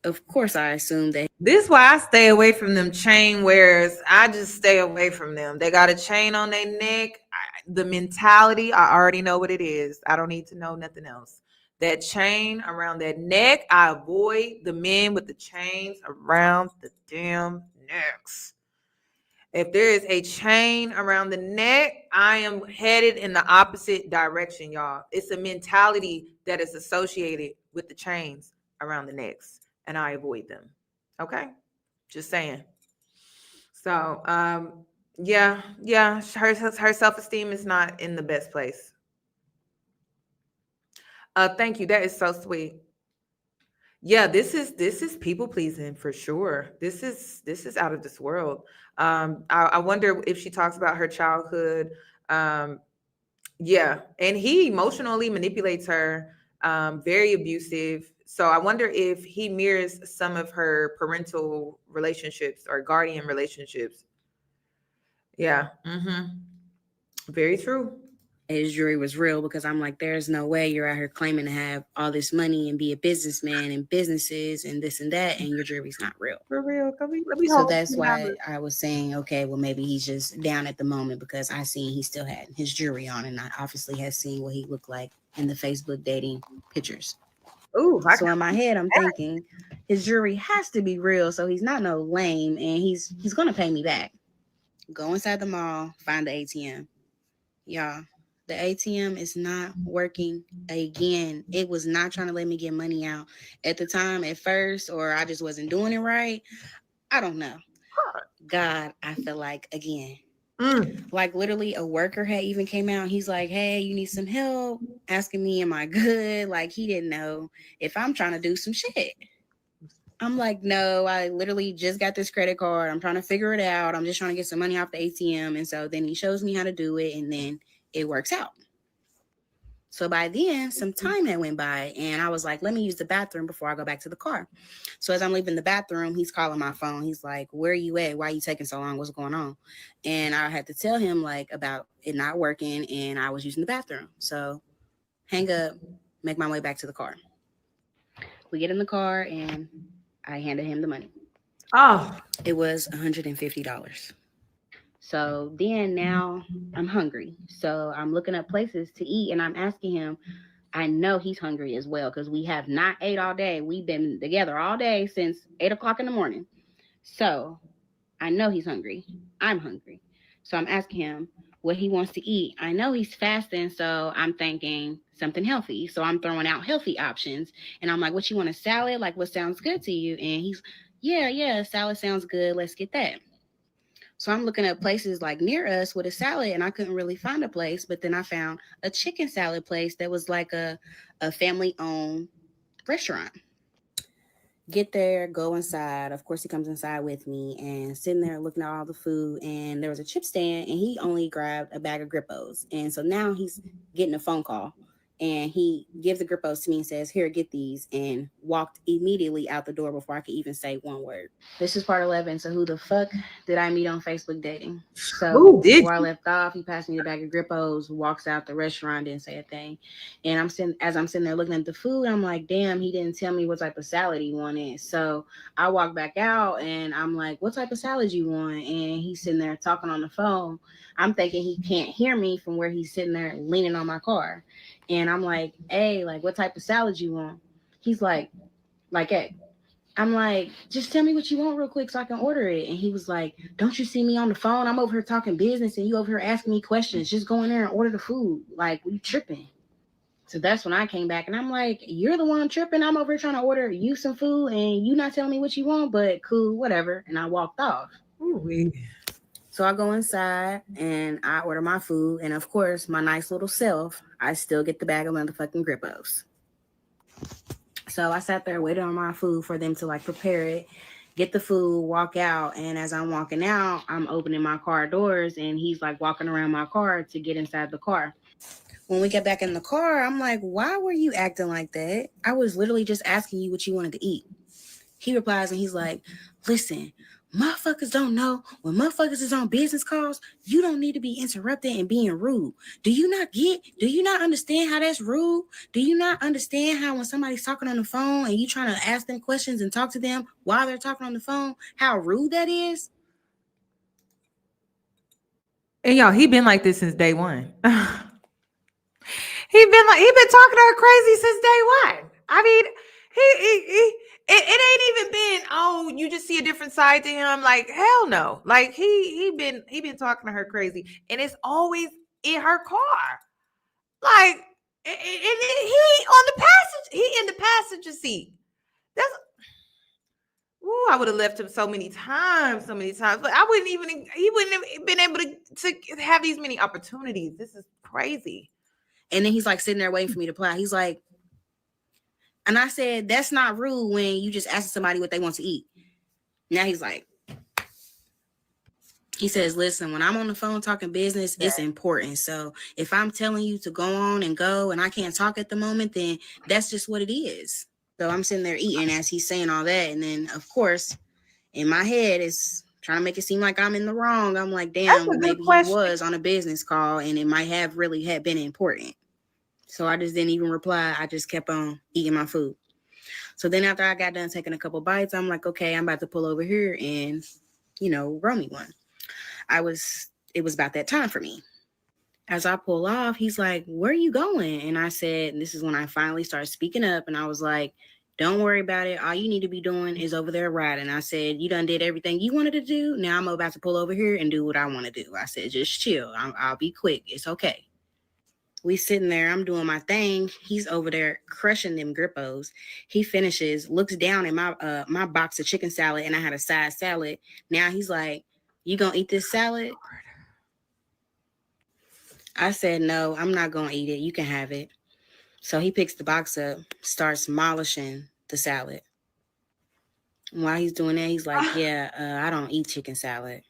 Of course, I assumed that. This is why I stay away from them chain wearers. I just stay away from them. They got a chain on their neck. The mentality, I already know what it is. I don't need to know nothing else. That chain around that neck, I avoid the men with the chains around the damn necks. If there is a chain around the neck, I am headed in the opposite direction, y'all. It's a mentality that is associated with the chains around the necks, and I avoid them. Okay? Just saying. So, yeah, her self-esteem is not in the best place. Thank you. That is so sweet. Yeah, this is people pleasing for sure. This is out of this world. I wonder if she talks about her childhood. Um, yeah, and he emotionally manipulates her, very abusive. So I wonder if he mirrors some of her parental relationships or guardian relationships. Yeah, very true. His jury was real, because I'm like, there's no way you're out here claiming to have all this money and be a businessman and businesses and this and that, and your jury's not real. For real. Let me So hold that's you why down. I was saying, okay, well, maybe he's just down at the moment, because I seen he still had his jury on, and I obviously had seen what he looked like in the Facebook dating pictures. Ooh, So in my head, I'm thinking his jury has to be real, so he's not no lame, and he's gonna pay me back. Go inside the mall, find the ATM. Y'all, the ATM is not working again. It was not trying to let me get money out at the time at first, or I just wasn't doing it right. I don't know. God, I feel like again. Like literally a worker had even came out. He's like, hey, you need some help? Asking me, am I good? Like he didn't know if I'm trying to do some shit. I'm like, no, I literally just got this credit card. I'm trying to figure it out. I'm just trying to get some money off the ATM. And so then he shows me how to do it, and then it works out. So by then, some time had went by, and I was like, let me use the bathroom before I go back to the car. So as I'm leaving the bathroom, he's calling my phone. He's like, where are you at? Why are you taking so long? What's going on? And I had to tell him like about it not working, and I was using the bathroom. So hang up, make my way back to the car. We get in the car, and I handed him the money. Oh, It was $150. So then now I'm hungry. So I'm looking up places to eat, and I'm asking him. I know he's hungry as well, because we have not ate all day. We've been together all day since 8 o'clock in the morning. So I know he's hungry. I'm hungry. So I'm asking him what he wants to eat. I know he's fasting, so I'm thinking something healthy. So I'm throwing out healthy options. And I'm like, what, you want, a salad? Like, what sounds good to you? And he's, yeah, salad sounds good. Let's get that. So I'm looking at places like near us with a salad, and I couldn't really find a place. But then I found a chicken salad place that was like a family-owned restaurant. Get there, go inside. Of course, he comes inside with me, and sitting there looking at all the food. And there was a chip stand, and he only grabbed a bag of Grippos. And so now he's getting a phone call, and he gives the Grippos to me and says, here, get these, and walked immediately out the door before I could even say one word. This is part 11. So who the fuck did I meet on Facebook dating? So before I left off, he passed me the bag of Grippos, walks out the restaurant, didn't say a thing. And I'm sitting there looking at the food, I'm like, damn, he didn't tell me what type of salad he wanted. So I walk back out, and I'm like, what type of salad you want? And he's sitting there talking on the phone. I'm thinking he can't hear me from where he's sitting there leaning on my car. And I'm like, hey, like, what type of salad you want? He's like, hey. I'm like, just tell me what you want real quick so I can order it. And he was like, don't you see me on the phone? I'm over here talking business, and you over here asking me questions. Just go in there and order the food. Like, you tripping? So that's when I came back, and I'm like, you're the one tripping. I'm over here trying to order you some food, and you not telling me what you want, but cool, whatever. And I walked off. Ooh-wee. So I go inside, and I order my food. And of course, my nice little self, I still get the bag of motherfucking Grippos. So I sat there, waited on my food for them to like prepare it, get the food, walk out. And as I'm walking out, I'm opening my car doors, and he's like walking around my car to get inside the car. When we get back in the car, I'm like, why were you acting like that? I was literally just asking you what you wanted to eat. He replies, and he's like, listen, motherfuckers don't know when motherfuckers is on business calls, you don't need to be interrupting and being rude. Do you not understand how that's rude? Do you not understand how when somebody's talking on the phone and you trying to ask them questions and talk to them while they're talking on the phone, how rude that is? And y'all, he been like this since day one. He been talking to her crazy since day one. I mean, it ain't even been, oh, you just see a different side to him. Like, hell no. Like he been talking to her crazy, and it's always in her car. Like, and he on the passage, he in the passenger seat. That's, ooh, I would have left him so many times, but I wouldn't even, he wouldn't have been able to have these many opportunities. This is crazy. And then he's like sitting there waiting for me to apply. He's like, and I said, that's not rude when you just ask somebody what they want to eat. Now he's like, he says, listen, when I'm on the phone talking business, it's important. So if I'm telling you to go on and go and I can't talk at the moment, then that's just what it is. So I'm sitting there eating as he's saying all that. And then, of course, in my head, it's trying to make it seem like I'm in the wrong. I'm like, damn, well, maybe he was on a business call and it might have really had been important. So I just didn't even reply. I just kept on eating my food. So then after I got done taking a couple bites, I'm like, okay, I'm about to pull over here and, roll me one. It was about that time for me. As I pull off, he's like, where are you going? And I said, and this is when I finally started speaking up. And I was like, don't worry about it. All you need to be doing is over there riding. I said, you done did everything you wanted to do. Now I'm about to pull over here and do what I want to do. I said, just chill. I'll be quick. It's okay. We sitting there. I'm doing my thing. He's over there crushing them grippos. He finishes, looks down at my box of chicken salad, and I had a side salad. Now he's like, you gonna eat this salad? I said, no, I'm not gonna eat it. You can have it. So he picks the box up, starts demolishing the salad. And while he's doing that, he's like, yeah, I don't eat chicken salad.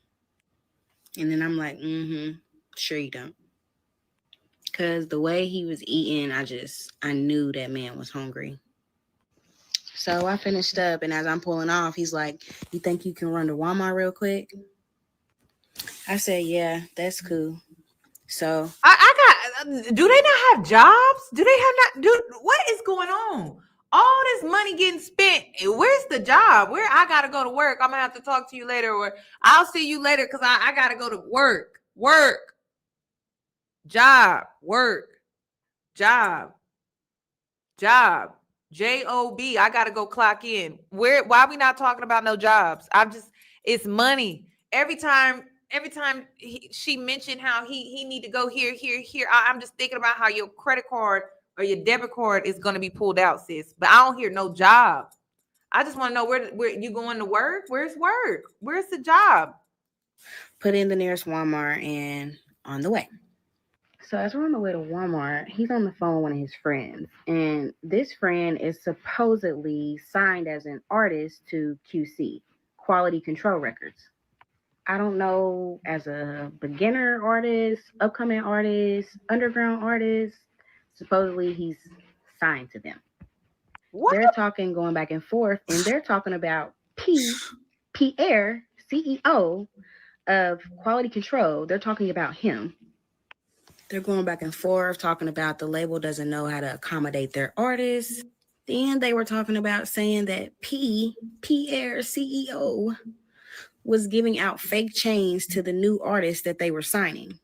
And then I'm like, sure you don't. Because the way he was eating, I knew that man was hungry. So I finished up, and as I'm pulling off, he's like, you think you can run to Walmart real quick? I said, yeah, that's cool. So do they not have jobs? Do they have not, what is going on? All this money getting spent. Where's the job? Where I got to go to work. I'm going to have to talk to you later, or I'll see you later because I got to go to work. Job. Job. J-O-B. I got to go clock in. Why are we not talking about no jobs? It's money. Every time she mentioned how he need to go here. I'm just thinking about how your credit card or your debit card is going to be pulled out, sis. But I don't hear no job. I just want to know where you going to work? Where's work? Where's the job? Put in the nearest Walmart and on the way. So as we're on the way to Walmart, he's on the phone with one of his friends. And this friend is supposedly signed as an artist to QC, Quality Control Records. I don't know, as a beginner artist, upcoming artist, underground artist, supposedly he's signed to them. What? They're talking, going back and forth, and they're talking about Pierre, CEO of Quality Control. They're talking about him. They're going back and forth, talking about the label doesn't know how to accommodate their artists. Then they were talking about saying that Pierre, CEO, was giving out fake chains to the new artists that they were signing.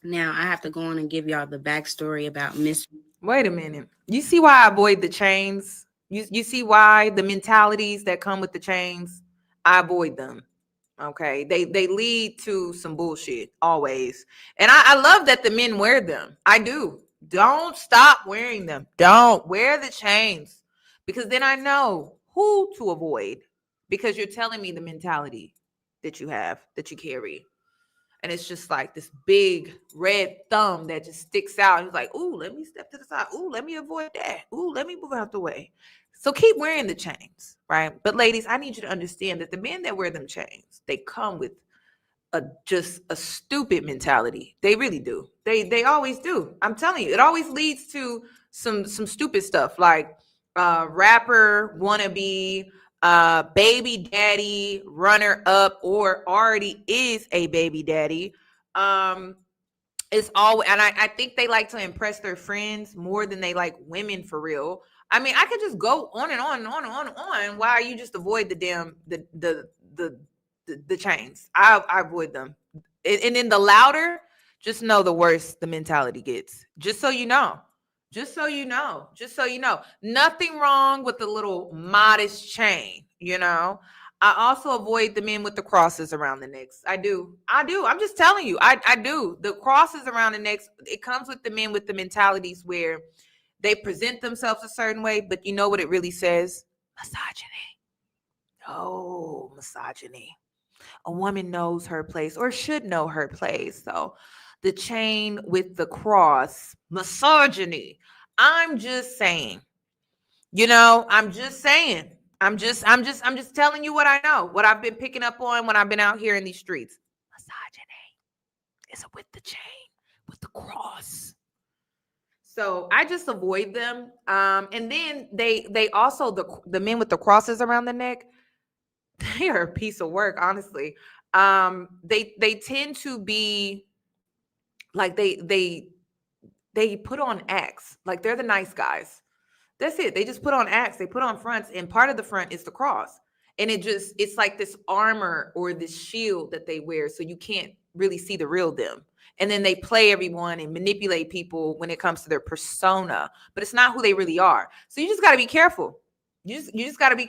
Now, I have to go on and give y'all the backstory about Miss. Wait a minute. You see why I avoid the chains? You see why the mentalities that come with the chains, I avoid them. Okay, they lead to some bullshit always. And I love that the men wear them. I do. Don't stop wearing them. Don't wear the chains, because then I know who to avoid, because you're telling me the mentality that you have, that you carry. And it's just like this big red thumb that just sticks out. It's like, ooh, let me step to the side. Ooh, let me avoid that. Ooh, let me move out the way. So keep wearing the chains, right? But ladies, I need you to understand that the men that wear them chains, they come with just a stupid mentality. They really do. They always do. I'm telling you, it always leads to some stupid stuff, like rapper wannabe, baby daddy, runner up, or already is a baby daddy. It's all, and I think they like to impress their friends more than they like women for real. I mean, I could just go on and on and on and on and on. Why you just avoid the damn the chains? I avoid them. And then the louder, just know the worse the mentality gets. Just so you know. Just so you know. Nothing wrong with a little modest chain. you know. I also avoid the men with the crosses around the necks. I do. I'm just telling you. I do. The crosses around the necks, it comes with the men with the mentalities where they present themselves a certain way, but you know what it really says? Misogyny. Oh, misogyny. A woman knows her place or should know her place. So the chain with the cross, misogyny. I'm just saying, I'm just saying. I'm just telling you what I know, what I've been picking up on when I've been out here in these streets. Misogyny is with the chain, with the cross. So I just avoid them. And then they also the men with the crosses around the neck, they are a piece of work, honestly. They tend to be like they put on acts, like they're the nice guys. That's it. They just put on acts. They put on fronts, and part of the front is the cross. And it's like this armor or this shield that they wear, so you can't really see the real them. And then they play everyone and manipulate people when it comes to their persona, but it's not who they really are. So you just got to be careful. You gotta be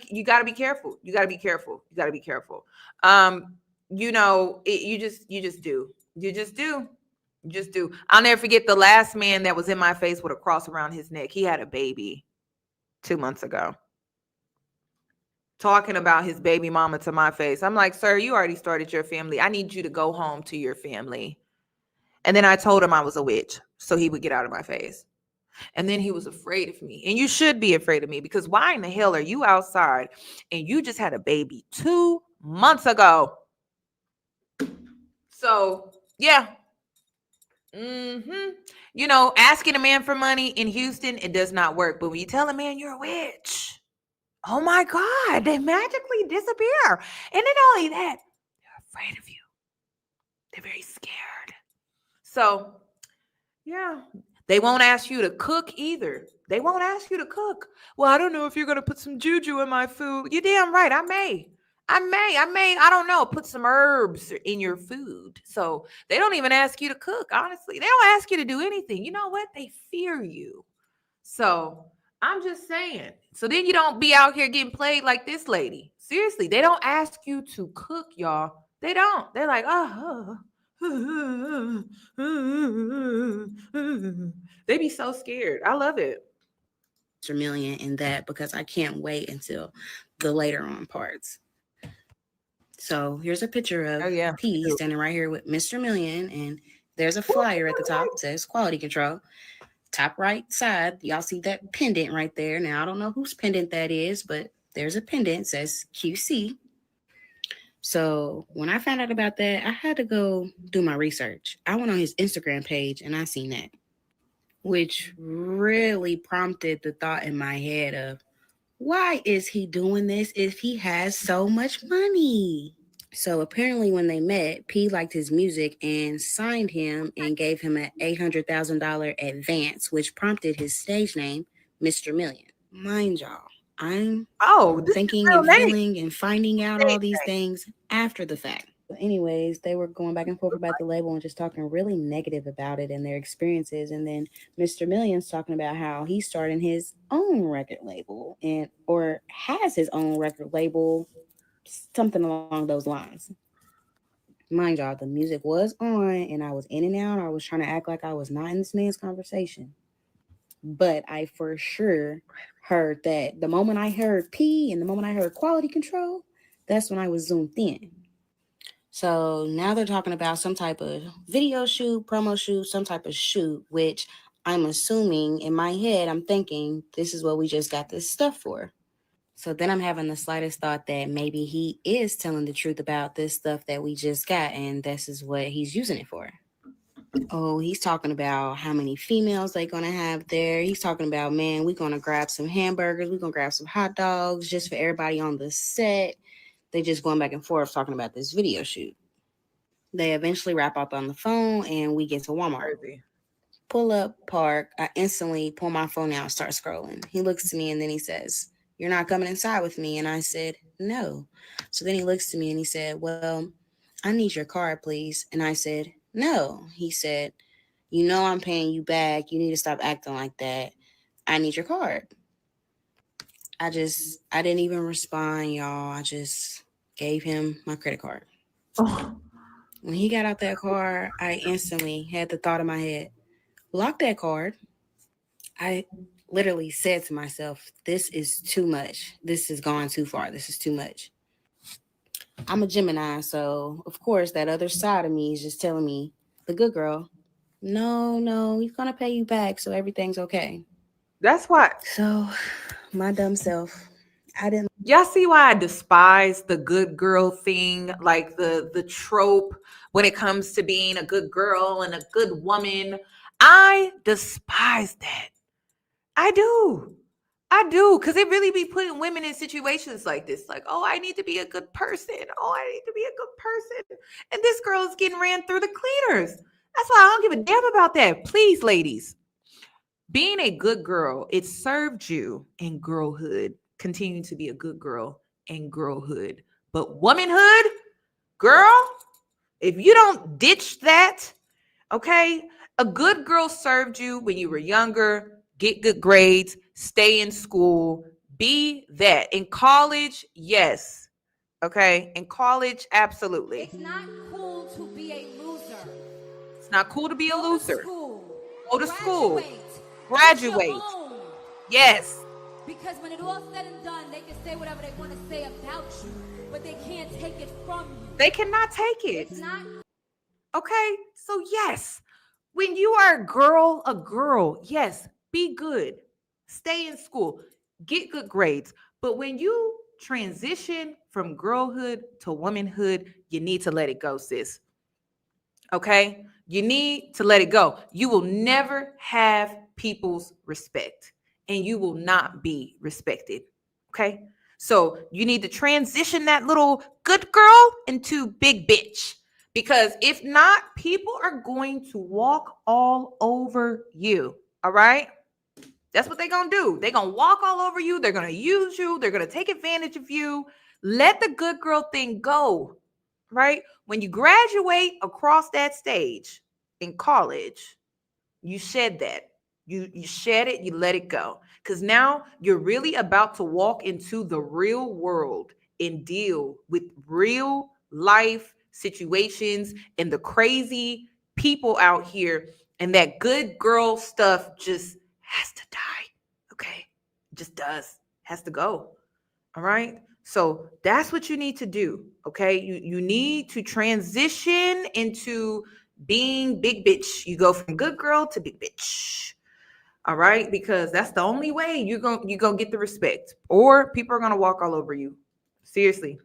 careful. You gotta be careful. You gotta be careful. You just do. You just do. You just do. I'll never forget the last man that was in my face with a cross around his neck. He had a baby 2 months ago. Talking about his baby mama to my face. I'm like, sir, you already started your family. I need you to go home to your family. And then I told him I was a witch so he would get out of my face. And then he was afraid of me. And you should be afraid of me, because why in the hell are you outside and you just had a baby 2 months ago? So, yeah. Asking a man for money in Houston, it does not work. But when you tell a man you're a witch, oh my God, they magically disappear. And not only that, they're afraid of you. They're very scared. So, yeah. They won't ask you to cook either. They won't ask you to cook. Well, I don't know if you're going to put some juju in my food. You're damn right. I may. I don't know, put some herbs in your food. So they don't even ask you to cook, honestly. They don't ask you to do anything. You know what? They fear you. So I'm just saying. So then you don't be out here getting played like this lady. Seriously, they don't ask you to cook, y'all. They don't. They're like, oh. They be so scared. I love it. Mr. Million in that, because I can't wait until the later on parts. So here's a picture of P standing right here with Mr. Million, and there's a flyer at the top that says quality control. Top right side, y'all see that pendant right there. Now, I don't know whose pendant that is, but there's a pendant that says QC. So when I found out about that, I had to go do my research. I went on his Instagram page and I seen that, which really prompted the thought in my head of, why is he doing this if he has so much money? So apparently when they met, P liked his music and signed him and gave him an $800,000 advance, which prompted his stage name, Mr. Million. Mind y'all, I'm thinking and feeling and finding out all these things after the fact. Anyways, they were going back and forth about the label and just talking really negative about it and their experiences. And then Mr. Million's talking about how he's starting his own record label or has his own record label, something along those lines. Mind y'all, the music was on and I was in and out. I was trying to act like I was not in this man's conversation. But I for sure heard that the moment I heard P and the moment I heard quality control, that's when I was zoomed in. So now they're talking about some type of video shoot, promo shoot, some type of shoot, which I'm assuming in my head, I'm thinking this is what we just got this stuff for. So then I'm having the slightest thought that maybe he is telling the truth about this stuff that we just got, and this is what he's using it for. Oh, he's talking about how many females they're going to have there. He's talking about, man, we're going to grab some hamburgers. We're going to grab some hot dogs just for everybody on the set. They just going back and forth talking about this video shoot. They eventually wrap up on the phone and we get to Walmart. Pull up, park. I instantly pull my phone out and start scrolling. He looks to me and then he says, "You're not coming inside with me?" And I said, "No." So then he looks to me and he said, "Well, I need your card, please." And I said, "No." He said, "You know I'm paying you back. You need to stop acting like that. I need your card." I didn't even respond, y'all. I just gave him my credit card. Oh, When he got out that car, I instantly had the thought in my head, lock that card. I literally said to myself, this is too much. This is gone too far. This is too much. I'm a Gemini, so of course that other side of me is just telling me, the good girl, no, he's gonna pay you back, so everything's okay. that's why. So my dumb self, I didn't. Y'all see why I despise the good girl thing, like the trope when it comes to being a good girl and a good woman. I despise that. I do. I do, because it really be putting women in situations like this. Like, oh, I need to be a good person. Oh, I need to be a good person. And this girl is getting ran through the cleaners. That's why I don't give a damn about that. Please, ladies, being a good girl, it served you in girlhood. Continue to be a good girl in girlhood. But womanhood, girl, if you don't ditch that, okay, a good girl served you when you were younger. Get good grades, stay in school, be that. In college, yes. Okay, in college, absolutely. It's not cool to be a loser. It's not cool to be a loser. Go to school. Graduate. Yes. Because when it all said and done, they can say whatever they want to say about you, but they can't take it from you. They cannot take it. It's not. Okay, so yes, when you are a girl, yes, be good, stay in school, get good grades. But when you transition from girlhood to womanhood, you need to let it go, sis. Okay, you need to let it go. You will never have people's respect, and you will not be respected. Okay, so you need to transition that little good girl into big bitch. Because if not, people are going to walk all over you. All right? That's what they're going to do. They're going to walk all over you. They're going to use you. They're going to take advantage of you. Let the good girl thing go. Right? When you graduate across that stage in college, you shed that. You shed it, you let it go. Because now you're really about to walk into the real world and deal with real life situations and the crazy people out here. And that good girl stuff just has to die. Okay? It just does. Has to go. All right? So that's what you need to do. Okay? You need to transition into being big bitch. You go from good girl to big bitch. All right, because that's the only way you're gonna get the respect, or people are gonna walk all over you. Seriously.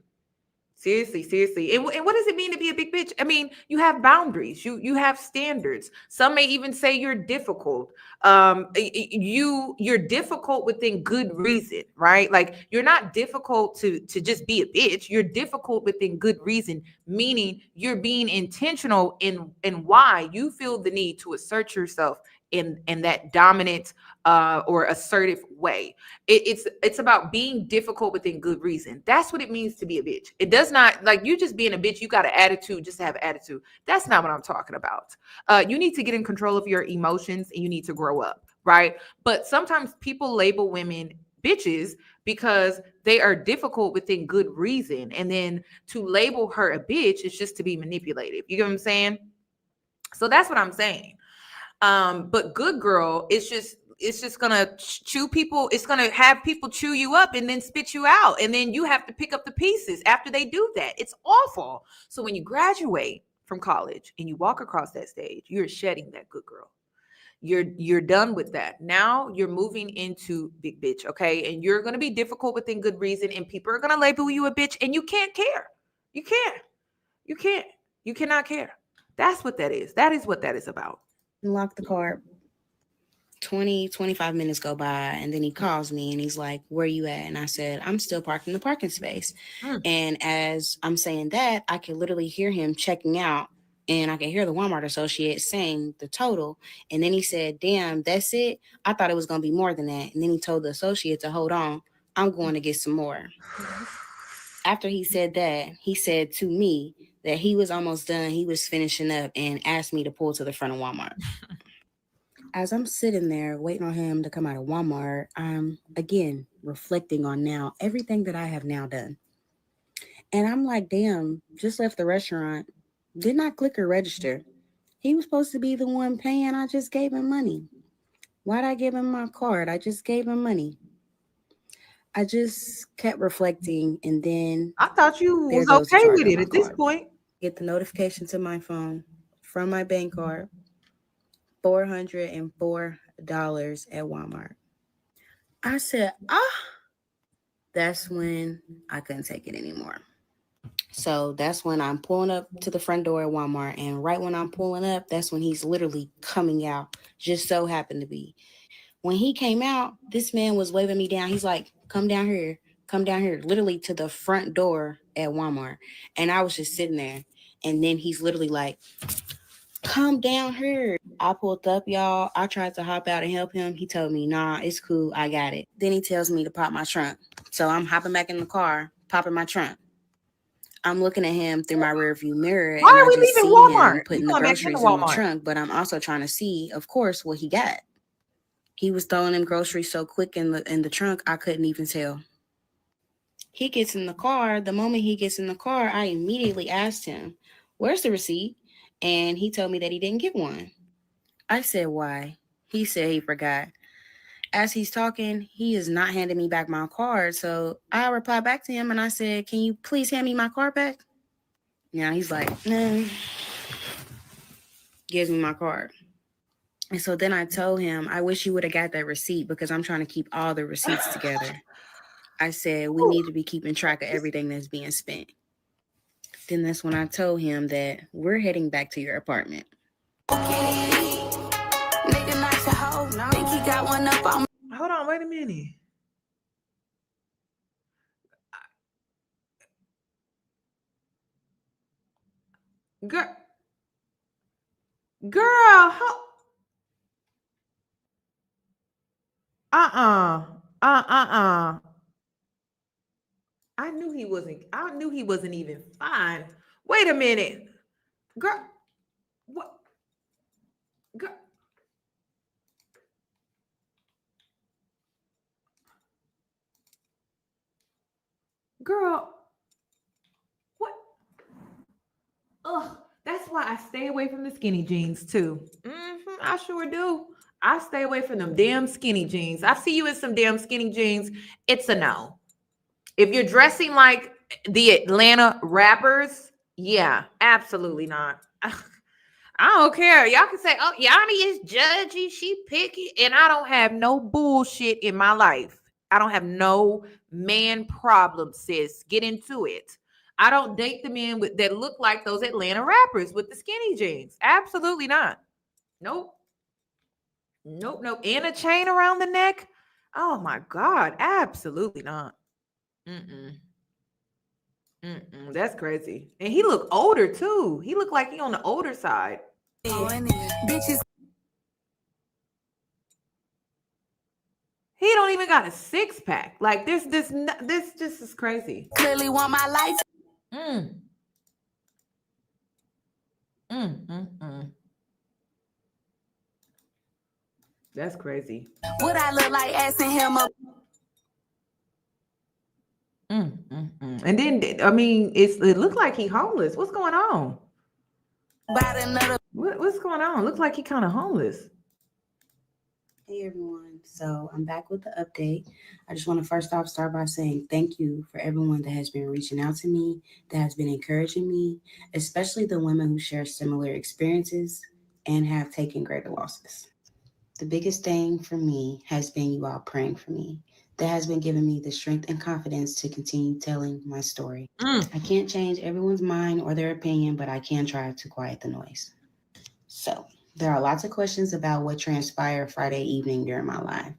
Seriously. And what does it mean to be a big bitch? I mean, you have boundaries. You have standards. Some may even say you're difficult. You're difficult within good reason, right? Like you're not difficult to just be a bitch. You're difficult within good reason, meaning you're being intentional in why you feel the need to assert yourself in that dominant or assertive way. It's about being difficult within good reason. That's what it means to be a bitch. It does not, like, you just being a bitch, you got an attitude just to have an attitude. That's not what I'm talking about. You need to get in control of your emotions and you need to grow up, right? But sometimes people label women bitches because they are difficult within good reason. And then to label her a bitch is just to be manipulative. You get what I'm saying? So that's what I'm saying. But good girl, it's just gonna chew people. It's gonna have people chew you up and then spit you out, and then you have to pick up the pieces after they do that. It's awful. So when you graduate from college and you walk across that stage, you're shedding that good girl. You're done with that. Now you're moving into big bitch, okay? And you're gonna be difficult within good reason, and people are gonna label you a bitch, and you can't care. You can't. You can't. You cannot care. That's what that is. That is what that is about. Lock the car. 25 minutes go by, and then he calls me and he's like, where you at? And I said, I'm still parked in the parking space. And as I'm saying that, I can literally hear him checking out, and I can hear the Walmart associate saying the total. And then he said, damn, that's it? I thought it was going to be more than that. And then he told the associate to hold on, I'm going to get some more. After he said that, he said to me that he was almost done. He was finishing up and asked me to pull to the front of Walmart. As I'm sitting there waiting on him to come out of Walmart, I'm again reflecting on now everything that I have now done. And I'm like, damn, just left the restaurant. Did not click or register. He was supposed to be the one paying. I just gave him money. Why'd I give him my card? I just gave him money. I just kept reflecting, and then I thought you there was goes the okay charge with on it my at this card. point. Get the notification to my phone from my bank card. $404 at Walmart. I said, that's when I couldn't take it anymore. So that's when I'm pulling up to the front door at Walmart. And right when I'm pulling up, that's when he's literally coming out. Just so happened to be. When he came out, this man was waving me down. He's like, come down here, literally to the front door at Walmart. And I was just sitting there. And then he's literally like, come down here. I pulled up, y'all. I tried to hop out and help him. He told me, nah, it's cool. I got it. Then he tells me to pop my trunk. So I'm hopping back in the car, popping my trunk. I'm looking at him through my rearview mirror, Why and are I we just leaving see Walmart? him We putting the going back into groceries in the Walmart. trunk. But I'm also trying to see, of course, what he got. He was throwing them groceries so quick in the trunk, I couldn't even tell. He gets in the car. The moment he gets in the car, I immediately asked him, where's the receipt? And he told me that he didn't get one. I said, why? He said he forgot. As he's talking, he is not handing me back my card. So I replied back to him and I said, can you please hand me my card back? Now he's like, nah. Gives me my card. And so then I told him, I wish you would have got that receipt because I'm trying to keep all the receipts together. I said, we need to be keeping track of everything that's being spent. Then that's when I told him that we're heading back to your apartment. Hold on, wait a minute. Girl, how? I knew he wasn't. I knew he wasn't even fine. Wait a minute, girl. What? Girl. Girl. What? Ugh. That's why I stay away from the skinny jeans too. I sure do. I stay away from them damn skinny jeans. I see you in some damn skinny jeans. It's a no. If you're dressing like the Atlanta rappers, yeah, absolutely not. I don't care. Y'all can say, oh, Yanni is judgy, she picky, and I don't have no bullshit in my life. I don't have no man problem, sis. Get into it. I don't date the men that look like those Atlanta rappers with the skinny jeans. Absolutely not. Nope. Nope. And a chain around the neck. Oh my God. Absolutely not. Mm-mm. That's crazy. And he look older too. He look like he on the older side. Bitches. He don't even got a six pack. Like this just is crazy. Clearly want my life. That's crazy. What I look like asking him up. And then I mean, it looked like he homeless. What's going on? What's going on? Looks like he kind of homeless. Hey everyone, so I'm back with the update. I just want to first off start by saying thank you for everyone that has been reaching out to me, that has been encouraging me, especially the women who share similar experiences and have taken greater losses. The biggest thing for me has been you all praying for me. That has been giving me the strength and confidence to continue telling my story. I can't change everyone's mind or their opinion, but I can try to quiet the noise. So, there are lots of questions about what transpired Friday evening during my live.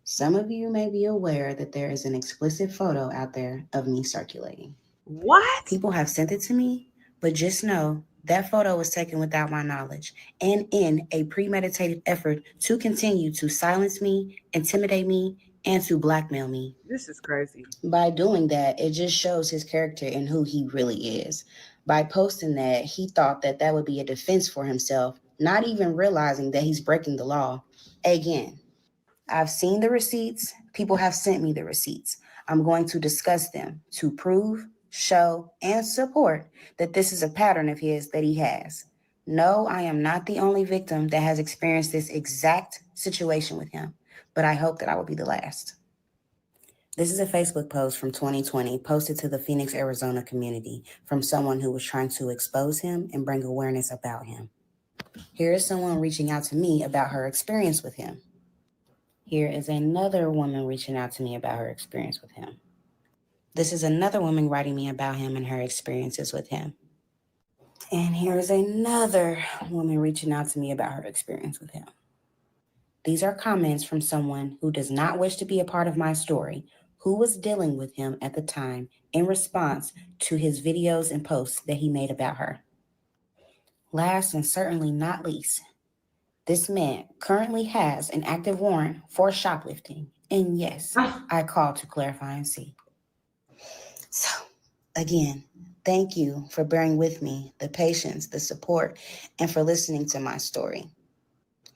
Some of you may be aware that there is an explicit photo out there of me circulating. What? People have sent it to me, but just know that photo was taken without my knowledge and in a premeditated effort to continue to silence me, intimidate me, and to blackmail me. This is crazy. By doing that, it just shows his character and who he really is. By posting that, he thought that that would be a defense for himself not even realizing that he's breaking the law. Again, I've seen the receipts. People have sent me the receipts. I'm going to discuss them to prove, show, and support that this is a pattern of his that he has. No, I am not the only victim that has experienced this exact situation with him, but I hope that I will be the last. This is a Facebook post from 2020 posted to the Phoenix, Arizona community from someone who was trying to expose him and bring awareness about him. Here is someone reaching out to me about her experience with him. Here is another woman reaching out to me about her experience with him. This is another woman writing me about him and her experiences with him. And here's another woman reaching out to me about her experience with him. These are comments from someone who does not wish to be a part of my story, who was dealing with him at the time in response to his videos and posts that he made about her. Last and certainly not least, this man currently has an active warrant for shoplifting. And yes, I called to clarify and see. So, again, thank you for bearing with me, the patience, the support, and for listening to my story.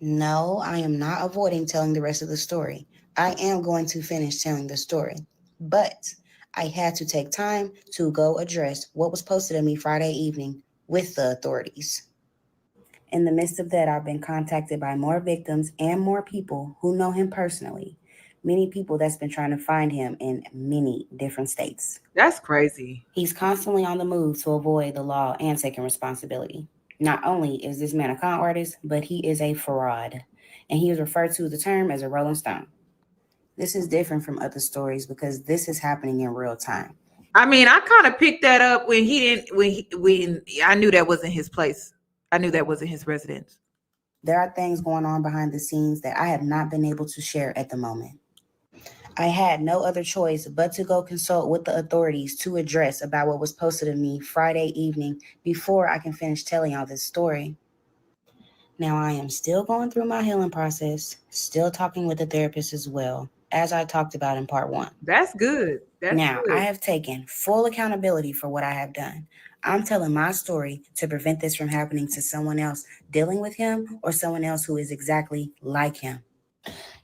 No, I am not avoiding telling the rest of the story. I am going to finish telling the story. But I had to take time to go address what was posted of me Friday evening with the authorities. In the midst of that, I've been contacted by more victims and more people who know him personally. Many people that's been trying to find him in many different states. That's crazy. He's constantly on the move to avoid the law and taking responsibility. Not only is this man a con artist, but he is a fraud. And he is referred to the term as a Rolling Stone. This is different from other stories because this is happening in real time. I mean, I kind of picked that up when when I knew that wasn't his place. I knew that wasn't his residence. There are things going on behind the scenes that I have not been able to share at the moment. I had no other choice but to go consult with the authorities to address about what was posted of me Friday evening before I can finish telling y'all this story. Now, I am still going through my healing process, still talking with the therapist as well, as I talked about in part 1. That's good. Now, I have taken full accountability for what I have done. I'm telling my story to prevent this from happening to someone else dealing with him or someone else who is exactly like him.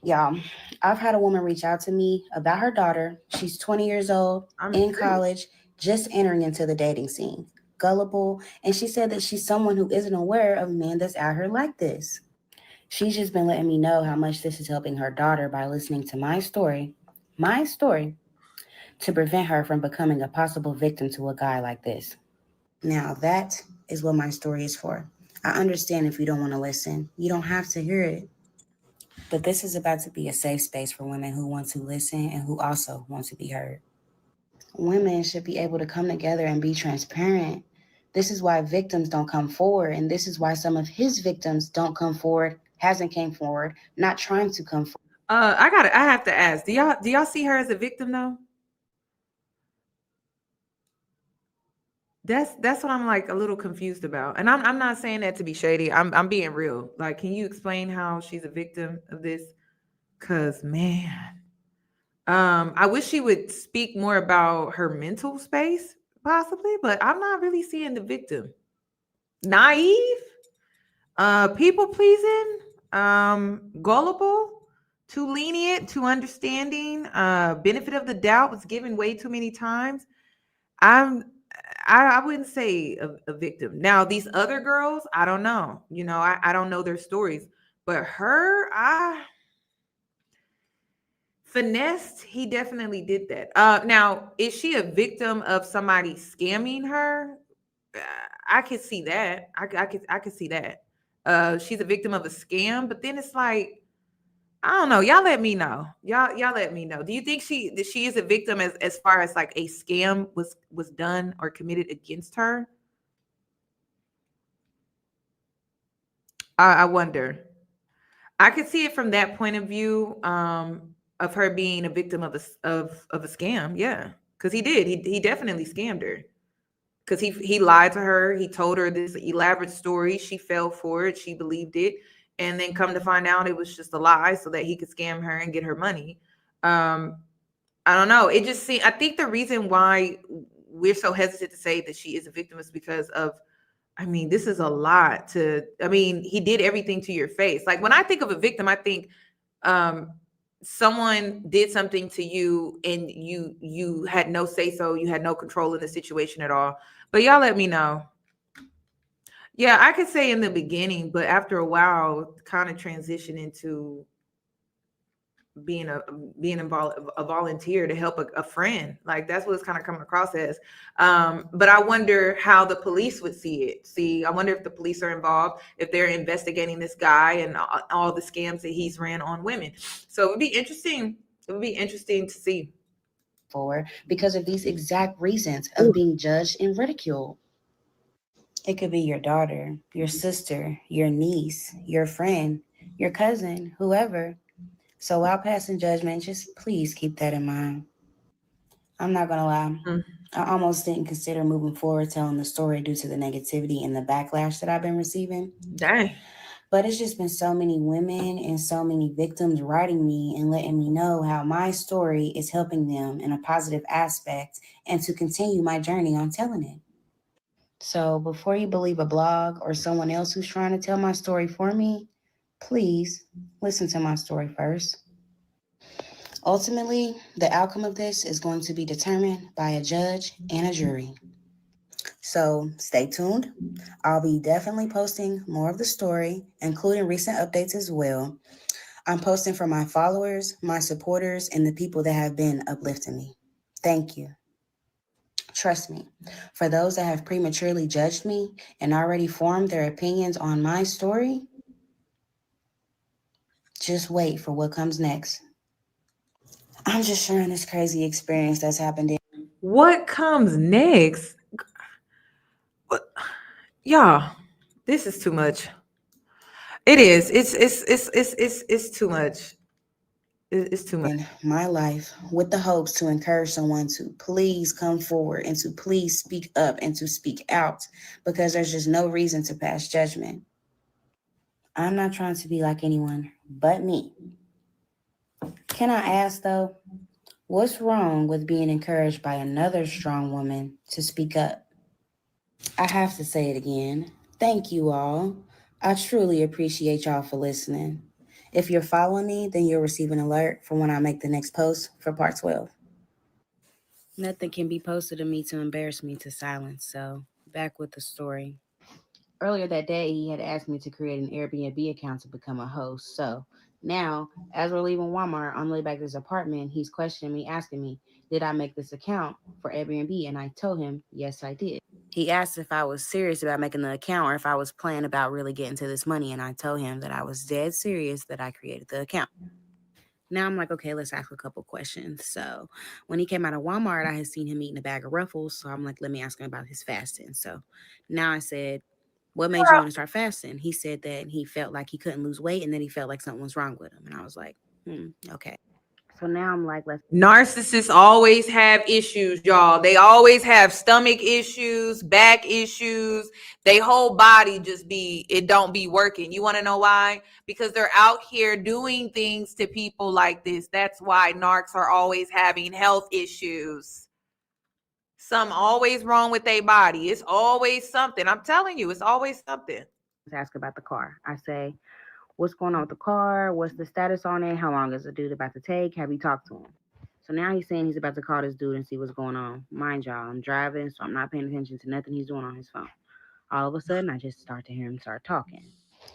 Y'all, I've had a woman reach out to me about her daughter. She's 20 years old, in college, just entering into the dating scene, gullible, and she said that she's someone who isn't aware of men that's out here like this. She's just been letting me know how much this is helping her daughter by listening to my story, to prevent her from becoming a possible victim to a guy like this. Now, that is what my story is for. I understand if you don't want to listen. You don't have to hear it. But this is about to be a safe space for women who want to listen and who also want to be heard. Women should be able to come together and be transparent. This is why victims don't come forward, and this is why some of his victims don't come forward, hasn't came forward, not trying to come forward. I have to ask, do y'all see her as a victim though? That's what I'm like a little confused about. And I'm not saying that to be shady. I'm being real. Like, can you explain how she's a victim of this? Cause man, I wish she would speak more about her mental space, possibly, but I'm not really seeing the victim. Naive, people pleasing, gullible, too lenient, too understanding, benefit of the doubt was given way too many times. I wouldn't say a victim. Now, these other girls, I don't know. You know, I don't know their stories. But her, finessed, he definitely did that. Now, is she a victim of somebody scamming her? I could see that. I could see that. She's a victim of a scam, but then it's like, I don't know. Y'all let me know. Y'all let me know. Do you think she is a victim as far as like a scam was done or committed against her? I wonder. I could see it from that point of view, of her being a victim of a scam. Yeah, because he did. He definitely scammed her. Because he lied to her. He told her this elaborate story. She fell for it. She believed it. And then come to find out it was just a lie so that he could scam her and get her money. I don't know. It just I think the reason why we're so hesitant to say that she is a victim is because of I mean, this is a lot to, I mean, he did everything to your face. Like when I think of a victim, I think um someone did something to you and you had no say so, you had no control in the situation at all. But y'all let me know. Yeah, I could say in the beginning, but after a while, kind of transition into being a volunteer to help a friend. Like that's what it's kind of coming across as. But I wonder how the police would see it. See, I wonder if the police are involved, if they're investigating this guy and all the scams that he's ran on women. So it would be interesting. It would be interesting to see. For because of these exact reasons of being judged and ridiculed. It could be your daughter, your sister, your niece, your friend, your cousin, whoever. So while passing judgment, just please keep that in mind. I'm not gonna lie. Mm. I almost didn't consider moving forward telling the story due to the negativity and the backlash that I've been receiving. Dang. But it's just been so many women and so many victims writing me and letting me know how my story is helping them in a positive aspect and to continue my journey on telling it. So before you believe a blog or someone else who's trying to tell my story for me, please listen to my story first. Ultimately, the outcome of this is going to be determined by a judge and a jury. So stay tuned. I'll be definitely posting more of the story, including recent updates as well. I'm posting for my followers, my supporters, and the people that have been uplifting me. Thank you. Trust me, for those that have prematurely judged me and already formed their opinions on my story, just wait for what comes next. I'm just sharing this crazy experience that's happened. What comes next? Y'all, this is too much. It is. It's too much. It's too much. In my life with the hopes to encourage someone to please come forward and to please speak up and to speak out because there's just no reason to pass judgment. I'm not trying to be like anyone but me. Can I ask though, what's wrong with being encouraged by another strong woman to speak up? I have to say it again. Thank you all. I truly appreciate y'all for listening. If you're following me, then you'll receive an alert for when I make the next post for part 12. Nothing can be posted of me to embarrass me to silence. So, back with the story. Earlier that day, he had asked me to create an Airbnb account to become a host. So, now, as we're leaving Walmart on the way back to his apartment, he's questioning me, asking me, did I make this account for Airbnb? And I told him, yes, I did. He asked if I was serious about making the account or if I was playing about really getting to this money. And I told him that I was dead serious that I created the account. Now I'm like, okay, let's ask a couple questions. So when he came out of Walmart, I had seen him eating a bag of Ruffles. So I'm like, let me ask him about his fasting. So now I said, what made you want to start fasting? He said that he felt like he couldn't lose weight and that he felt like something was wrong with him. And I was like, okay. So now I'm like, let's. Narcissists always have issues, y'all. They always have stomach issues, back issues. They whole body just it don't be working. You want to know why? Because they're out here doing things to people like this. That's why narcs are always having health issues. Some always wrong with their body. It's always something. I'm telling you, it's always something. Ask about the car. I say, what's going on with the car? What's the status on it? How long is the dude about to take? Have you talked to him? So now he's saying he's about to call this dude and see what's going on. Mind y'all, I'm driving, so I'm not paying attention to nothing he's doing on his phone. All of a sudden, I just start to hear him start talking.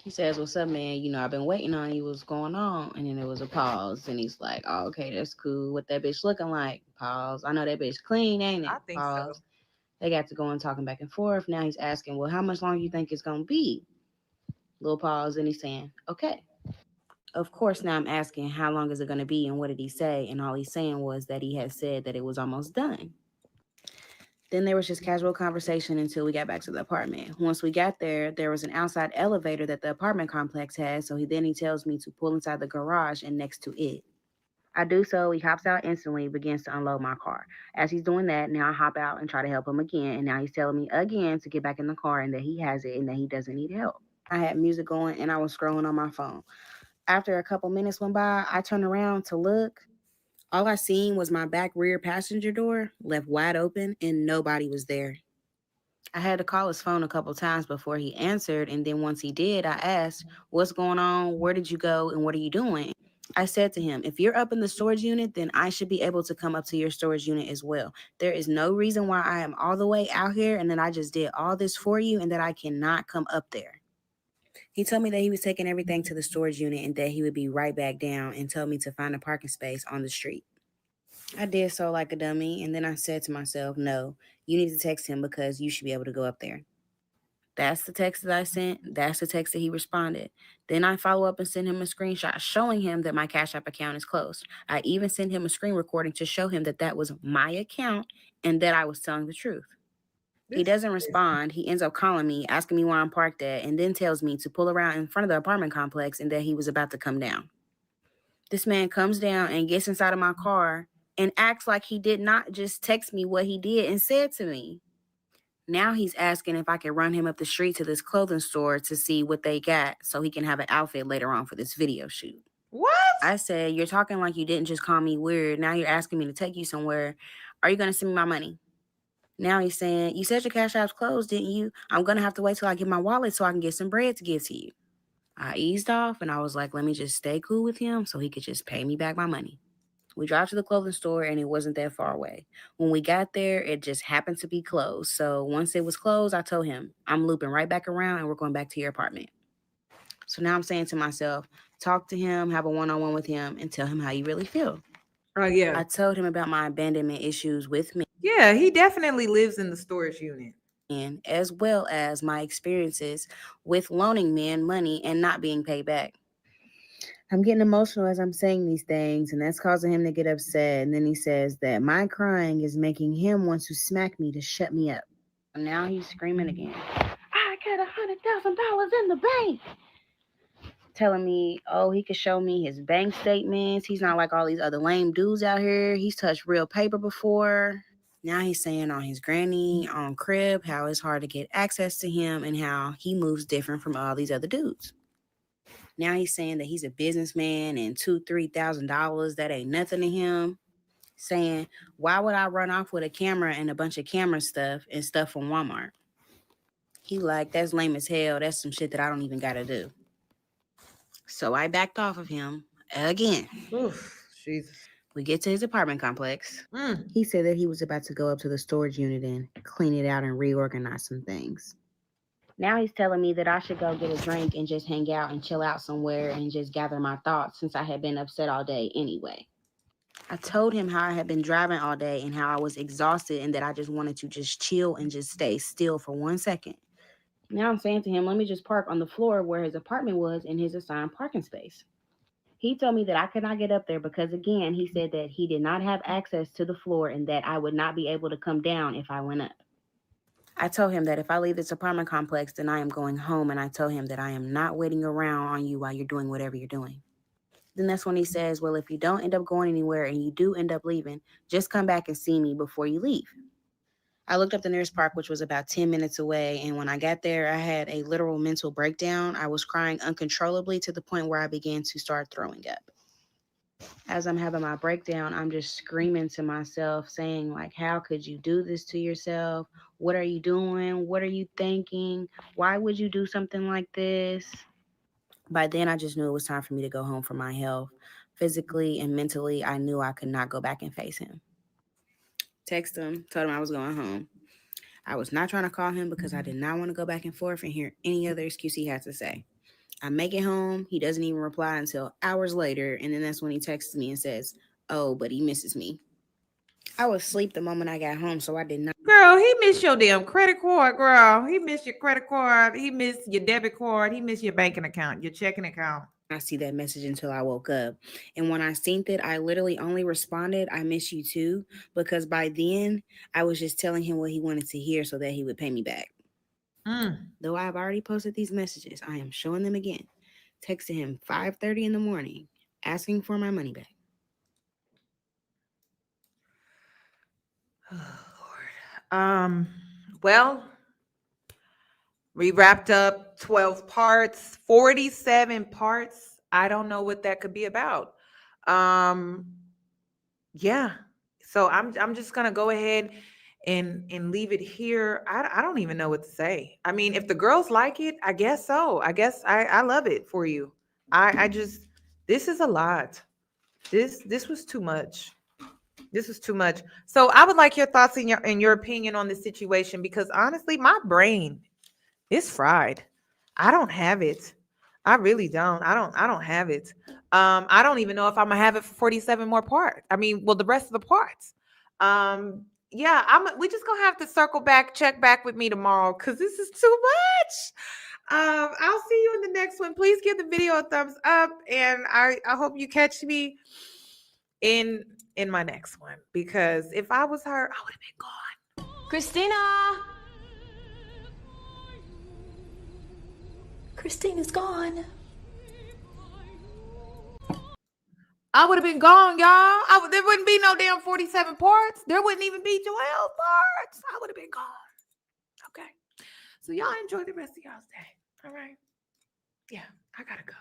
He says, what's up, man? You know, I've been waiting on you. What's going on? And then there was a pause. And he's like, oh, okay, that's cool. What that bitch looking like? Pause. I know that bitch clean, ain't it? I think Pause. so. They got to go and talking back and forth. Now he's asking, well, how much longer you think it's going to be? Little pause. And he's saying, okay. Of course, now I'm asking, how long is it going to be? And what did he say? And all he's saying was that he had said that it was almost done. Then there was just casual conversation until we got back to the apartment. Once we got there, there was an outside elevator that the apartment complex had. So he tells me to pull inside the garage and next to it. I do so. He hops out instantly, begins to unload my car. As he's doing that, now I hop out and try to help him again. And now he's telling me again to get back in the car and that he has it and that he doesn't need help. I had music going and I was scrolling on my phone. After a couple minutes went by, I turned around to look. All I seen was my back rear passenger door left wide open and nobody was there. I had to call his phone a couple times before he answered, and then once he did, I asked, "What's going on? Where did you go? And what are you doing?" I said to him, "If you're up in the storage unit, then I should be able to come up to your storage unit as well. There is no reason why I am all the way out here and that I just did all this for you and that I cannot come up there." He told me that he was taking everything to the storage unit and that he would be right back down, and told me to find a parking space on the street. I did so like a dummy, and then I said to myself, "No, you need to text him because you should be able to go up there." That's the text that I sent. That's the text that he responded. Then I follow up and send him a screenshot showing him that my Cash App account is closed. I even sent him a screen recording to show him that that was my account and that I was telling the truth. He doesn't respond. He ends up calling me, asking me where I'm parked at, and then tells me to pull around in front of the apartment complex and that he was about to come down. This man comes down and gets inside of my car and acts like he did not just text me what he did and said to me. Now he's asking if I can run him up the street to this clothing store to see what they got so he can have an outfit later on for this video shoot. What? I said, "You're talking like you didn't just call me weird. Now you're asking me to take you somewhere. Are you going to send me my money?" Now he's saying, "You said your Cash App's closed, didn't you? I'm going to have to wait till I get my wallet so I can get some bread to give to you." I eased off and I was like, let me just stay cool with him so he could just pay me back my money. We drive to the clothing store and it wasn't that far away. When we got there, it just happened to be closed. So once it was closed, I told him, "I'm looping right back around and we're going back to your apartment." So now I'm saying to myself, talk to him, have a one-on-one with him, and tell him how you really feel. Oh, yeah. I told him about my abandonment issues with men, Yeah, he definitely lives in the storage unit. as well as my experiences with loaning men money and not being paid back. I'm getting emotional as I'm saying these things, and that's causing him to get upset. And then he says that my crying is making him want to smack me to shut me up. And now he's screaming again. "I got $100,000 in the bank." Telling me, oh, he could show me his bank statements. He's not like all these other lame dudes out here. He's touched real paper before. Now he's saying on his granny, on crib, how it's hard to get access to him and how he moves different from all these other dudes. Now he's saying that he's a businessman and $2,000-$3,000, that ain't nothing to him. Saying, why would I run off with a camera and a bunch of camera stuff and stuff from Walmart? He like, that's lame as hell. That's some shit that I don't even gotta do. So I backed off of him again. Oof, Jesus. We get to his apartment complex. Mm. He said that he was about to go up to the storage unit and clean it out and reorganize some things. Now he's telling me that I should go get a drink and just hang out and chill out somewhere and just gather my thoughts since I had been upset all day anyway. I told him how I had been driving all day and how I was exhausted and that I just wanted to just chill and just stay still for 1 second. Now I'm saying to him, let me just park on the floor where his apartment was in his assigned parking space. He told me that I could not get up there because, again, he said that he did not have access to the floor and that I would not be able to come down if I went up. I told him that if I leave this apartment complex, then I am going home, and I told him that I am not waiting around on you while you're doing whatever you're doing. Then that's when he says, well, if you don't end up going anywhere and you do end up leaving, just come back and see me before you leave. I looked up the nearest park, which was about 10 minutes away, and when I got there, I had a literal mental breakdown. I was crying uncontrollably to the point where I began to start throwing up. As I'm having my breakdown, I'm just screaming to myself, saying, like, how could you do this to yourself? What are you doing? What are you thinking? Why would you do something like this? By then, I just knew it was time for me to go home for my health. Physically and mentally, I knew I could not go back and face him. Text him, told him I was going home. I was not trying to call him because I did not want to go back and forth and hear any other excuse he had to say. I make it home. He doesn't even reply until hours later. And then that's when he texts me and says, oh, but he misses me. I was asleep the moment I got home, so I did not. Girl, he missed your damn credit card, girl. He missed your credit card. He missed your debit card. He missed your banking account, your checking account. I see that message until I woke up. And when I seen it, I literally only responded, I miss you too, because by then I was just telling him what he wanted to hear so that he would pay me back. Though I've already posted these messages, I am showing them again. Texted him 5:30 in the morning, asking for my money back. Oh, Lord. Well, we wrapped up 12 parts, 47 parts. I don't know what that could be about. Yeah. So I'm just gonna go ahead and leave it here. I don't even know what to say. I mean, if the girls like it, I guess so. I guess I love it for you. I just, this is a lot. This was too much. This is too much. So I would like your thoughts and your opinion on this situation, because honestly, my brain is fried. I don't have it. I really don't. I don't have it. I don't even know if I'm gonna have it for 47 more parts. I mean, well, the rest of the parts. Yeah, we just gonna have to circle back, check back with me tomorrow, because this is too much. I'll see you in the next one. Please give the video a thumbs up, and I hope you catch me in my next one, because if I was her, I would have been gone. Christina! Christina's gone. I would have been gone, y'all. There wouldn't be no damn 47 parts. There wouldn't even be 12 parts. I would have been gone. Okay. So y'all enjoy the rest of y'all's day. All right. Yeah, I gotta go.